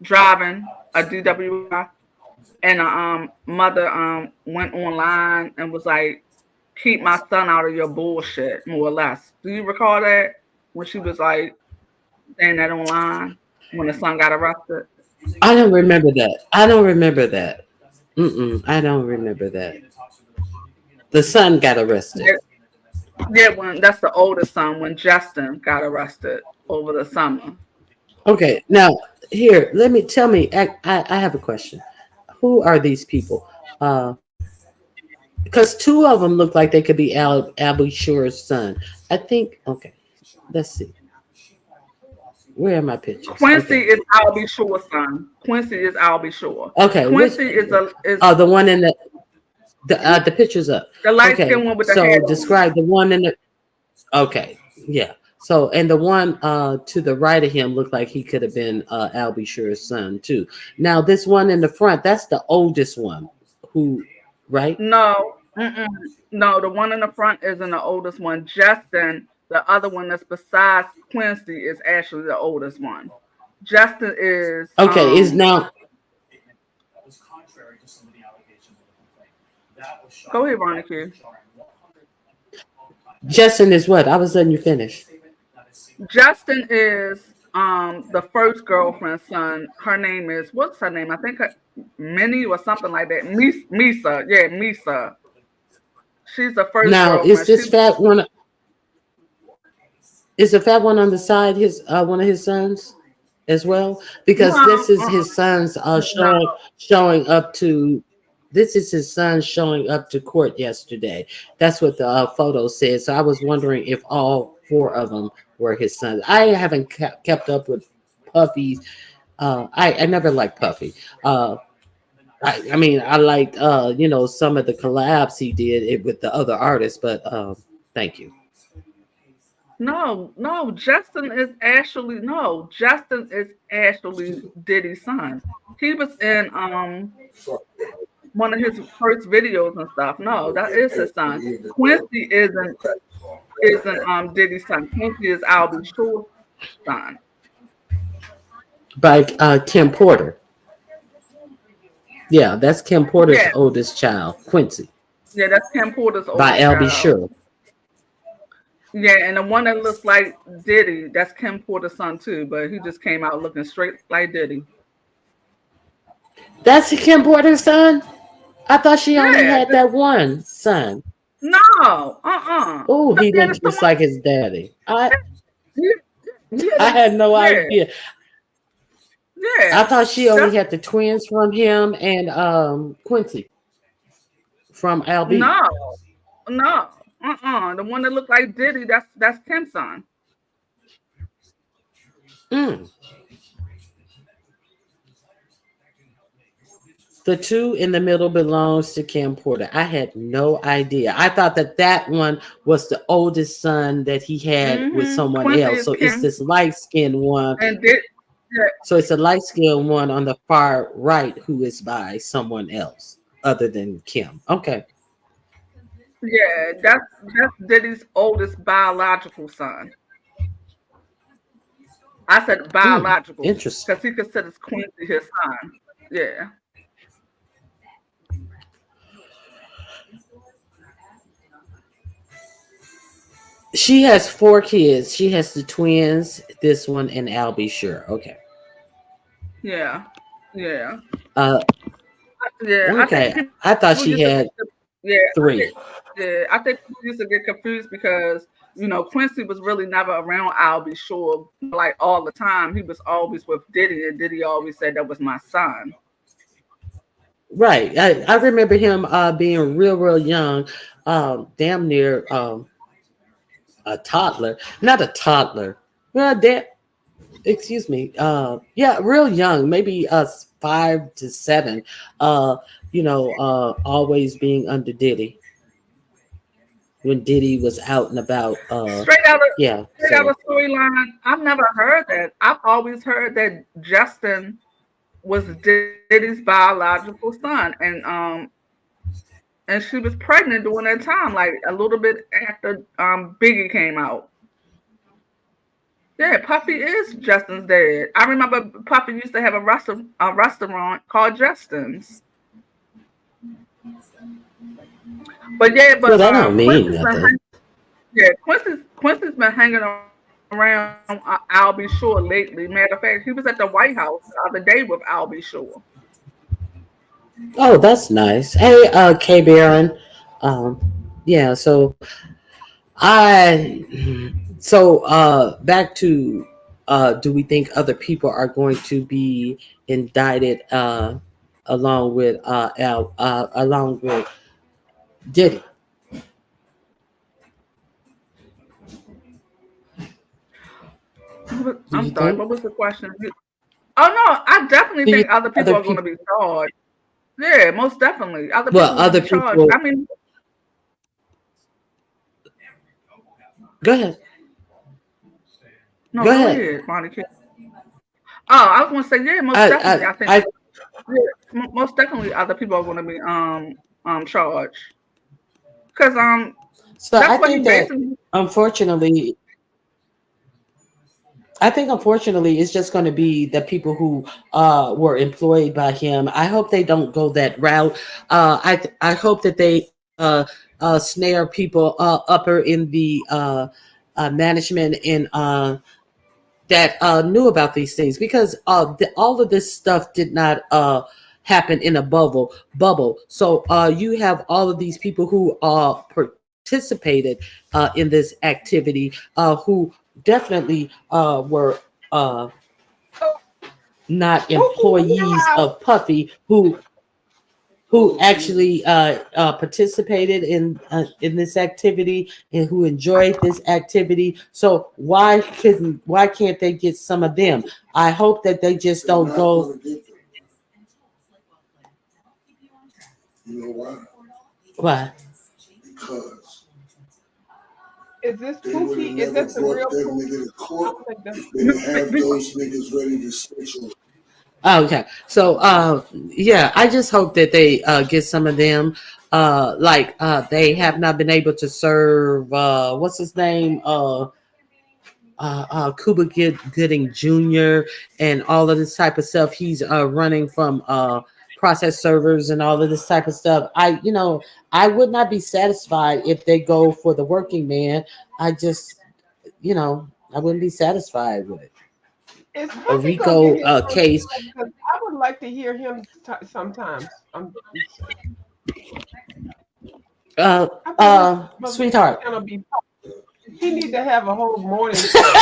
driving a DWI, and the mother went online and was like, "Keep my son out of your bullshit," more or less. Do you recall that when she was like saying that online when the son got arrested? I don't remember that. I don't remember that. I don't remember that. The son got arrested. Yeah, yeah, when that's the oldest son when Justin got arrested over the summer. Okay, now here, let me tell me. I have a question. Who are these people? Because two of them look like they could be Albie Shure's son. I think. Okay, let's see. Where are my pictures? Quincy Okay. is Albie Shore's son. Quincy is Albie Shore. Okay. Which? Quincy is Oh, the one in the pictures up. the light skinned Okay. one with the So hat on. describe the one in the. Okay. Yeah. So and the one to the right of him looked like he could have been Albie Shure's son too. Now this one in the front, that's the oldest one. Who, right? No, no, the one in the front isn't the oldest one. Justin, the other one that's besides Quincy, is actually the oldest one. Justin is Okay. Is now go ahead, Ronica. Justin is what? I was letting you finish. Justin is the first girlfriend's son. Her name is what's her name? I think Minnie or something like that. Misa. Yeah, Misa. She's the first Now is girlfriend. this fat one? Is the fat one on the side his one of his sons as well? Because No, this is his son's no. showing up to. This is his son showing up to court yesterday. That's what the photo said. So I was wondering if all four of them were his sons. I haven't kept up with Puffy's. I never liked Puffy. I mean, I liked some of the collabs he did it with the other artists, but thank you. No, no, Justin is actually Diddy's son. He was in one of his first videos and stuff. No, that is his son. Quincy isn't Diddy's son. Quincy is Albie Shaw's son. By Kim Porter. Yeah, that's Kim Porter's Yeah, oldest child, Quincy, yeah, that's Kim Porter's by oldest Albie child. Sure. Yeah, and the one that looks like Diddy, that's Kim Porter's son too, but he just came out looking straight like Diddy. That's Kim Porter's son? I thought she only Yeah, had that one son. no, Oh, he That is looked the just like his daddy. I one. Yeah, I had no yeah, idea. I yeah. thought she only That's had the twins from him and Quincy from LB. no, no, The one that looked like Diddy, that's Kim's son. Mm. The two in the middle belongs to Kim Porter. I had no idea. I thought that one was the oldest son that he had with someone Quincy else. is So it's Kim, this light skinned one. and did yeah, So it's a light skinned one on the far right who is by someone else other than Kim. Okay. yeah, that's Diddy's oldest biological son. I said Mm. biological Interesting. because he considers Quincy his son. Yeah. She has 4 kids. She has the twins, this one, and Albie Sure. Okay. Yeah, yeah, Uh, yeah. I think okay. I thought people she used to had yeah, three. I think people used to get confused because Quincy was really never around Albie Shore like all the time. He was always with Diddy, and Diddy always said that was my son. Right. I remember him being real young, damn near a toddler. Not a toddler. Well, excuse me. Yeah, real young, maybe 5 to 7. Always being under Diddy when Diddy was out and about. Straight out of Yeah. straight out So of storyline. I've never heard that. I've always heard that Justin was Diddy's biological son, and she was pregnant during that time, like a little bit after Biggie came out. Yeah, Puffy is Justin's dad. I remember Puffy used to have a restaurant called Justin's. But yeah, well, but that don't mean Quincy's nothing. Quincy's been hanging around Albie Shore lately. Matter of fact, he was at the White House the other day with Albie Shore. Oh, that's nice. Hey, K Baron. Um, yeah. Back to do we think other people are going to be indicted along with Diddy? Do I'm you sorry, think? what was the question? Oh no, I definitely Do you think think other people other are going to people? be charged. Yeah, most definitely. Other Well, people will other be charged. people. I mean, Go ahead. no, Go go ahead. ahead, Monica. Oh, I was going to say, yeah, most definitely. I think, I yeah, most definitely, other people are going to be charged because so I that's what he think that basically. unfortunately unfortunately, it's just going to be the people who were employed by him. I hope they don't go that route. I hope that they snare people upper in the management and that knew about these things because all of this stuff did not happen in a bubble. So you have all of these people who participated in this activity who definitely were not employees of Puffy who actually participated in this activity and who enjoyed this activity. So why can't they get some of them? I hope that they just don't go. You know why? Why? Because Is this they would have Pookie? Is never that the brought real that Pookie? nigga to I court don't think that's. if they didn't have those niggas ready to snitch on. Okay. So yeah, I just hope that they get some of them. They have not been able to serve what's his name? Cuba Gooding Jr. and all of this type of stuff. He's running from process servers and all of this type of stuff. I would not be satisfied if they go for the working man. I just, I wouldn't be satisfied with it. Is A Puffy gonna get RICO his own case. show? Because I would like to hear him sometimes. I want his motherfucking Sweetheart. channel be. He need to have a whole morning show.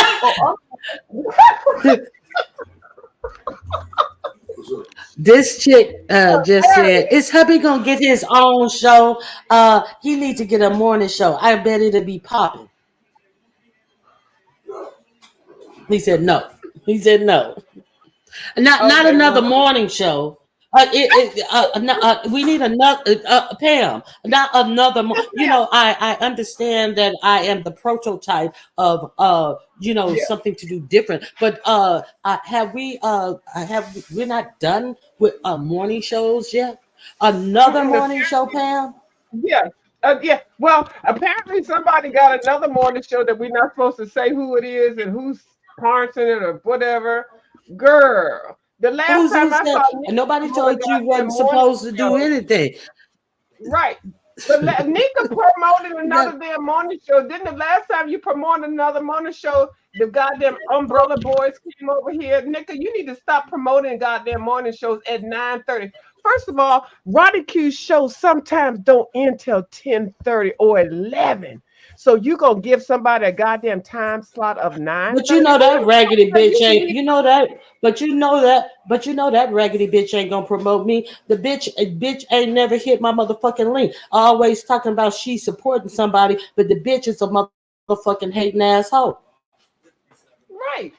This chick just said, Apparently, "Is hubby gonna get his own show? He need to get a morning show. I bet it'll be popping." He said no. He said no. Not okay, another well, morning show. We need another Pam. Not another. yes, ma'am. I understand that I am the prototype of Yeah, something to do different. But we're not done with morning shows yet? Another morning show, Pam? yeah, yeah. Well, apparently somebody got another morning show that we're not supposed to say who it is and who's sponsoring it or whatever. Girl, the last time Who's I saw that? Nick And nobody promote a told you goddamn wasn't morning supposed to do show, anything. right? Nika promoted You got another damn morning show. Didn't the last time you promoted another morning show, the goddamn Umbrella Boys came over here? Nika, you need to stop promoting goddamn morning shows at 9:30. First of all, Ronnie Q's shows sometimes don't end till 10:30 or 11. So you gonna give somebody a goddamn time slot of But 9:30? that raggedy bitch You ain't. need But that raggedy bitch ain't gonna promote me. The bitch ain't never hit my motherfucking link. Always talking about she supporting somebody, but the bitch is a motherfucking hating asshole. right.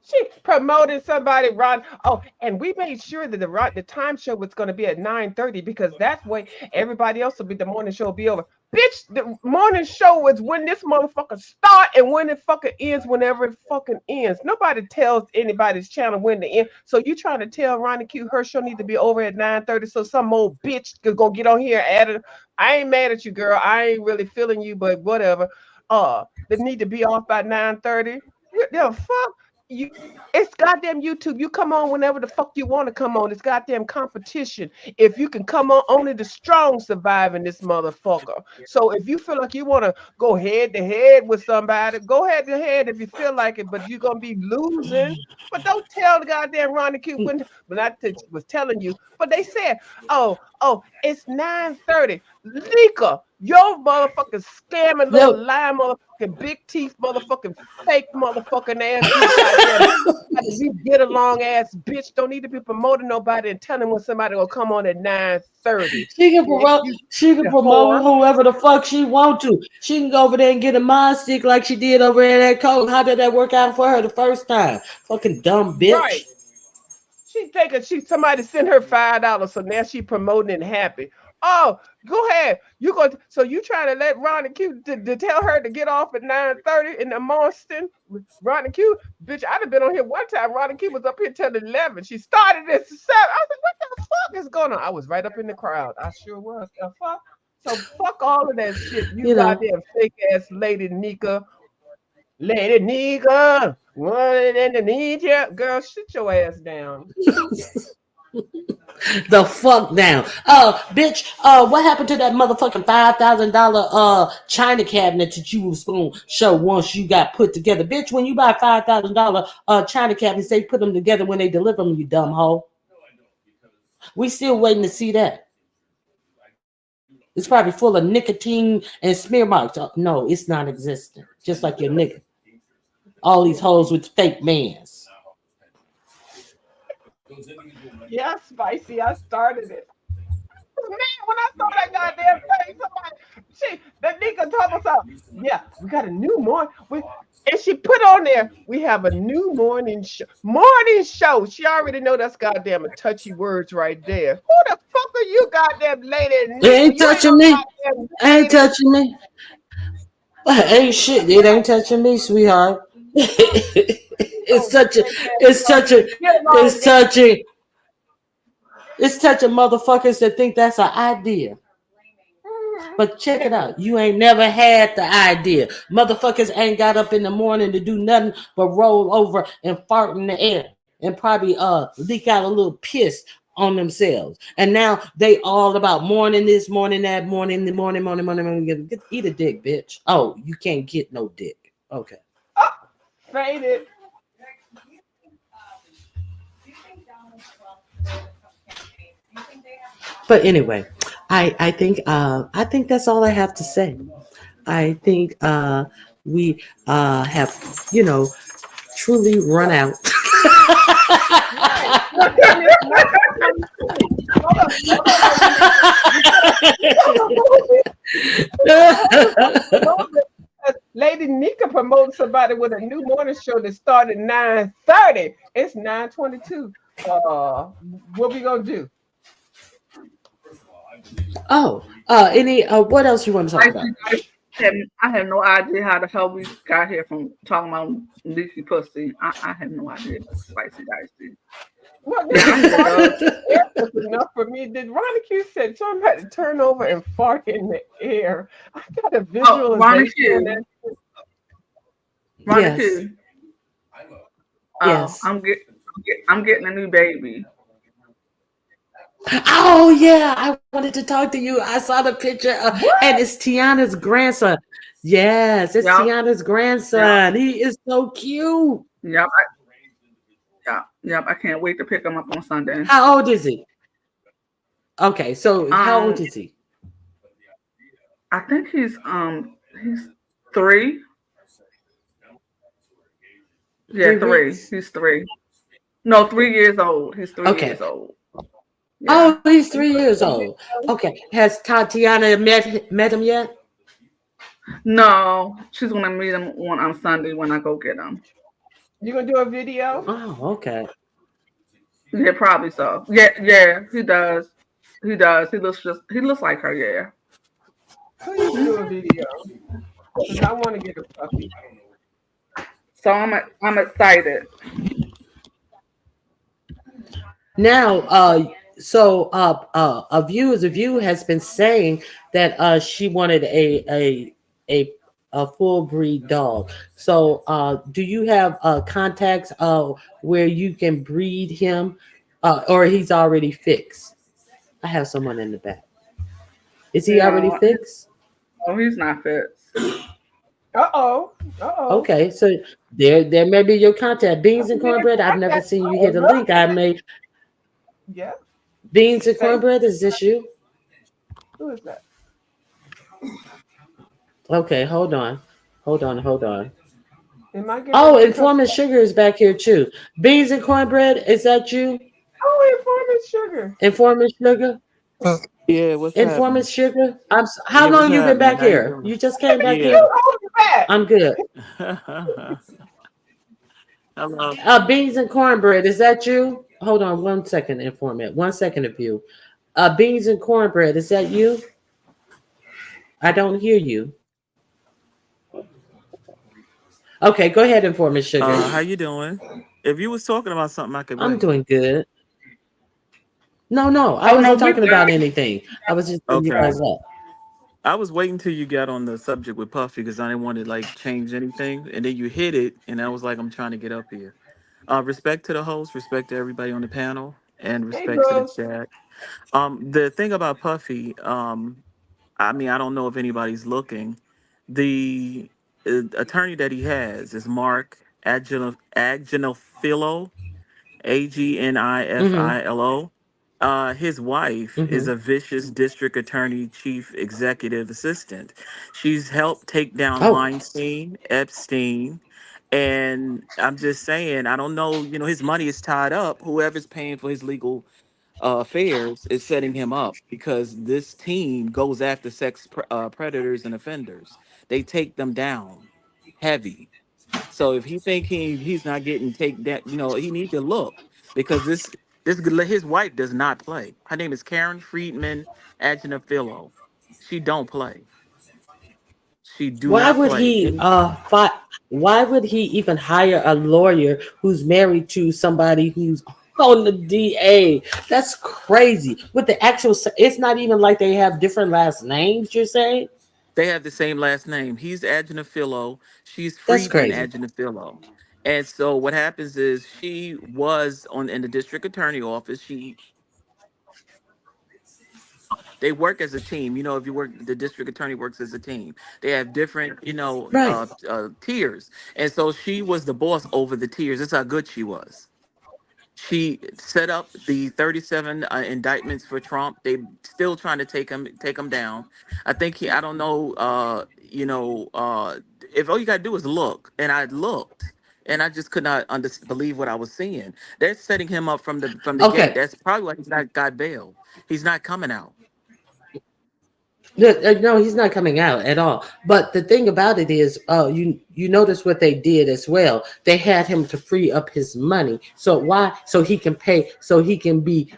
She promoted somebody, Ron. Oh, and we made sure that the time show was going to be at 9:30 because that's way everybody else will be the morning show will be over. Bitch, the morning show is when this motherfucker start and when it fucking ends whenever it fucking ends. Nobody tells anybody's channel when to end. So you trying to tell Ronnie Q her show need to be over at 9:30 so some old bitch could go get on here and add it. I ain't mad at you, girl. I ain't really feeling you, but whatever. They need to be off by 9:30. The fuck? You it's goddamn YouTube. You come on whenever the fuck you want to come on. It's goddamn competition. If you can come on, only the strong survive in this motherfucker. So if you feel like you want to go head to head with somebody, go head to head if you feel like it, but you're gonna be losing. But don't tell the goddamn Ronnie Q when I was telling you, but they said, it's 9:30. Lika, your motherfucking scamming little No, lie motherfucking big teeth motherfucking fake motherfucking ass you goddamn we get along ass bitch don't need to be promoting nobody and telling when somebody will come on at 9:30. she can Bitch, promote. you She can the promote whore. whoever the fuck she want to. She can go over there and get a mind stick like she did over at that coat. How did that work out for her the first time? Fucking dumb bitch. Right. She somebody sent her $5, so now she promoting and happy. Oh, go ahead. So you trying to let Ronnie Q to tell her to get off at 9:30 in the Marston? Ronnie Q, bitch, I'd have been on here one time. Ronnie Q was up here till 11. She started at 7. I was like, what the fuck is going on? I was right up in the crowd. I sure was. The fuck? So fuck all of that shit. You You know. goddamn fake ass lady Nika. Lady Nika. Wanted in the need you. Girl, sit your ass down. The fuck down. Bitch, what happened to that motherfucking $5,000 China cabinet that you was gonna show once you got put together? Bitch, when you buy $5,000 China cabinets, they put them together when they deliver them, you dumb hoe. We still waiting to see that. It's probably full of nicotine and smear marks. No, it's non existent. Just like your nigga. All these hoes with fake mans. Yeah, spicy. I started it. Man, when I saw that goddamn thing, somebody, that nigga told us out. Yeah, we got a new one. And she put on there, we have a new morning show. Morning show. She already know that's goddamn a touchy words right there. Who the fuck are you, goddamn lady It Nika? ain't You ain't touching no me. goddamn Ain't lady. touching me. Ain't shit. It ain't touching me, sweetheart. it's Oh, touching. get that It's along. touching. Get along, It's get touching. It's touching motherfuckers that think that's an idea. along. But check it Get out. You ain't never had the idea. Motherfuckers ain't got up in the morning to do nothing but roll over and fart in the air and probably leak out a little piss on themselves. And now they all about morning this, morning that, morning, the morning. Eat a dick, bitch. Oh, you can't get no dick. Okay. oh, faded. But anyway, I think that's all I have to say. I think we have truly run out. Right. And it's 9:22. Hold on a minute. We gotta move it. We gotta move it. Lady Nika promoting somebody with a new morning show that started 9:30. It's 9:22. What we gonna do? Oh, any what else you want to talk about? I have no idea how the hell we got here from talking about leaky pussy. I have no idea. Spicy dicey. Well, Yeah, just I hear the fart in dogs. the air was enough for me. Did Q said something had to turn over and fart in the air? I got a Oh, Ronnie visualization on Q. that. Ronnie Yes, Q. Oh, yes. I'm getting a new baby. Oh yeah, I wanted to talk to you. I saw the picture, and What? it's Tiana's grandson. Yes, it's Yep, Tiana's yep, grandson. He is so cute. yep, yep. I can't wait to pick him up on Sunday. How old is he? Okay, so how old Um, is he? I think he's 3. Yeah, Three 3. weeks. He's 3. No, 3 years old. He's three Okay. years old. Yeah. Oh, he's You 3 years gonna do old. Okay. Has Tatiana met him yet? No, she's gonna meet him on Sunday when I go get him. you gonna do a video? Oh, okay. Yeah, probably so. Yeah, yeah, he does. He does. He looks like her. Yeah. Please do a video because I want to get a puppy. So I'm excited. Now, a view has been saying that she wanted a a full breed dog. So, do you have contacts where you can breed him, or he's already fixed? I have someone in the back. Is he already No, fixed? he's not fit. Uh oh. Uh oh. Okay, so there may be your contact. Beans and Get in cornbread. I've never contact. seen I you hit would a love link. I that. may Yeah. beans and Say cornbread. Is this you? who is that? Okay, hold on. Am I getting Oh, ready to come? Informant Sugar is back here too. Beans and cornbread. Is that you? Oh, informant sugar. Informant Sugar. Yeah, what's Informant happening? Sugar. How Yeah, what's long you been happening? back How you here? doing? You just came back You Yeah. here. hold it back. I'm good. Hello. Beans and cornbread. Is that you? Hold on one second, informant. 1 second of you. Beans and cornbread. Is that you? I don't hear you. Okay, go ahead, informant sugar. How you doing? If you was talking about something, I could I'm wait. doing good. No, I Oh no, wasn't we talking good. about anything. I was just putting you Okay. guys up. I was waiting till you got on the subject with Puffy because I didn't want to like change anything, and then you hit it, and I was like, I'm trying to get up here. Respect to the host, respect to everybody on the panel, and Hey, respect to the boo. chat. The thing about Puffy, I mean, I don't know if anybody's looking. The attorney that he has is Mark Agnifilo, Mm-hmm. Agnifilo. His wife is Mm-hmm. a vicious district attorney chief executive assistant. She's helped take down Oh. Weinstein, Epstein, and I'm just saying, I don't know, his money is tied up. Whoever's paying for his legal affairs is setting him up because this team goes after sex predators and offenders. They take them down heavy. So if he think he's not getting take that, he need to look, because this his wife does not play. Her name is Karen Friedman Aginafilo. She don't play. She do Why not would play. he And why would he even hire a lawyer who's married to somebody who's on the DA? That's crazy. With the actual it's not even like they have different last names, you're saying? they have the same last name. He's Aginafilo. She's That's Friedman crazy. Aginafilo. And so what happens is she was on in the district attorney office. They work as a team. If you work, the district attorney works as a team. They have different, Right. tiers. And so she was the boss over the tiers. That's how good she was. She set up the 37 indictments for Trump. They still trying to take him down. I think I don't know, if all you gotta do is look, and I looked, and I just could not believe what I was seeing. They're setting him up from the gate. Okay. That's probably why he's not got bail. He's not coming out. No, no, he's not coming out at all. But the thing about it is, you notice what they did as well. They had him to free up his money. So why? So he can pay. So he can be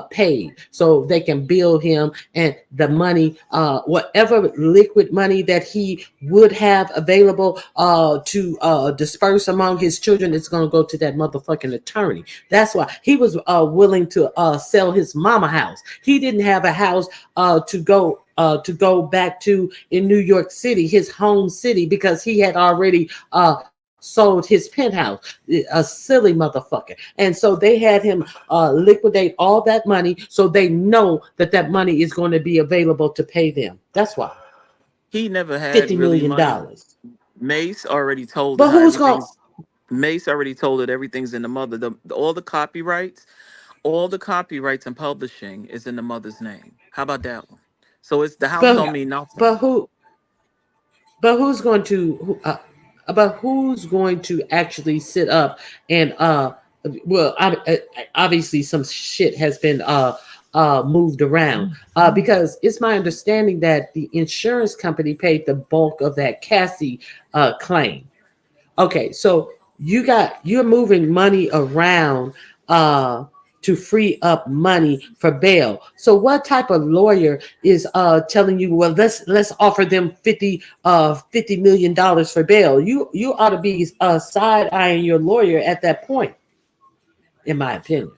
paid. So they can bill him, and the money, whatever liquid money that he would have available to disperse among his children, it's going to go to that motherfucking attorney. That's why he was willing to sell his mama house. He didn't have a house to go back to in New York City, his home city, because he had already sold his penthouse. A silly motherfucker. And so they had him liquidate all that money, so they know that that money is going to be available to pay them. That's why. He never had really money. $50 million. Mace already told her But how who's going? everything's. Mace already told her everything's in the mother. All the copyrights and publishing is in the mother's name. How about that one? So it's the house don't But mean nothing. but who? But who's going to? But who's going to actually sit up and well, obviously some shit has been moved around because it's my understanding that the insurance company paid the bulk of that Cassie claim. Okay, so you're moving money around uh to free up money for bail. So what type of lawyer is telling you, well, let's offer them 50 million dollars for bail? You ought to be side eyeing your lawyer at that point, in my opinion.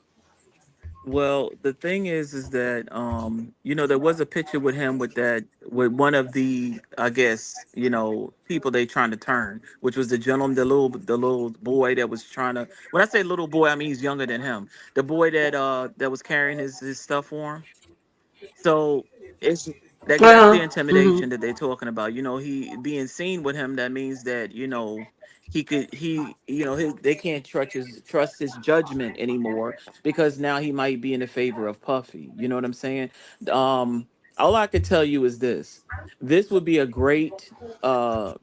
Well, the thing is that there was a picture with him with one of the, I guess, people they trying to turn, which was the gentleman, the little boy that was trying to. When I say little boy, I mean he's younger than him. The boy that was carrying his stuff for him. So it's that's the Hmm. intimidation that they're talking about. He being seen with him. That means that they can't trust his judgment anymore, because now he might be in the favor of Puffy. You know what I'm saying? Um, all I could tell you is this: this would be a great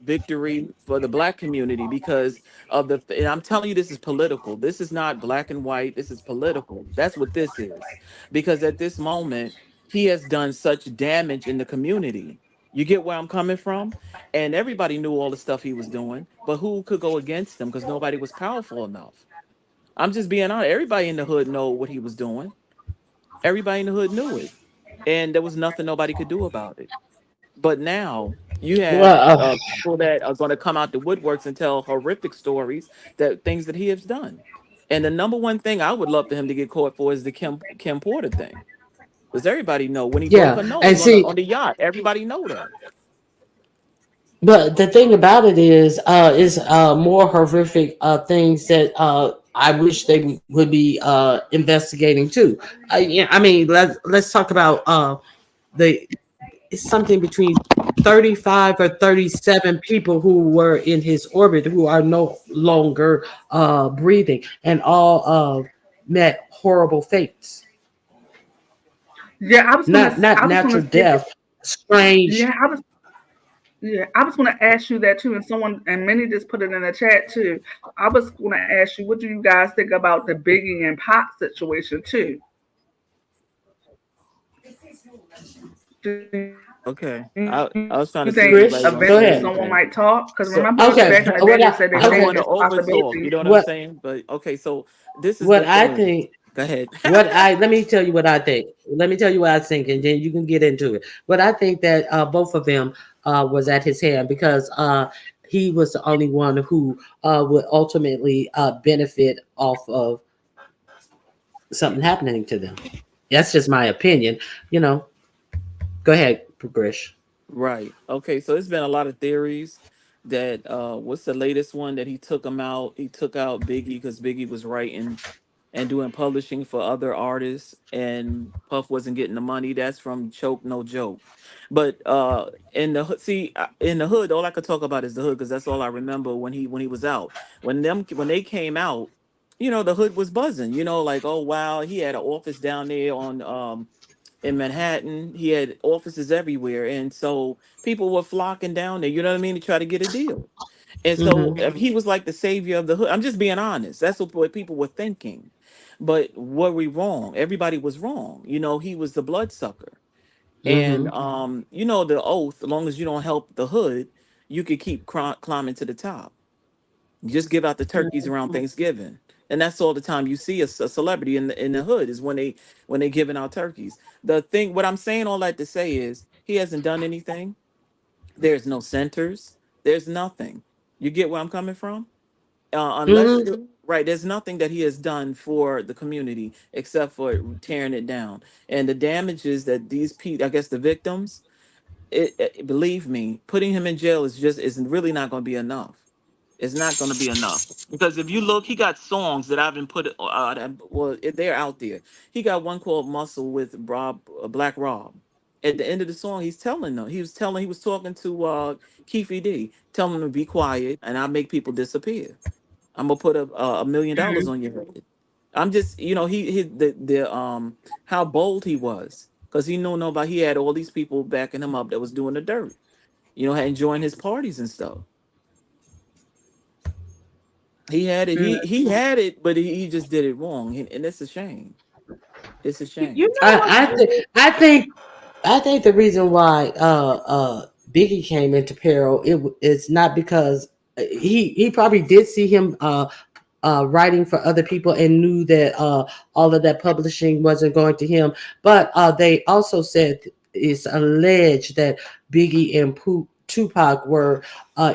victory for the black community, because and I'm telling you, this is political. This is not black and white. This is political. That's what this is, because at this moment he has done such damage in the community. You get where I'm coming from? And everybody knew all the stuff he was doing, but who could go against him? Because nobody was powerful enough. I'm just being honest. Everybody in the hood know what he was doing. Everybody in the hood knew it, and there was nothing nobody could do about it. But now you have Well, people that are going to come out the woodworks and tell horrific stories, that things that he has done. And the number one thing I would love for him to get caught for is the Kim Porter thing. Because everybody know when he broke yeah, her and nose on the see, on the yacht. Everybody know that. but the thing about it is more horrific things that I wish they would be investigating too. Yeah, I mean, let's talk about the it's something between 35 or 37 people who were in his orbit who are no longer breathing, and all met horrible fates. Yeah, Not I was gonna natural say, death, strange. yeah, I was gonna ask you that too, and someone and many just put it in the chat too. I was gonna ask you, what do you guys think about the Biggie and Pop situation too? Do you Okay. You I think was trying to see if eventually anybody Grish, want to go someone say ahead. might anything. talk? Because remember So back in the Okay, day they what said I they I said don't it's okay, want to just over talk. You possibilities. know what I'm what saying? But okay, so this is what the I thing. think. Go ahead. What I let me tell you what I think. Let me tell you what I think, and then you can get into it. But I think that both of them was at his hand because he was the only one who would ultimately benefit off of something happening to them. That's just my opinion. You know, go ahead, Grish. Right. Okay. So it's been a lot of theories that what's the latest one that he took him out? He took out Biggie because Biggie was writing and doing publishing for other artists and Puff wasn't getting the money. That's from Choke No Joke. But in the in the hood, all I could talk about is the hood because that's all I remember when he was out. When they came out, you know, the hood was buzzing. You know, like oh wow, he had an office down there on in Manhattan. He had offices everywhere, and so people were flocking down there. You know what I mean to try to get a deal. And so Mm-hmm. he was like the savior of the hood. I'm just being honest. That's what people were thinking. But were we wrong? Everybody was wrong. You know, he was the bloodsucker. And Mm-hmm. you know the oath. As long as you don't help the hood, you could keep climbing to the top. Just give out the turkeys around Thanksgiving, and that's all the time you see a celebrity in the hood is when they giving out turkeys. The thing, what I'm saying all that to say is he hasn't done anything. There's no centers. There's nothing. You get where I'm coming from? Mm-hmm. Right, there's nothing that he has done for the community except for tearing it down. And the damages that these people, I guess the victims, believe me, putting him in jail is really not going to be enough. It's not going to be enough because if you look, he got songs that I've been put. They're out there. He got one called "Muscle" with Black Rob. At the end of the song, he's telling them. He was talking to Keefe D, telling him to be quiet, and I make people disappear. I'm gonna put $1 million on your head. I'm just, you know, he the how bold he was because he knew nobody. He had all these people backing him up that was doing the dirt. You know, enjoying his parties and stuff. He had it. Mm. He had it, but he just did it wrong, and it's a shame. It's a You shame. know what's really I think the reason why Biggie came into peril it's not because he probably did see him writing for other people and knew that all of that publishing wasn't going to him. But they also said it's alleged that Biggie and Tupac were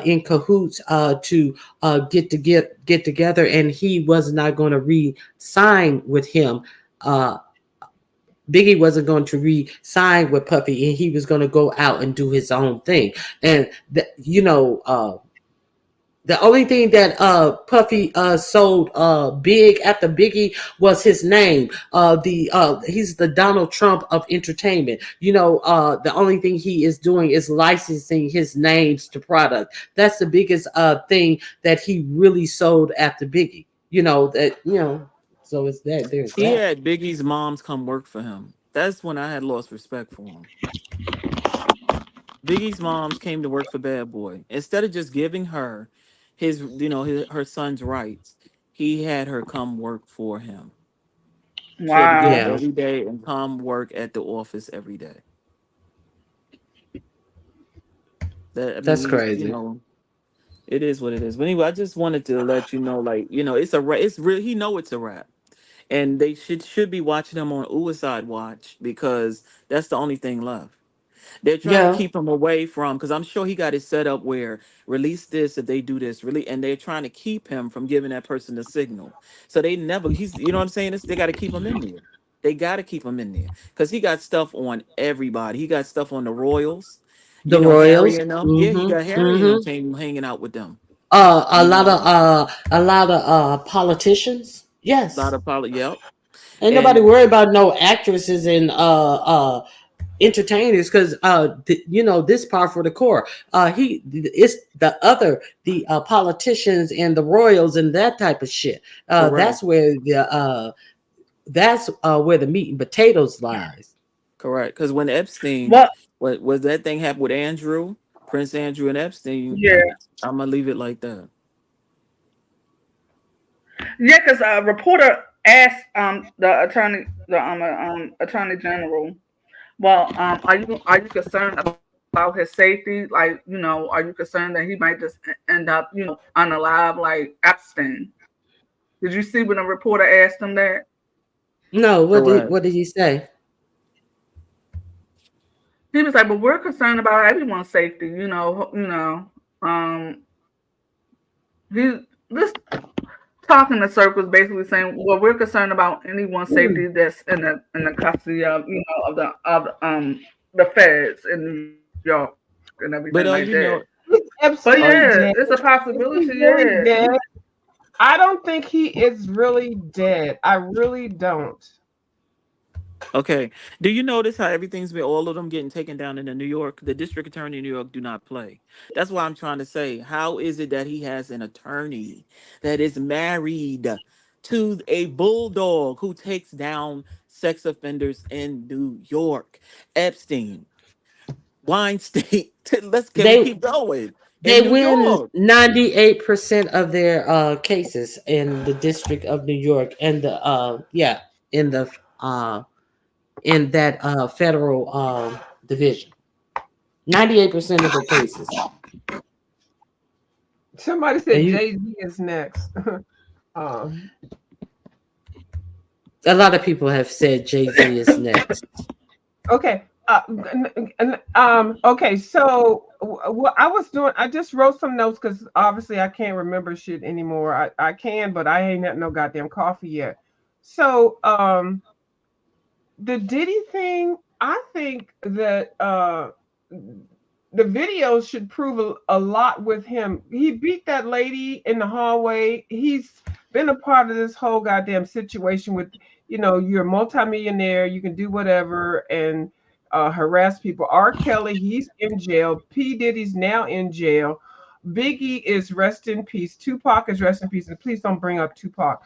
in cahoots to get together, and he was not going to re-sign with him. Uh, Biggie wasn't going to re-sign with Puffy, and he was going to go out and do his own thing. And the only thing that Puffy sold big after Biggie was his name. The He's the Donald Trump of entertainment. The only thing he is doing is licensing his names to product. That's the biggest thing that he really sold after Biggie. So it's that there's He that. had Biggie's moms come work for him. That's when I had lost respect for him. Biggie's moms came to work for Bad Boy instead of just giving her her son's rights. He had her come work for him. She had to get up Wow. Yeah, every day and come work at the office every day. That I mean, that's crazy. it is what it is. But anyway, I just wanted to let you know, like, it's a it's real. He know it's a rap, and they should be watching him on Suicide Watch because that's the only thing left. They're trying to Yeah, keep him away from because I'm sure he got it set up where release this if they do this, really, and they're trying to keep him from giving that person the signal. So they never he's you know what I'm saying? They got to keep him in there. They got to keep him in there because he got stuff on everybody. He got stuff on the Royals. the Harry Royals. and them. Yeah, he got Mm-hmm. Harry and them Mm-hmm. came hanging out with them. A You lot of know, politicians. a lot Yes, of yep. ain't nobody And worried about no actresses and entertainers because this part for the core. He It's the politicians and the royals and that type of shit. correct, That's where the meat and potatoes lies. correct. Because when Epstein, Well, what was that thing happened with Andrew, Prince Andrew and Epstein? yeah, I'm gonna leave it like that. yeah, because a reporter asked the attorney general Well, are you concerned about his safety? Like, are you concerned that he might just end up, unalive like Epstein? Did you see when a reporter asked him that? No, Correct. what did he say? He was like, "But we're concerned about everyone's safety." He this talking in circles, basically saying, "Well, we're concerned about anyone's Mm. safety that's in the custody of the feds in New York and everything like that." But But Is yeah, are it's Epstein a dead? possibility. Is he Yeah, really dead? I don't think he is really dead. I really don't. okay. Do you notice how everything's been all of them getting taken down in New York? The district attorney in New York do not play. That's why I'm trying to say, how is it that he has an attorney that is married to a bulldog who takes down sex offenders in New York? Epstein, Weinstein. Can we They keep going? In they New win York. 98% of their cases in the District of New York and the in the uh in that federal division. 98% of the cases. Somebody And said you Jay Z is next. um, a lot of people have said Jay-Z is next. okay. Okay. So what I was doing, I just wrote some notes because obviously I can't remember shit anymore. I can, but I ain't had no goddamn coffee yet. So the Diddy thing, I think that the video should prove a lot with him. He beat that lady in the hallway. He's been a part of this whole goddamn situation with, you're a multimillionaire, you can do whatever and harass people. R. Kelly, he's in jail. P. Diddy's now in jail. Biggie is rest in peace. Tupac is rest in peace. And please don't bring up Tupac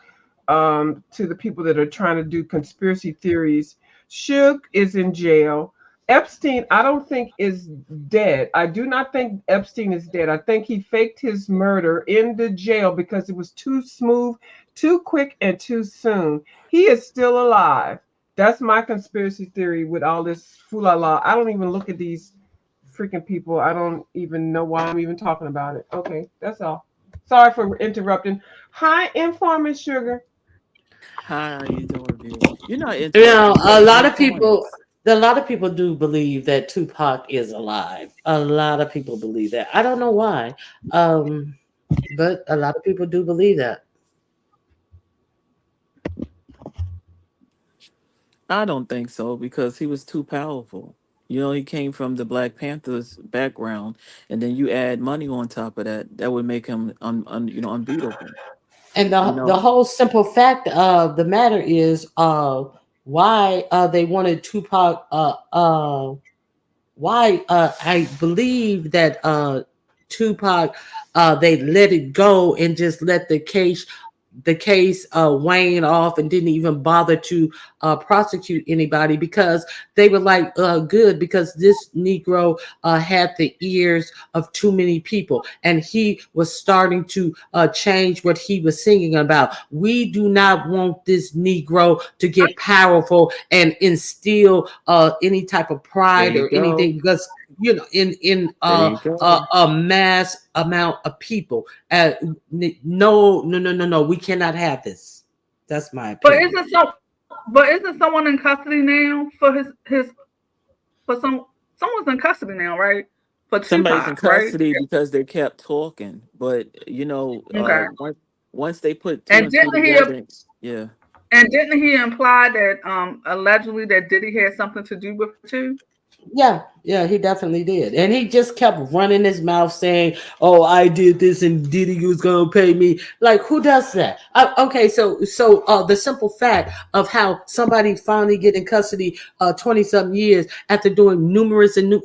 to the people that are trying to do conspiracy theories. Suge is in jail. Epstein, I don't think is dead. I do not think Epstein is dead. I think he faked his murder in the jail because it was too smooth, too quick, and too soon. He is still alive. That's my conspiracy theory with all this foolala. I don't even look at these freaking people. I don't even know why I'm even talking about it. Okay, that's all. Sorry for interrupting. Hi, Informant Sugar. How are you doing, Bill? You're not You know, interrupting. You got great points. a lot of people do believe that Tupac is alive. A lot of people believe that. I don't know why, um, but a lot of people do believe that. I don't think so because he was too powerful. He came from the Black Panthers background, and then you add money on top of that, that would make him unbeatable. And You the know, whole simple fact of the matter is, why they wanted Tupac. Why I believe that Tupac, they let it go and just let the case wane off and didn't even bother to prosecute anybody because they were like, good, because this Negro had the ears of too many people and he was starting to change what he was singing about. We do not want this Negro to get powerful and instill any type of there pride you or go. anything because in There you go. a mass amount of people. No, no, no, no, no. We cannot have this. That's my but opinion. isn't someone in custody now for someone's in custody now, right? For Somebody's in Tupac, right? custody because they kept talking, but Okay. once they put two And and two didn't he together, yeah. and didn't he imply that allegedly that Diddy had something to do with it too? Yeah, yeah, he definitely did. And he just kept running his mouth saying, "Oh, I did this and Diddy was going to pay me." Like, who does that? Okay, so the simple fact of how somebody finally get in custody 20 something years after doing numerous and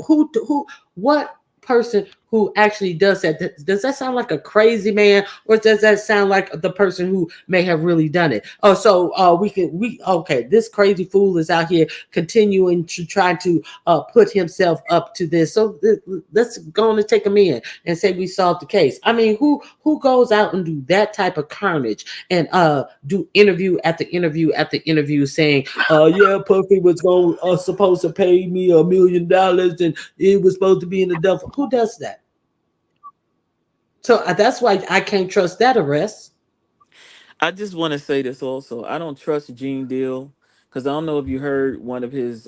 what person who actually does that, does that sound like a crazy man, or does that sound like the person who may have really done it? Oh, so we okay, this crazy fool is out here continuing to try to put himself up to this. So let's go on and take him in and say we solved the case. I mean, who goes out and do that type of carnage and do interview after interview after interview saying, yeah, Puffy was going supposed to pay me $1 million and it was supposed to be in the duffel. Who does that? So that's why I can't trust that arrest. I just want to say this also. I don't trust Gene Deal because I don't know if you heard one of his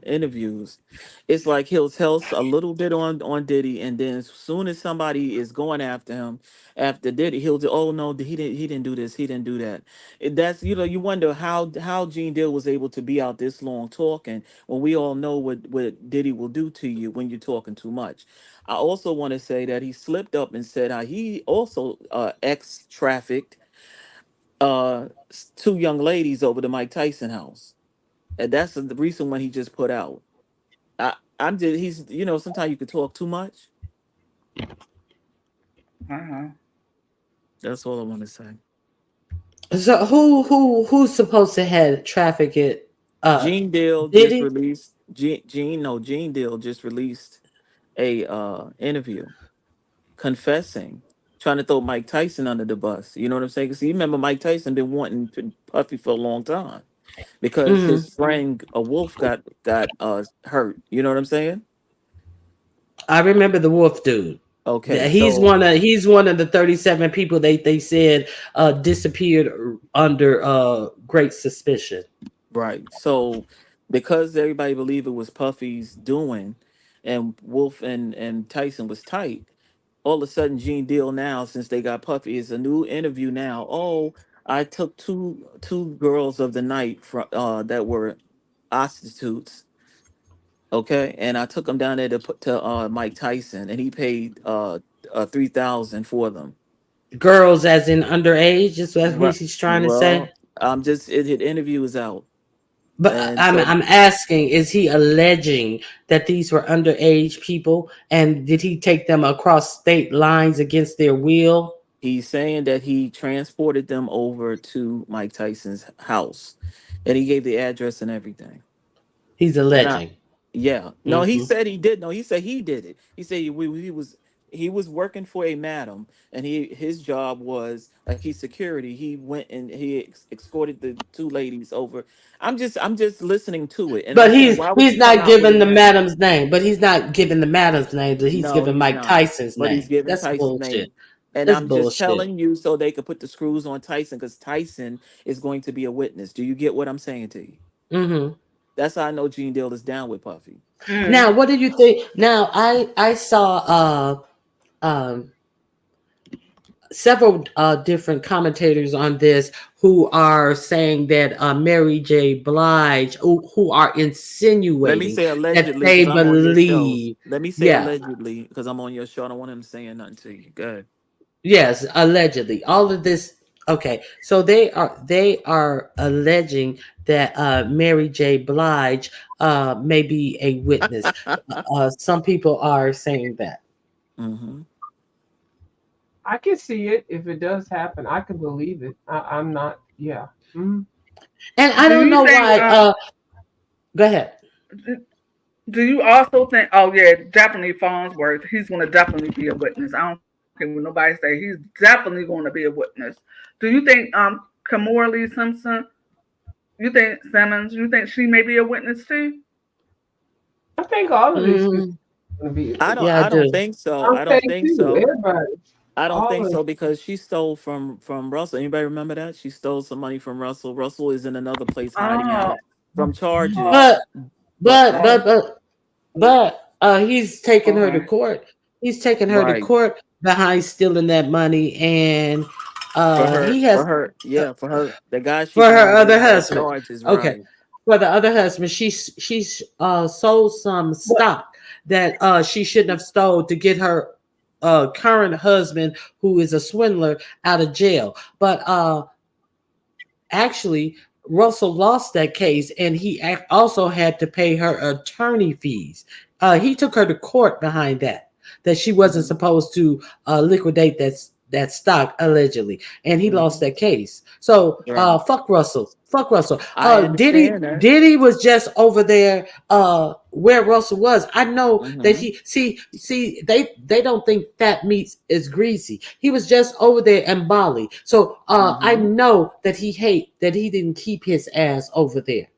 interviews. It's like he'll tell a little bit on Diddy, and then as soon as somebody is going after him after Diddy, he'll do, oh no, he didn't do this, he didn't do that. That's, you wonder how Gene Deal was able to be out this long talking when we all know what Diddy will do to you when you're talking too much. I also want to say that he slipped up and said how he also ex trafficked two young ladies over to Mike Tyson house, and that's the recent one he just put out. I'm just he's sometimes you could talk too much. Uh-huh. That's all I want to say. So who's supposed to have traffic it? Gene Deal just Diddy? released Gene Deal just released a interview confessing, trying to throw Mike Tyson under the bus. You know what I'm saying? Because you remember Mike Tyson been wanting Puffy for a long time because Hmm. his friend a wolf got hurt. You know what I'm saying? I remember the wolf dude. Okay, He's so one of the 37 people they said disappeared under great suspicion. right. So because everybody believed it was Puffy's doing and Wolf and Tyson was tight, all of a sudden Gene Deal now, since they got Puffy, is a new interview now. Oh, I took two girls of the night from that were prostitutes, okay, and I took them down there to put to Mike Tyson, and he paid 3,000 for them. Girls, as in underage, is what Right. he's trying to say. Well, I'm just it interview is out, But and I'm so I'm asking, is he alleging that these were underage people, and did he take them across state lines against their will? he's saying that he transported them over to Mike Tyson's house, and he gave the address and everything. He's And I, alleging. yeah, no, he Hmm. said he did. No, he said he did it. He said he was working for a madam, and his job was like he's security. He went and he escorted the two ladies over. I'm just listening to it, and I'm But saying, he's why would he's you come not out with giving it the now? madam's name. But he's not giving the madam's name. But he's No, giving he's Mike not. Tyson's But he's name. giving That's Tyson's bullshit. name. And That's I'm just bullshit. telling you so they could put the screws on Tyson because Tyson is going to be a witness. Do you get what I'm saying to you? Hmm. That's how I know Gene Deal is down with Puffy. Now, Mm. what do you think? Now, I saw um several different commentators on this who are saying that Mary J. Blige, who are Let me insinuating say that allegedly they because I'm on your show. believe, Let me say yeah, allegedly because I'm on your show. I don't want him saying nothing to you. Good. yes, allegedly, all of this. Okay, so they are alleging that Mary J. Blige may be a witness. Some people are saying that. Hmm. I can see it if it does happen. I can believe it. I'm not. Yeah. Mhm. And I Do don't you know think? why. Go ahead. Do you also think? Oh yeah, definitely Farnsworth. He's going to definitely be a witness. I don't care what nobody say. He's definitely going to be a witness. Do you think Kamora Lee Simpson? You think Simmons? You think she may be a witness too? I think all of these people Mm, are going to be. I don't. yeah, I I don't do. think so. I'm I don't saying think too. so. Everybody. I don't All think of. so because she stole from Russell. Anybody remember that? She stole some money from Russell. Russell is in another place hiding Oh, out from Oh, charges. But But but oh, but but he's taking her to okay. court. He's taking her to right. court behind stealing that money, and For her, he has for her, yeah, for her, the guy she for her found other dead had husband. charges, Okay, right? for the other husband, she's sold some what? stock that she shouldn't have stole to get her current husband, who is a swindler, out of jail. But actually, Russell lost that case, and he also had to pay her attorney fees. He took her to court behind that she wasn't Mhm. supposed to liquidate that stock allegedly, and he lost Mhm. that case. So Right. fuck Russell, fuck Russell. I Diddy understand that. Diddy was just over there where Russell was. I know that Mhm. he see they don't think fat meat is greasy. He was just over there in Bali. So I Mhm. know that he didn't keep his ass over there.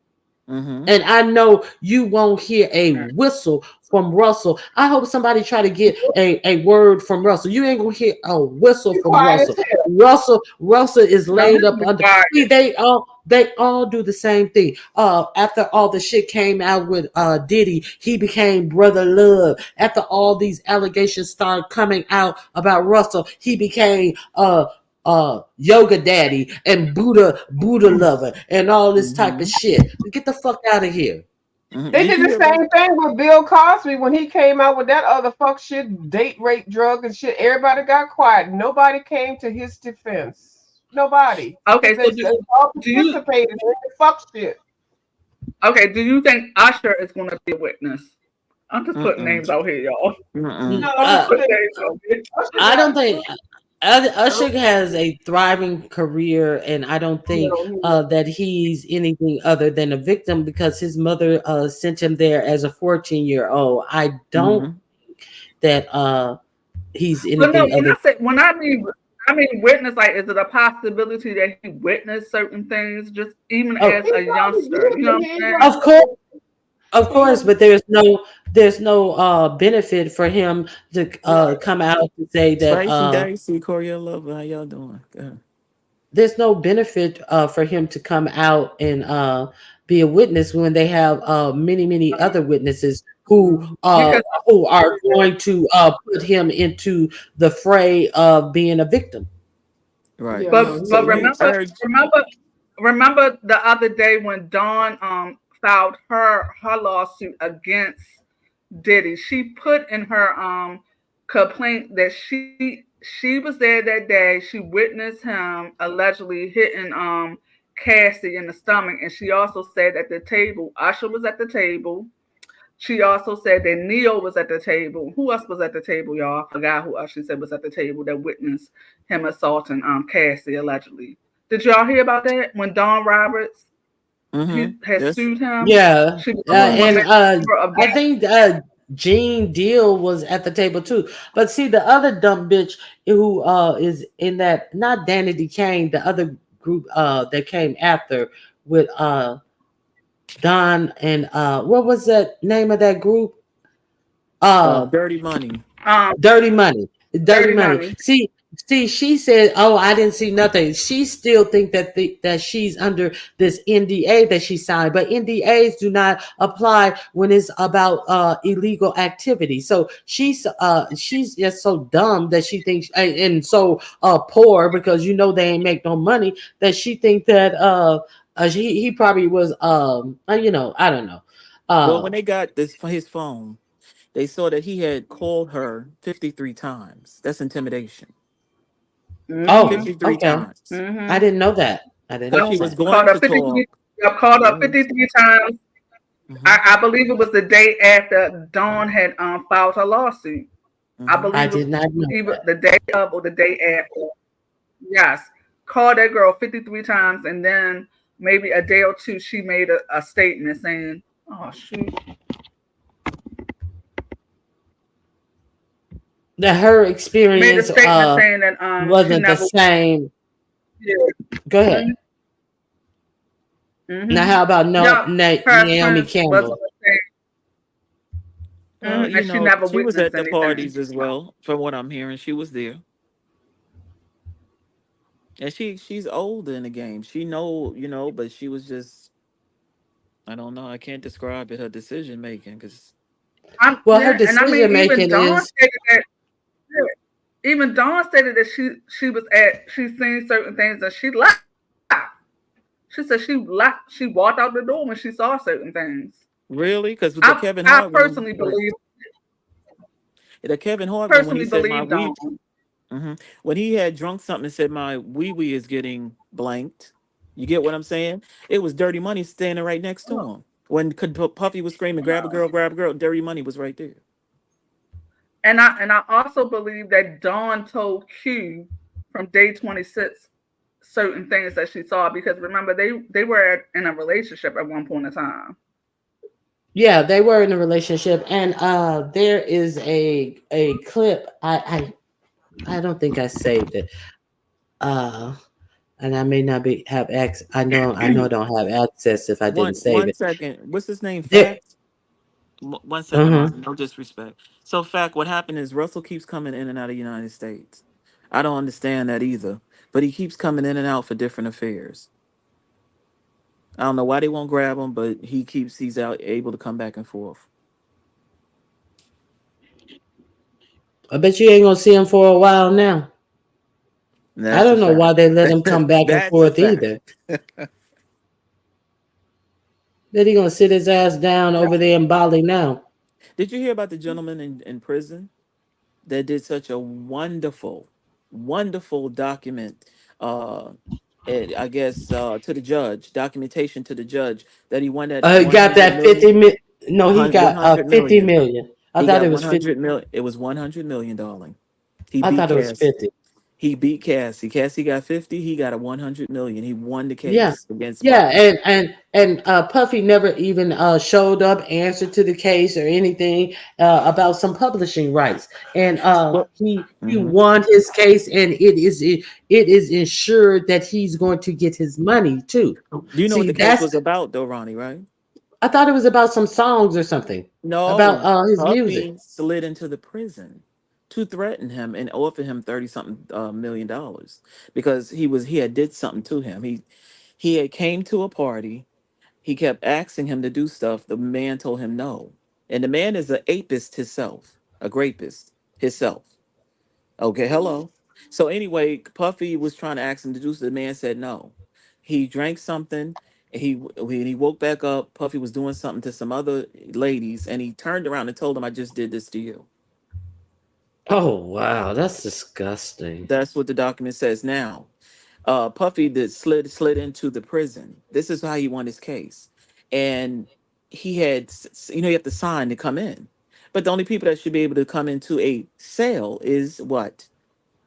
Mhm. And I know you won't hear a whistle from Russell. I hope somebody try to get a word from Russell. You ain't gonna hear a whistle Be from quiet as Russell. hell. Russell is No, he laid up be under. quiet. See, they all do the same thing. After all the shit came out with Diddy, he became Brother Love. After all these allegations started coming out about Russell, he became yoga daddy and Buddha lover and all this type of Mhm. shit. Get the fuck out of here. Mhm. They Did did you the hear about? same thing with Bill Cosby when he came out with that other fuck shit, date rape, drug and shit. Everybody got quiet. Nobody came to his defense. Nobody, because Okay, so they all do you participated in the fuck shit. okay? Do you think Usher is going to be a witness? I'm just putting Mm-mm. names out here, y'all. Mm-mm. Mm, No, I'm just Uh, putting Usher, names out here. Usher I don't got think Usher has a thriving career, and I don't think no. that he's anything other than a victim because his mother sent him there as a 14-year-old. I don't Mhm. that he's But no, anything other. I mean witness. Like, is it a possibility that he witnessed certain things, just even Oh, as He a probably youngster? You know did, what but he I'm saying? of course. Of he course, was but there's no benefit for him to right. come out and say that Spicy Dicey, Coriel Lover, how y'all doing? Good. there's no benefit for him to come out and be a witness when they have many other witnesses Mhm. who are going to put him into the fray of being a victim. Right. Yeah, no, But he So but you didn't. urge. remember the other day when Dawn filed her lawsuit against Diddy. She put in her complaint that she was there that day. She witnessed him allegedly hitting Cassie in the stomach, and she also said at the table, Usher was at the table. She also said that Neo was at the table. Who else was at the table, y'all? I forgot who else she said was at the table that witnessed him assaulting Cassie allegedly. Did y'all hear about that? When Don Roberts he Mhm. had Yes. sued him, Yeah, she was the only one and that of I that. think Gene Deal was at the table too. But see, the other dumb bitch who is in that, not Danity Kane, the other group that came after with Don and what was that name of that group? Uh Dirty money. Um, Dirty Money. Dirty Dirty Money. Money. See, she said, "Oh, I didn't see nothing." She still think that she's under this NDA that she signed, but NDAs do not apply when it's about illegal activity. So she's just so dumb that she thinks, and so poor because they ain't make no money, that she think that he probably was I don't know. Well, Uh when they got this for his phone, they saw that he had called her 53 times. That's intimidation. oh, Mm-hmm. 53 okay. times. I Mm-hmm. didn't know that. I didn't Because know she was that. going Called to up 53. talk. Yep, called up Mhm. 53 times. Mhm. I believe it was the day after Dawn had filed her lawsuit. I Mhm. I believe it did was not know either that. the day of or the day after. Yes. Called that girl 53 times, and then maybe a day or two she made a statement saying, oh shoot. That her Made a experience statement saying that she wasn't the never same. did. Go ahead. Mm-hmm. Now, Mm-hmm. how about Yep. Her Naomi experience wasn't Campbell? the same. Well, And she never she was witnessed at the anything. parties as well, from what I'm hearing. She was there. And she's older in the game. She know, but she was just, I don't know. I can't describe it, her decision making, because Well, her Yeah, and I mean decision making is Even Dawn stated that she seen certain things and she left. She said she left. She walked out the door when she saw certain things. really, because with the Kevin I Hart room, the Kevin Hart room, when he personally said my believe wee, Dawn. when he had drunk something and said my wee wee is getting blanked, You get what I'm saying? It was Dirty Money standing right next to him. When Puffy was screaming, grab a girl, Dirty Money was right there. And I also believe that Dawn told Q from day 26 certain things that she saw, because remember they were in a relationship at one point in time. Yeah, they were in a relationship, and there is a clip. I don't think I saved it. Uh, and I may not be have access. I know I don't have access if I One didn't save one it. second. What's his name? There. Fact. 1 second, Uh-huh. Ron. No disrespect. So, fact. What happened is Russell keeps coming in and out of the United States. I don't understand that either. But he keeps coming in and out for different affairs. I don't know why they won't grab him, but he's out able to come back and forth. I bet you ain't gonna see him for a while now. And I that's a don't know why fact. they let him come back and That's a forth fact. either. Then he gonna sit his ass down over there in Bali now. Did you hear about the gentleman in prison that did such a wonderful document? Uh, I guess to the judge, documentation to the judge that he won that He got 100 that million, No, he got 100 50 million. million. I He thought got it was 50. 100 million. It was 100 million, darling. He I beat thought it was Cass. 50. He beat Cassie. Cassie got 50. He got a 100 million. He won the Yeah. case against Yeah, Puffy. and Puffy never even showed up, answered to the case or anything about some publishing rights, and Well, he mhm. won his case, and it is ensured that he's going to get his money too. Do you know what See, the case that's was about, though, Ronnie? Right? I thought it was about some songs or something about No, his music. Puffy slid into the prison to threaten him and offer him 30 something $1 million because he had did something to him. He had came to a party. He kept asking him to do stuff. The man told him no, and the man is a apist himself, a grapist himself. Okay, hello. So anyway, Puffy was trying to ask him to do so. The man said no. He drank something. And when he woke back up, Puffy was doing something to some other ladies, and he turned around and told him, "I just did this to you." Oh wow, that's disgusting. That's what the document says. Now, Puffy did slid into the prison. This is how he won his case, and he had you have to sign to come in, but the only people that should be able to come into a cell is what?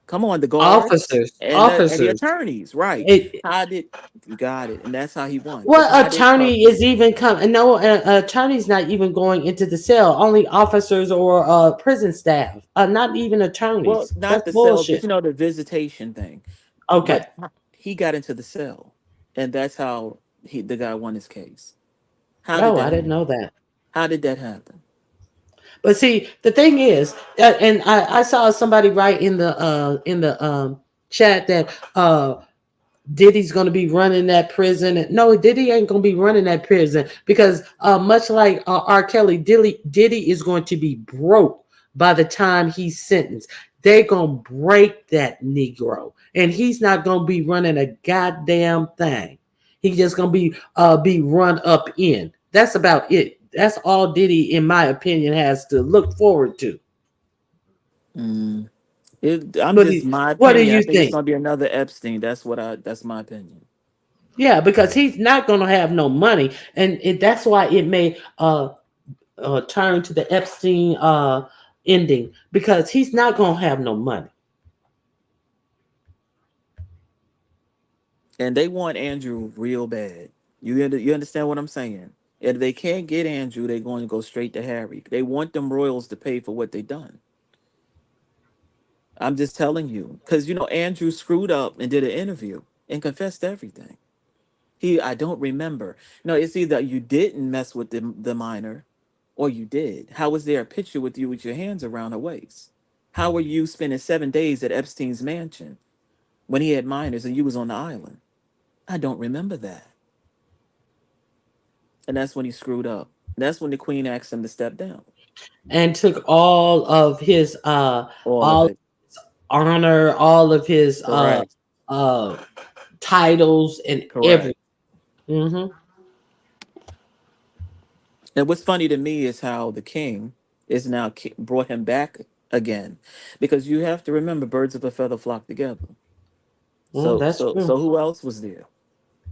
Come on, the guards Officers, and the officers. attorneys, right? It, How did you got it? And that's how he won. Because What how did attorney Puffy? is even come? No, attorney's not even going into the cell. Only officers or prison staff. Not even Well, attorneys. not That's the cell, but bullshit. the visitation thing. Okay. But he got into the cell, and that's how the guy won his case. How did Oh, that I didn't know happen? that. How did that happen? But see, the thing is, and I saw somebody write in the chat that Diddy's going to be running that prison. No, Diddy ain't going to be running that prison because much like R. Kelly, Diddy is going to be broke by the time he's sentenced. They're going to break that Negro, and he's not going to be running a goddamn thing. He's just going to be run up in. That's about it. That's all Diddy, in my opinion, has to look forward to. Mm. I'm What do just you, my what do opinion. I you think it's think? gonna be another Epstein. That's my opinion. Yeah, because he's not going to have no money, and that's why it may turn to the Epstein ending because he's not going to have no money. And they want Andrew real bad. You understand what I'm saying? If they can't get Andrew, they're going to go straight to Harry. They want them royals to pay for what they done. I'm just telling you, because Andrew screwed up and did an interview and confessed everything. I don't remember. No, it's either you didn't mess with the minor, or you did. How was there a picture with you with your hands around her waist? How were you spending 7 days at Epstein's mansion when he had minors and you was on the island? I don't remember that. And that's when he screwed up. That's when the queen asked him to step down. And took all of his All of all it. honor, all of his Correct. uh titles and everything. Correct. Hmm. And what's funny to me is how the king is now brought him back again, because you have to remember birds of a feather flock together. Well, So that's so true. so who else was there?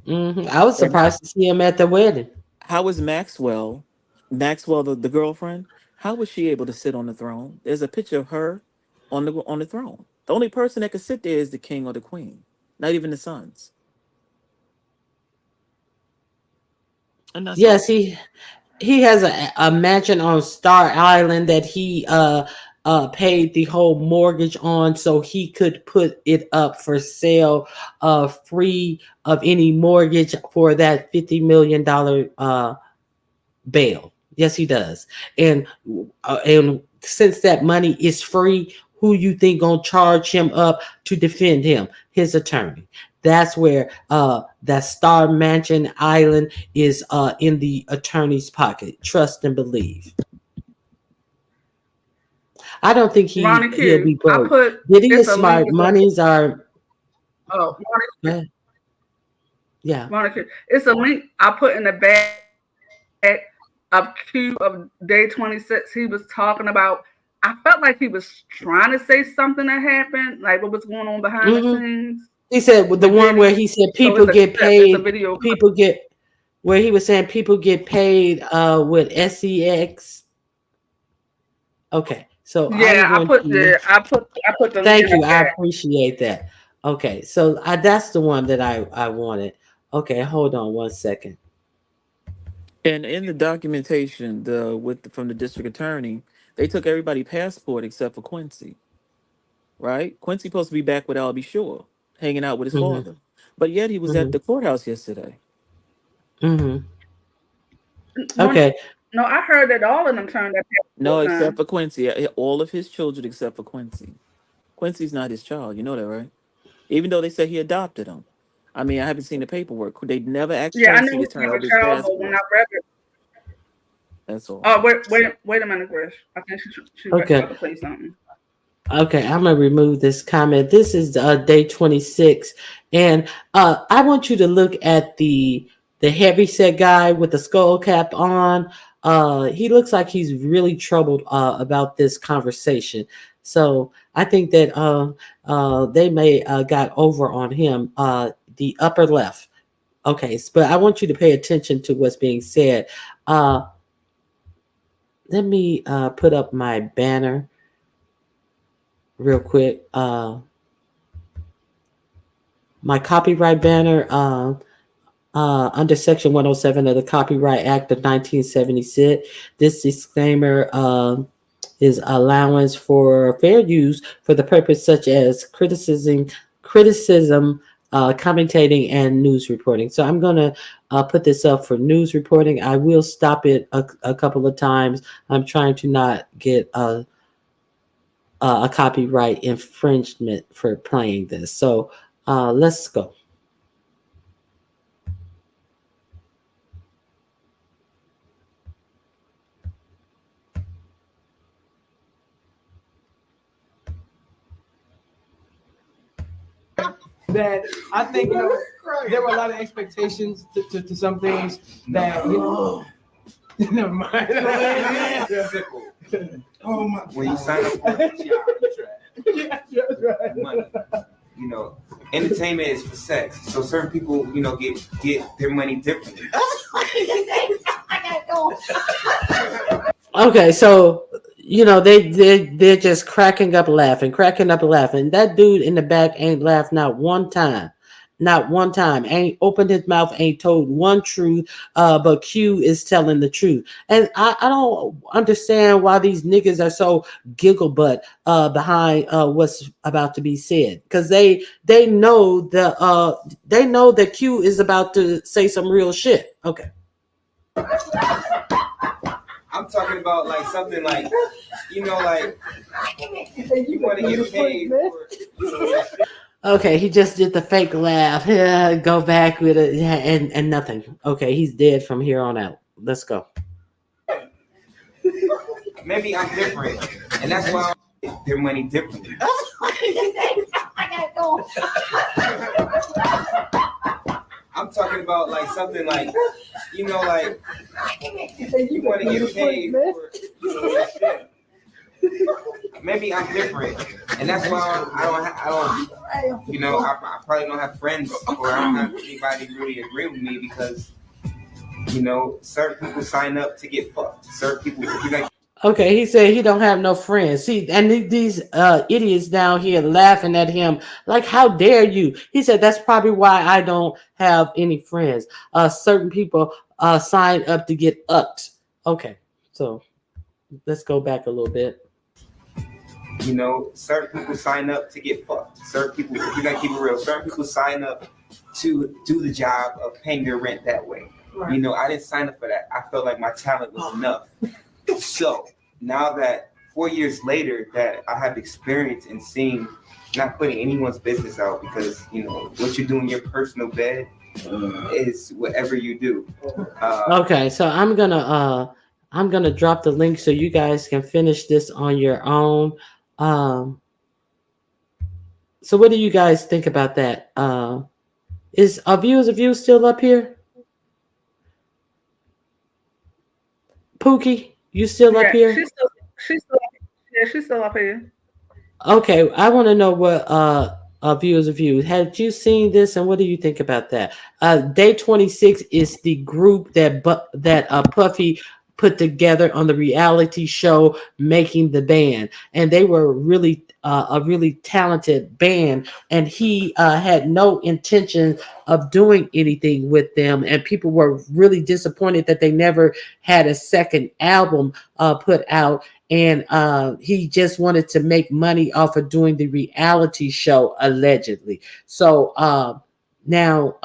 I was And surprised to see him at the wedding. how is Maxwell, the girlfriend, how was she able to sit on the throne? There's a picture of her on the throne. The only person that could sit there is the king or the queen, not even the sons. And that's Yes, all. he has a mansion on Star Island that he paid the whole mortgage on so he could put it up for sale free of any mortgage for that $50 million bail. Yes, he does. And since that money is free, who you think gonna charge him up to defend him? His attorney. That's where that Star Mansion Island is in the attorney's pocket. Trust and believe. I don't think Ronnie he'll Q. be I broke. put Diddy it's is a link. smart. Monies are Oh, yeah. Ronnie Q. It's a link I put in the back of Q of day 26. He was talking about. I felt like he was trying to say something that happened, like what was going on behind the hmm scenes He said with the with one where Diddy. he said So people it's a get clip. It's a paid. video. People get where he was saying people get paid with sex. Okay, so I'm Yeah, going to I put the link in thank the you. I back. appreciate that. Okay, so that's the one that I wanted. Okay, hold on one second. And in the documentation, from the district attorney, they took everybody passport except for Quincy. Right? Quincy supposed to be back with Albie Shore, hanging out with his hmm father, but yet he was at hmm the courthouse yesterday. hmm One, Okay, no, I heard that all of them turned their No, passports except in. for Quincy. All of his children except for Quincy. Quincy's not his child. You know that, right? Even though they said he adopted him. I mean, I haven't seen the paperwork. They never asked Yeah, I Tracy knew to he turn was over a his child, but when I passport. read it, That's all. oh wait a minute, Grish. I think she about okay, to play something. okay. I'm gonna remove this comment. This is day 26, and I want you to look at the heavy set guy with the skull cap on. He looks like he's really troubled about this conversation. So I think that they may got over on him. The upper left. Okay, but I want you to pay attention to what's being said. Uh, Let me put up my banner real quick. My copyright banner under Section 107 of the Copyright Act of 1976. This disclaimer is allowance for fair use for the purpose such as criticism, commentating, and news reporting. So I'm going to put this up for news reporting. I will stop it a couple of times. I'm trying to not get a copyright infringement for playing this. So let's go. That I think there were a lot of expectations to some things that never mind. Oh my! When you sign up for it, Yeah, that's right. money, entertainment is for sex. So certain people, get their money differently. Okay, so they're just cracking up laughing, cracking up laughing. That dude in the back ain't laughed not one time. Not one time. Ain't opened his mouth, ain't told one truth, but Q is telling the truth. And I don't understand why these niggas are so giggle butt behind what's about to be said. Because they know that Q is about to say some real shit. Okay. I'm talking about like something like, like you want to get paid for. Okay, he just did the fake laugh. Go back with it, and nothing. Okay, he's dead from here on out. Let's go. Maybe I'm different, and that's why I get their money differently. I'm talking about like something like, like you want to get paid for. Maybe I'm different, and that's why I don't I probably don't have friends or I don't have anybody really agree with me because certain people sign up to get fucked. Certain people, if you like. Okay, he said he don't have no friends. See, and these idiots down here laughing at him like, "How dare you?" He said that's probably why I don't have any friends. Certain people sign up to get upped. Okay, so let's go back a little bit. Certain people sign up to get fucked. Certain people, if you gotta keep it real, certain people sign up to do the job of paying their rent that way. Right. I didn't sign up for that. I felt like my talent was enough. So now that 4 years later that I have experience in seeing, not putting anyone's business out because what you do in your personal bed is whatever you do. Okay, so I'm gonna drop the link so you guys can finish this on your own. Um, so what do you guys think about that? Is a view still up here? Pookie, you still up Yeah, here? she's still up here. Okay, I want to know what viewers of you had you seen this and what do you think about that? Day 26 is the group that Puffy put together on the reality show Making the Band, and they were really a really talented band, and he had no intention of doing anything with them, and people were really disappointed that they never had a second album put out, and he just wanted to make money off of doing the reality show allegedly. So now,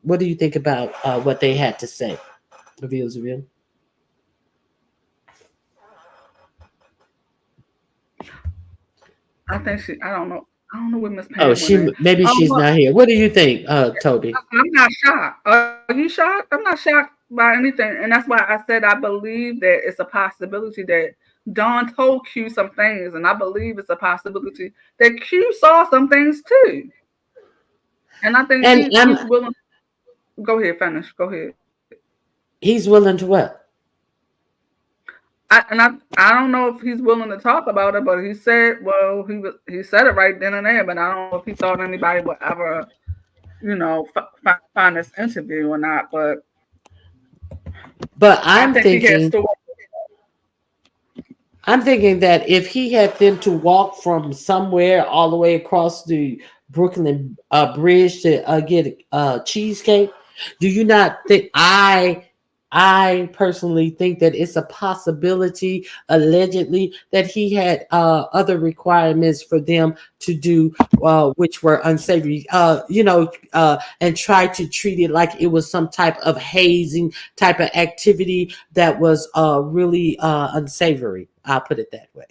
what do you think about what they had to say? Reveals reveal. I think she. I don't know. I don't know where Miss Oh, Pam went at. maybe she's Well, not here. What do you think, Toby? I'm not shocked. Are you shocked? I'm not shocked by anything, and that's why I said I believe that it's a possibility that Don told Q some things, and I believe it's a possibility that Q saw some things too. And I think And he's willing. Go ahead, finish. Go ahead. he's willing to what? I don't know if he's willing to talk about it, but he said, well, he said it right then and there. But I don't know if he thought anybody would ever, find this interview or not. But But I think he has to. I'm thinking that if he had them to walk from somewhere all the way across the Brooklyn Bridge to get cheesecake, do you not think I personally think that it's a possibility, allegedly, that he had other requirements for them to do, which were unsavory, and try to treat it like it was some type of hazing type of activity that was really unsavory. I'll put it that way.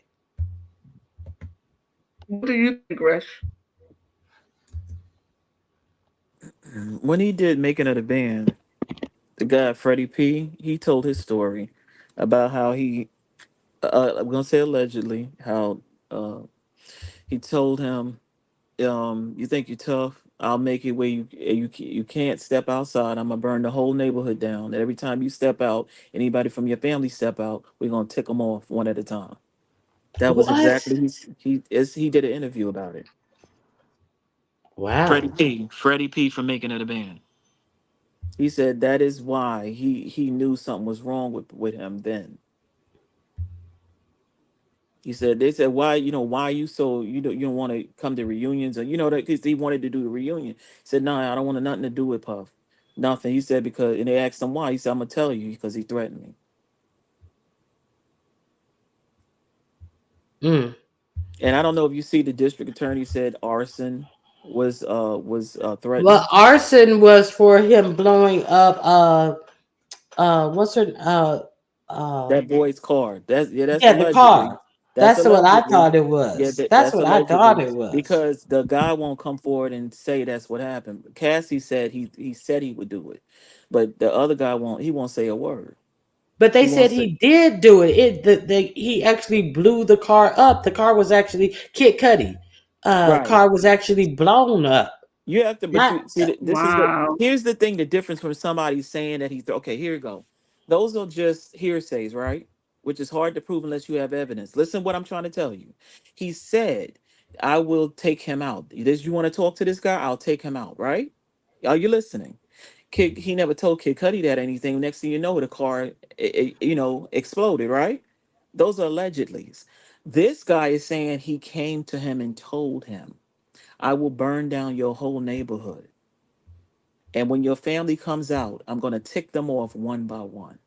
What do you think, Grish? When he did Making of the Band, the guy Freddie P, he told his story about how he, I'm gonna say allegedly, how uh, he told him, "You think you're tough? I'll make it where you can't step outside. I'm gonna burn the whole neighborhood down. Every time you step out, anybody from your family step out, we're gonna tick them off one at a time." That was What? exactly he did an interview about it. Wow. Freddie P from Making of the Band. He said that is why he knew something was wrong with him then. He said they said why why you so you don't want to come to reunions or that because he wanted to do the reunion. He said no, I don't want nothing to do with Puff, nothing. He said because and they asked him why. He said I'm gonna tell you because he threatened me. Mm. And I don't know if you see the district attorney said arson was Well, threatened. arson was for him blowing up. What's her? That boy's car. That's Yeah, the allegedly. car. That's That's what I allegedly. thought it Yeah, was. That's that's what I thought allegedly it was. because the guy won't come forward and say that's what happened. Cassie said he said he would do it, but the other guy won't. He won't say a word. But they He said won't say he did do it. He actually blew the car up. The car was actually Kid Cudi. right. Car was actually blown up. You have to, but Not you see, this is the Wow. here's the thing: the difference from somebody saying that okay, here you go. Those are just hearsays, right? Which is hard to prove unless you have evidence. Listen, what I'm trying to tell you. He said I will take him out. You want to talk to this guy? I'll take him out, right? Are you listening? Kid, he never told Kid Cudi that anything. Next thing you know, the car, exploded, right? Those are allegedlys. This guy is saying he came to him and told him, I will burn down your whole neighborhood. And when your family comes out, I'm going to tick them off one by one.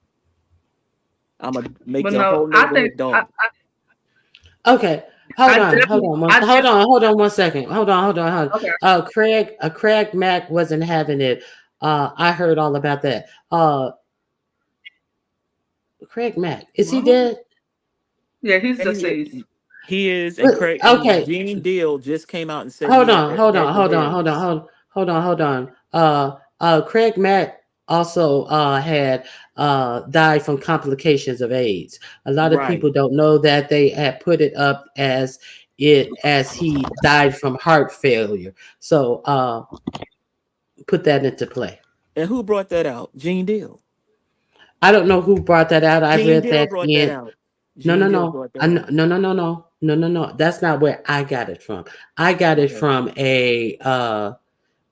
I'm going to make But your no, whole I think neighborhood dark. Okay, hold I on, hold definitely, on, I definitely, hold on 1 second. Hold on. okay. Craig Mack wasn't having it. I heard all about that. Craig Mack, is he Well, dead? yeah, he's And deceased. he is, and But, Craig and okay, Gene Deal just came out and said hold he on, hold had on, the hold on, hold on, virus. hold on. Craig Mack also had died from complications of AIDS. A lot of Right. people don't know that they had put it up as he died from heart failure. So put that into play. And who brought that out? Gene Deal. I don't know who brought that out. I Gene read Deal that brought that in out. no, Gene no, Deal no. brought that out. No. That's not where I got it from. I got it Okay. from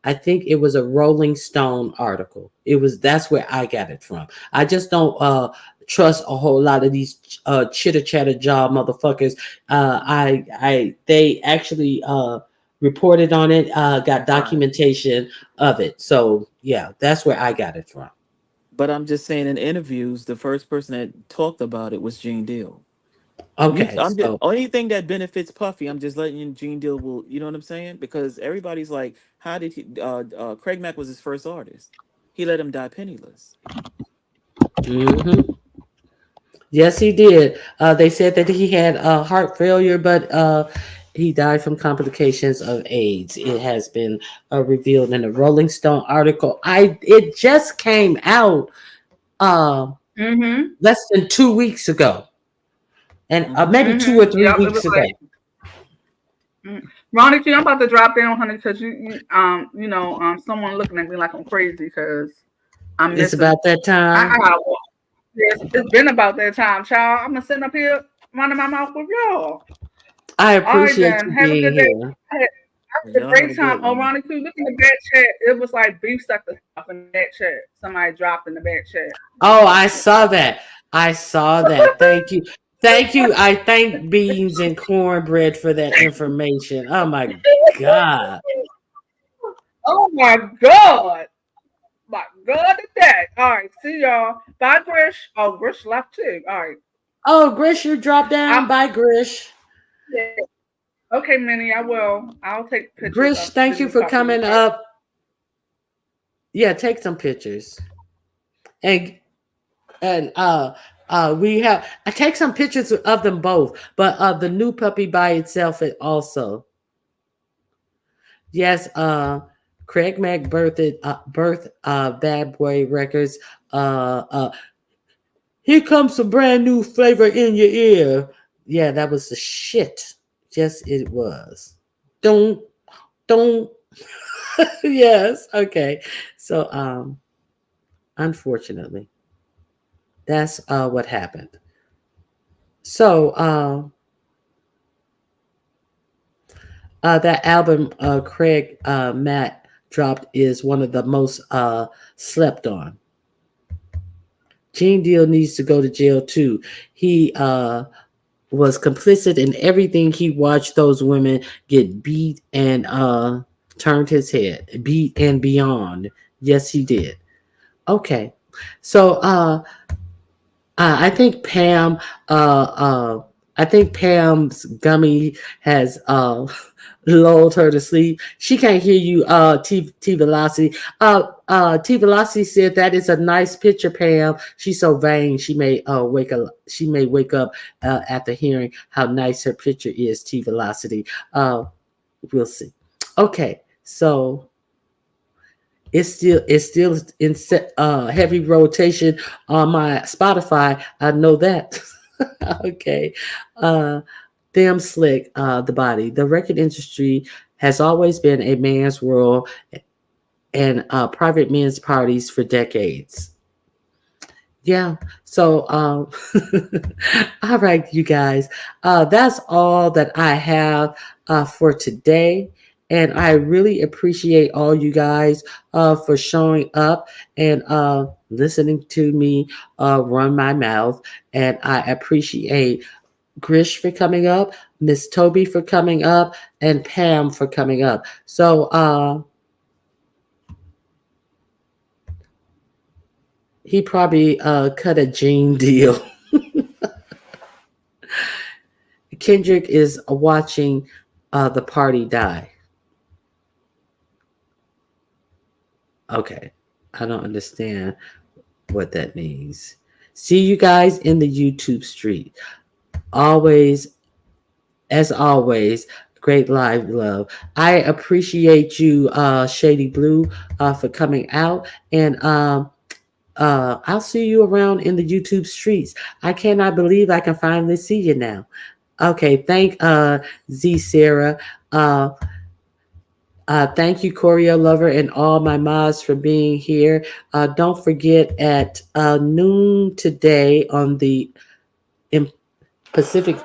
I think it was a Rolling Stone article. That's where I got it from. I just don't trust a whole lot of these chitter chatter job motherfuckers. They actually reported on it, got Right. documentation of it. So yeah, that's where I got it from. But I'm just saying, in interviews, the first person that talked about it was Gene Deal. Okay, I'm just so anything that benefits Puffy. I'm just letting you. Gene Deal will. You know what I'm saying? Because everybody's like, how did he? Craig Mack was his first artist. He let him die penniless. mhm. Yes, he did. They said that he had heart failure, but he died from complications of AIDS. It has been revealed in a Rolling Stone article. It just came out uh, Mm-hmm. less than 2 weeks ago, and Hmm. maybe two or Mm-hmm. three Yep. It was weeks ago. like, Ronnie Q, I'm about to drop down, honey, because someone looking at me like I'm crazy because I'm It's missing. about that I time. gotta walk. Yes, it's been about that time, child. I'm gonna sit up here running my mouth with y'all. I All right, appreciate then. you Have a being good day. here. I had a Y'all have a great time. good Oh, one. Ronnie Q, look in the back chat. It was like beef sucker stuff in the back chat. Somebody dropped in the back chat. Oh, I saw that. I saw that. Thank you. Thank you. I thank Beans and Cornbread for that information. Oh my God. Oh my God. My God, at that. All right, see y'all. Bye, Grish. Oh, Grish left too. All right. Oh, Grish, you dropped down. I, Bye, Grish. yeah. Okay, Minnie, I will. I'll take pictures Grish, of the thank you new for puppy. coming up. Yeah, take some pictures. And we have I take some pictures of them both, but the new puppy by itself it also. Yes, Craig Mack birth Bad Boy Records. Uh uh Here comes some brand new flavor in your ear. Yeah, that was the shit. Yes, it was. Don't don't yes, okay. So unfortunately, that's what happened. So that album Craig Matt dropped is one of the most slept on. Gene Deal needs to go to jail too. He was complicit in everything. He watched those women get beat and turned his head, beat and beyond. Yes, he did. Okay, so I think Pam. I think Pam's gummy has lulled her to sleep. She can't hear you, T Velocity. T Velocity said that is a nice picture, Pam. She's so vain. She may wake up. She may wake up after hearing how nice her picture is. T Velocity. We'll see. Okay, so it's still in heavy rotation on my Spotify. I know that. Okay. Uh Damn slick, the body. The record industry has always been a man's world and private men's parties for decades. Yeah. So, all right, you guys. That's all that I have for today. And I really appreciate all you guys for showing up and listening to me run my mouth. And I appreciate Grish for coming up, Miss Toby for coming up, and Pam for coming up. So, he probably cut a Gene deal. Kendrick is watching the party die. Okay. I don't understand what that means. See you guys in the YouTube street. Always, as always, great live love. I appreciate you, Shady Blue, for coming out. And I'll see you around in the YouTube streets. I cannot believe I can finally see you now. Okay, thank Z Sarah. Uh, thank you, Choreo Lover, and all my mods for being here. Don't forget at noon today on the Pacific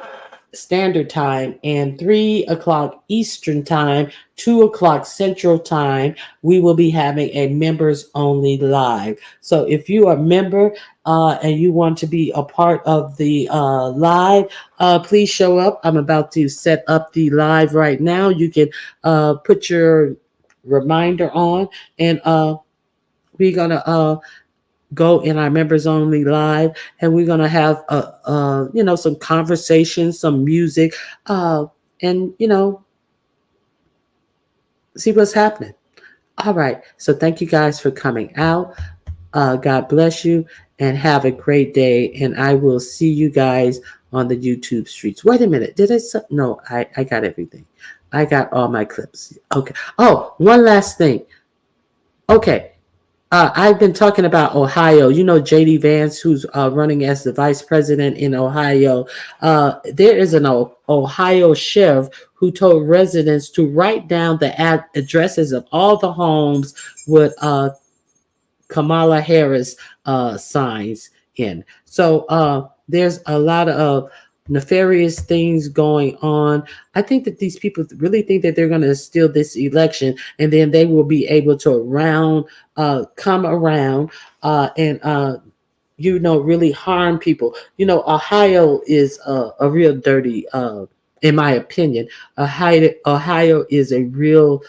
Standard Time and 3 o'clock Eastern Time, 2 o'clock Central Time, we will be having a members only live. So if you are a member and you want to be a part of the live, please show up. I'm about to set up the live right now. You can put your reminder on, and we're going to go in our members only live, and we're going to have some conversations, some music, and see what's happening. All right, so thank you guys for coming out. God bless you and have a great day, and I will see you guys on the YouTube streets. Wait a minute, did no, I got everything. I got all my clips. Okay. Oh, one last thing. Okay. I've been talking about Ohio. You know, JD Vance, who's running as the vice president in Ohio. There is an Ohio sheriff who told residents to write down the addresses of all the homes with Kamala Harris signs in. So there's a lot of nefarious things going on. I think that these people really think that they're going to steal this election, and then they will be able to come around and really harm people. Ohio is a real dirty, in my opinion. Ohio is a real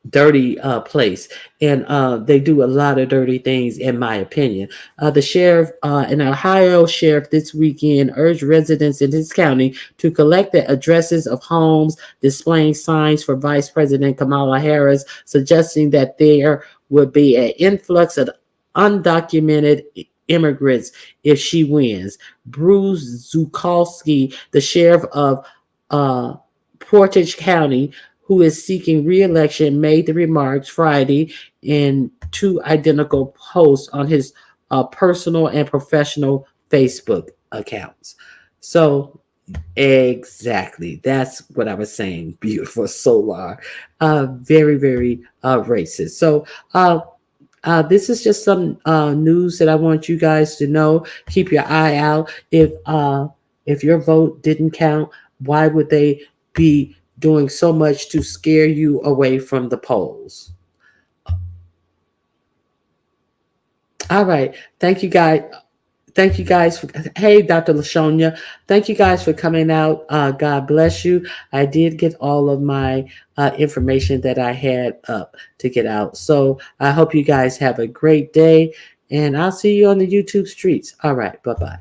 dirty place, and they do a lot of dirty things, in my opinion. The sheriff, an Ohio sheriff, this weekend urged residents in his county to collect the addresses of homes displaying signs for Vice President Kamala Harris, suggesting that there would be an influx of undocumented immigrants if she wins. Bruce Zukowski, the sheriff of Portage County, who is seeking re-election, made the remarks Friday in two identical posts on his personal and professional Facebook accounts. So exactly, that's what I was saying. Beautiful Solar, very, very racist. So this is just some news that I want you guys to know. Keep your eye out. If your vote didn't count, why would they be doing so much to scare you away from the polls? All right. Thank you, guys. Thank you guys. Hey, Dr. LaShonia. Thank you guys for coming out. God bless you. I did get all of my information that I had up to get out. So I hope you guys have a great day, and I'll see you on the YouTube streets. All right. Bye-bye.